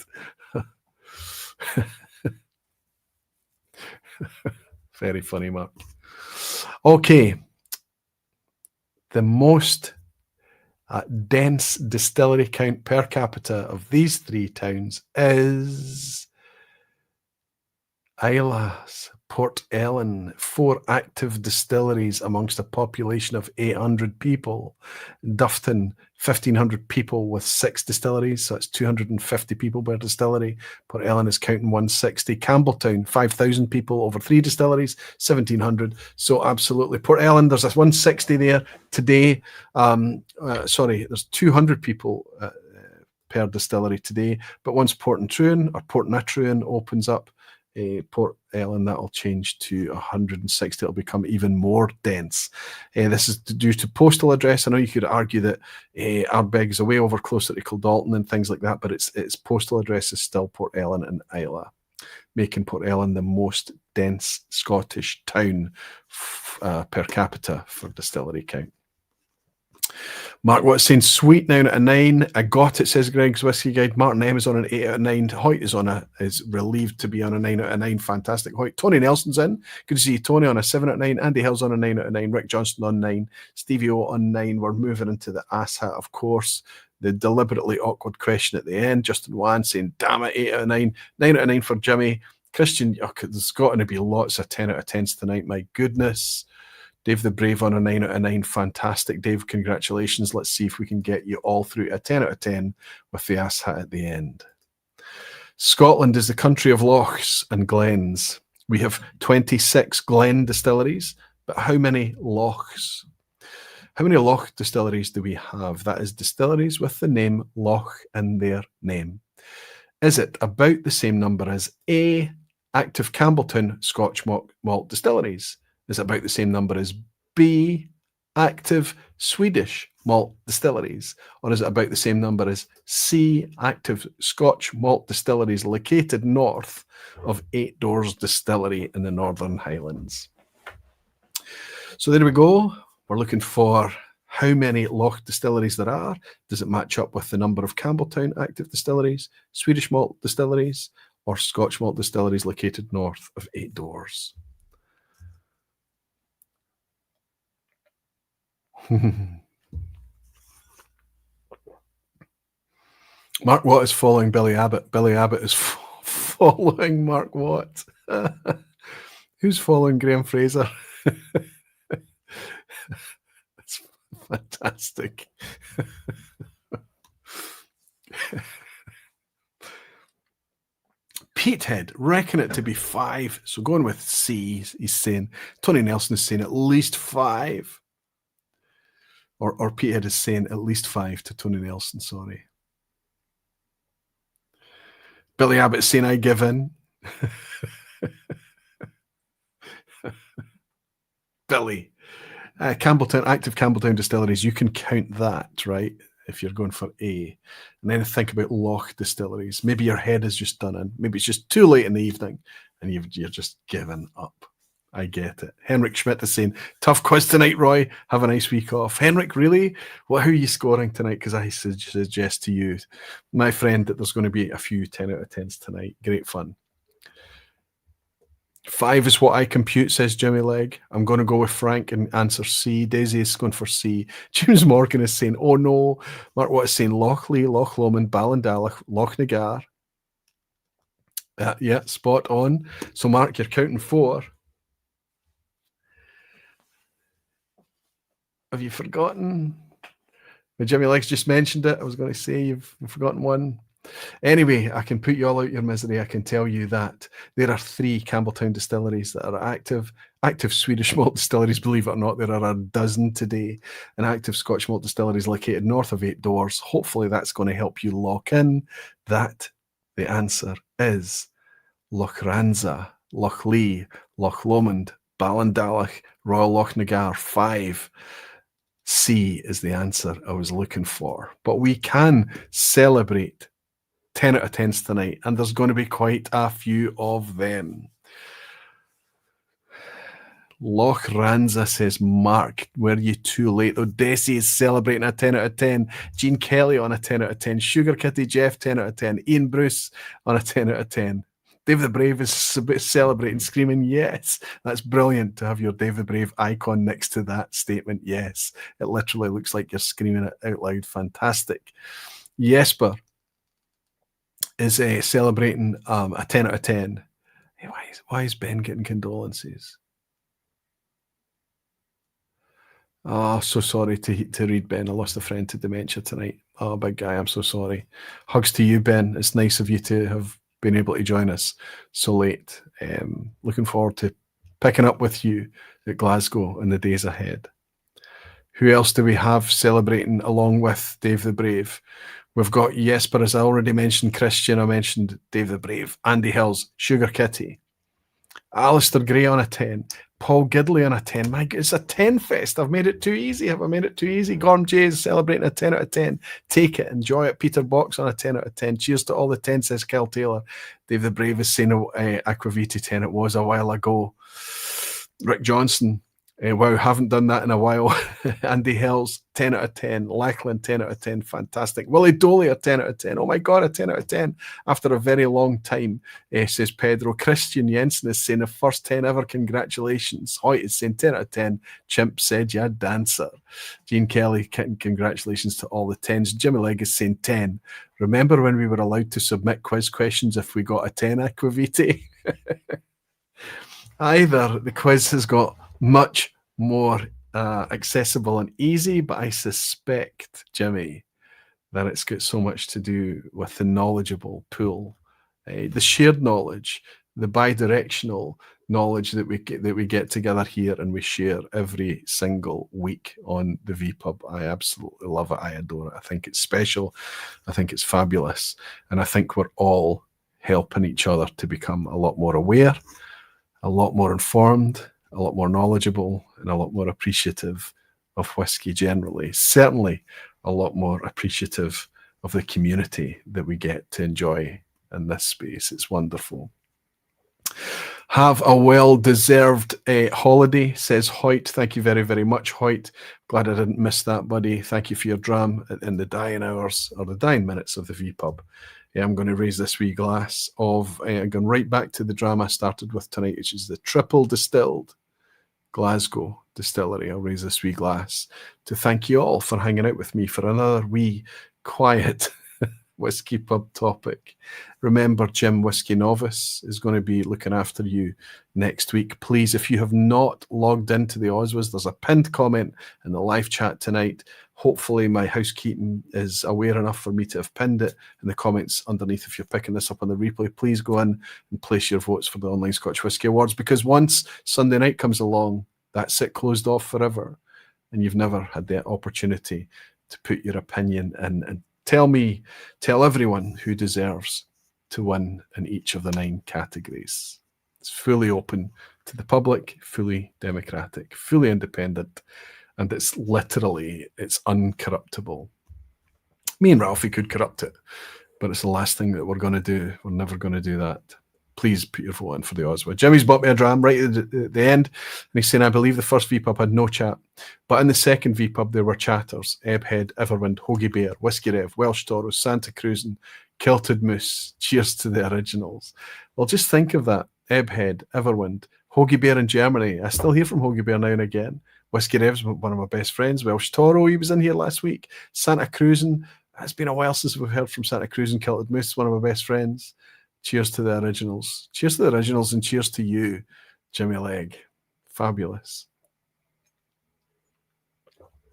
Very funny, Mark. Okay. The most dense distillery count per capita of these three towns is Isla's, Port Ellen, 4 active distilleries amongst a population of 800 people. Dufton, 1,500 people with 6 distilleries, so it's 250 people per distillery. Port Ellen is counting 160. Campbelltown, 5,000 people over 3 distilleries, 1,700. So absolutely. Port Ellen, there's a 160 there today. There's 200 people per distillery today. But once Port Natruan opens up, Port Ellen, that'll change to 160. It'll become even more dense. This is due to postal address. I know you could argue that Ardbeg is way over closer to Kildalton and things like that, but its postal address is still Port Ellen and Isla, making Port Ellen the most dense Scottish town per capita for distillery count. Mark Watt's saying sweet 9 out of 9. I got it, says Greg's Whiskey Guide. Martin M is on an 8 out of 9. Hoyt is relieved to be on a 9 out of 9. Fantastic. Hoyt. Tony Nelson's in. Good to see you, Tony, on a 7 out of 9. Andy Hill's on a 9 out of 9. Rick Johnston on 9. Stevie O on 9. We're moving into the ass hat, of course. The deliberately awkward question at the end. Justin Wan saying, damn it, 8 out of 9. 9 out of 9 for Jimmy. Christian, there's got to be lots of 10 out of 10s tonight. My goodness. Dave the Brave on a 9 out of 9. Fantastic, Dave. Congratulations. Let's see if we can get you all through a 10 out of 10 with the ass hat at the end. Scotland is the country of lochs and glens. We have 26 glen distilleries, but how many lochs? How many loch distilleries do we have? That is distilleries with the name Loch in their name. Is it about the same number as A, active Campbelltown Scotch malt distilleries? Is it about the same number as B, active Swedish malt distilleries? Or is it about the same number as C, active Scotch malt distilleries located north of Edradour Distillery in the Northern Highlands? So there we go. We're looking for how many loch distilleries there are. Does it match up with the number of Campbelltown active distilleries, Swedish malt distilleries, or Scotch malt distilleries located north of Edradour? Mark Watt is following Billy Abbott. Billy Abbott is following Mark Watt. Who's following Graham Fraser? That's fantastic. Petehead, reckon it to be 5. So going with C, he's saying. Tony Nelson is saying at least 5. Or Petehead is saying at least 5 to Tony Nelson, sorry. Billy Abbott is saying I give in. Billy. Campbelltown, active Campbelltown distilleries, you can count that, right? If you're going for A. And then think about loch distilleries. Maybe your head is just done in. Maybe it's just too late in the evening and you're just given up. I get it. Henrik Schmidt is saying, tough quiz tonight, Roy. Have a nice week off. Henrik, really? Who are you scoring tonight? Because I suggest to you, my friend, that there's going to be a few 10 out of 10s tonight. Great fun. 5 is what I compute, says Jimmy Legg. I'm going to go with Frank and answer C. Daisy is going for C. James Morgan is saying, oh no. Mark Watt is saying Lochlee, Loch Lomond, Ballindalach, Loch Nagar. Yeah, spot on. So Mark, you're counting 4. Have you forgotten? Well, Jimmy Legg's just mentioned it. I was going to say you've forgotten one. Anyway, I can put you all out your misery. I can tell you that there are 3 Campbelltown distilleries that are active Swedish malt distilleries. Believe it or not, there are a dozen today, and active Scotch malt distilleries located north of 8 Doors. Hopefully that's going to help you lock in that the answer is Lochranza, Lochlee, Loch Lomond, Ballindalach, Royal Loch Nagar. 5. C is the answer I was looking for. But we can celebrate 10 out of 10s tonight, and there's going to be quite a few of them. Lochranza says, Mark, were you too late? Though Desi is celebrating a 10 out of 10. Jean Kelly on a 10 out of 10. Sugar Kitty Jeff, 10 out of 10. Ian Bruce on a 10 out of 10. Dave the Brave is celebrating, screaming, yes. That's brilliant to have your Dave the Brave icon next to that statement, yes. It literally looks like you're screaming it out loud. Fantastic. Jesper is celebrating a 10 out of 10. Hey, why is Ben getting condolences? Oh, so sorry to read, Ben. I lost a friend to dementia tonight. Oh, big guy, I'm so sorry. Hugs to you, Ben. It's nice of you to have been able to join us so late. Looking forward to picking up with you at Glasgow in the days ahead. Who else do we have celebrating along with Dave the Brave? We've got Jesper, as I already mentioned, Christian, I mentioned Dave the Brave, Andy Hills, Sugar Kitty, Alistair Gray on a 10, Paul Gidley on a 10. My God, it's a 10 fest. I've made it too easy. Have I made it too easy? Gorm J is celebrating a 10 out of 10. Take it, enjoy it. Peter Box on a 10 out of 10. Cheers to all the 10, says Kel Taylor. Dave the Brave is saying Aqvavitae 10. It was a while ago. Rick Johnson, wow, haven't done that in a while. Andy Hills, 10 out of 10. Lackland, 10 out of 10. Fantastic. Willie Doley, a 10 out of 10. Oh my God, a 10 out of 10 after a very long time, says Pedro. Christian Jensen is saying the first 10 ever. Congratulations. Hoyt is saying 10 out of 10. Chimp said, yeah, dancer. Jean Kelly, congratulations to all the 10s. Jimmy Legg is saying 10. Remember when we were allowed to submit quiz questions if we got a 10 Aqvavitae? Either the quiz has got much more accessible and easy, but I suspect, Jimmy, that it's got so much to do with the knowledgeable pool, the shared knowledge, the bi-directional knowledge that we get together here and we share every single week on the vPub. I absolutely love it. I adore it. I think it's special. I think it's fabulous. And I think we're all helping each other to become a lot more aware, a lot more informed, a lot more knowledgeable, and a lot more appreciative of whiskey generally. Certainly a lot more appreciative of the community that we get to enjoy in this space. It's wonderful. Have a well-deserved holiday, says Hoyt. Thank you very, very much, Hoyt. Glad I didn't miss that, buddy. Thank you for your dram in the dying hours, or the dying minutes of the vPub. Yeah, I'm going to raise this wee glass of, I'm going right back to the dram I started with tonight, which is the triple distilled Glasgow distillery. I'll raise this wee glass to thank you all for hanging out with me for another wee quiet whiskey pub topic. Remember, Jim Whiskey Novice is going to be looking after you next week. Please, if you have not logged into the OSWAs, there's a pinned comment in the live chat tonight. Hopefully my housekeeping is aware enough for me to have pinned it in the comments underneath. If you're picking this up on the replay, please go in and place your votes for the Online Scotch Whisky Awards, because once Sunday night comes along, that's it, closed off forever, and you've never had the opportunity to put your opinion in and tell everyone who deserves to win in each of the 9 categories. It's fully open to the public, fully democratic, fully independent, and it's uncorruptible. Me and Ralphie could corrupt it, but it's the last thing that we're going to do. We're never going to do that. Please put your vote in for the OSWA. Jimmy's bought me a dram right at the end, and he's saying, I believe the first vPub had no chat, but in the second vPub there were chatters: Ebhead, Everwind, Hoagie Bear, Whiskey Rev, Welsh Toros, Santa Cruz, and Kilted Moose. Cheers to the originals. Well, just think of that. Ebhead, Everwind, Hoagie Bear in Germany. I still hear from Hoagie Bear now and again. Whiskey Rev's one of my best friends. Welsh Toro, he was in here last week. Santa Cruzin. It's been a while since we've heard from Santa Cruz and Kilted Moose, one of my best friends. Cheers to the originals. Cheers to the originals and cheers to you, Jimmy Legg. Fabulous.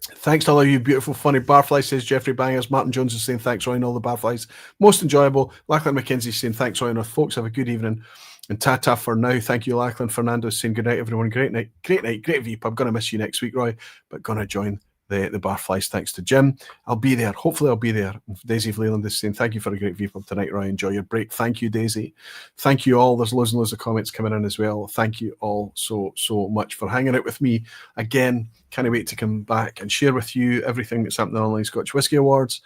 Thanks to all of you beautiful, funny Barflies, says Jeffrey Bangers. Martin Jones is saying thanks, Roy, and all the Barflies. Most enjoyable. Lachlan McKenzie saying thanks, Roy, and folks, have a good evening. And ta-ta for now. Thank you, Lachlan. Fernando saying good night, everyone. Great night. Great night. Great vPub. Going to miss you next week, Roy, but going to join the Barflies. Thanks to Jim. I'll be there. Hopefully I'll be there. Daisy Leland is saying thank you for a great vPub tonight, Roy. Enjoy your break. Thank you, Daisy. Thank you all. There's loads and loads of comments coming in as well. Thank you all so much for hanging out with me. Again, can't wait to come back and share with you everything that's happening on the Online Scotch Whisky Awards.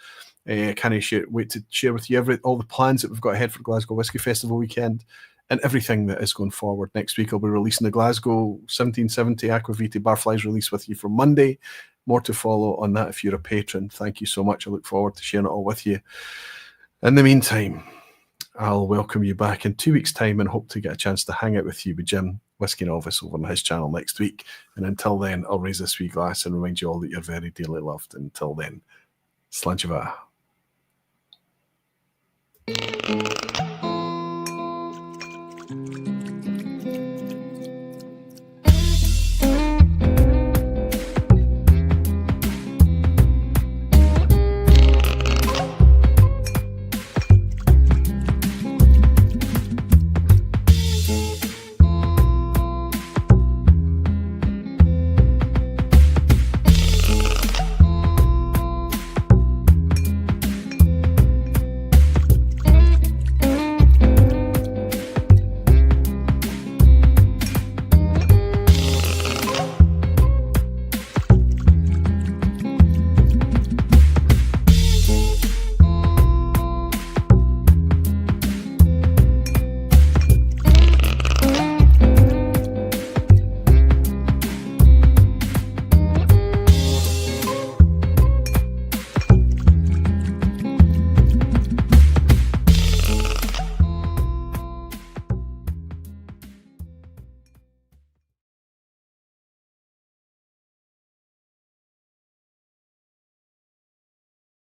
Can't wait to share with you all the plans that we've got ahead for Glasgow Whisky Festival weekend and everything that is going forward. Next week I'll be releasing the Glasgow 1770 Aqvavitae Barflies release with you from Monday. More to follow on that if you're a patron. Thank you so much. I look forward to sharing it all with you. In the meantime, I'll welcome you back in 2 weeks' time and hope to get a chance to hang out with you with Jim, Whiskey Novice, over on his channel next week. And until then, I'll raise this wee glass and remind you all that you're very dearly loved. Until then, Slanchava.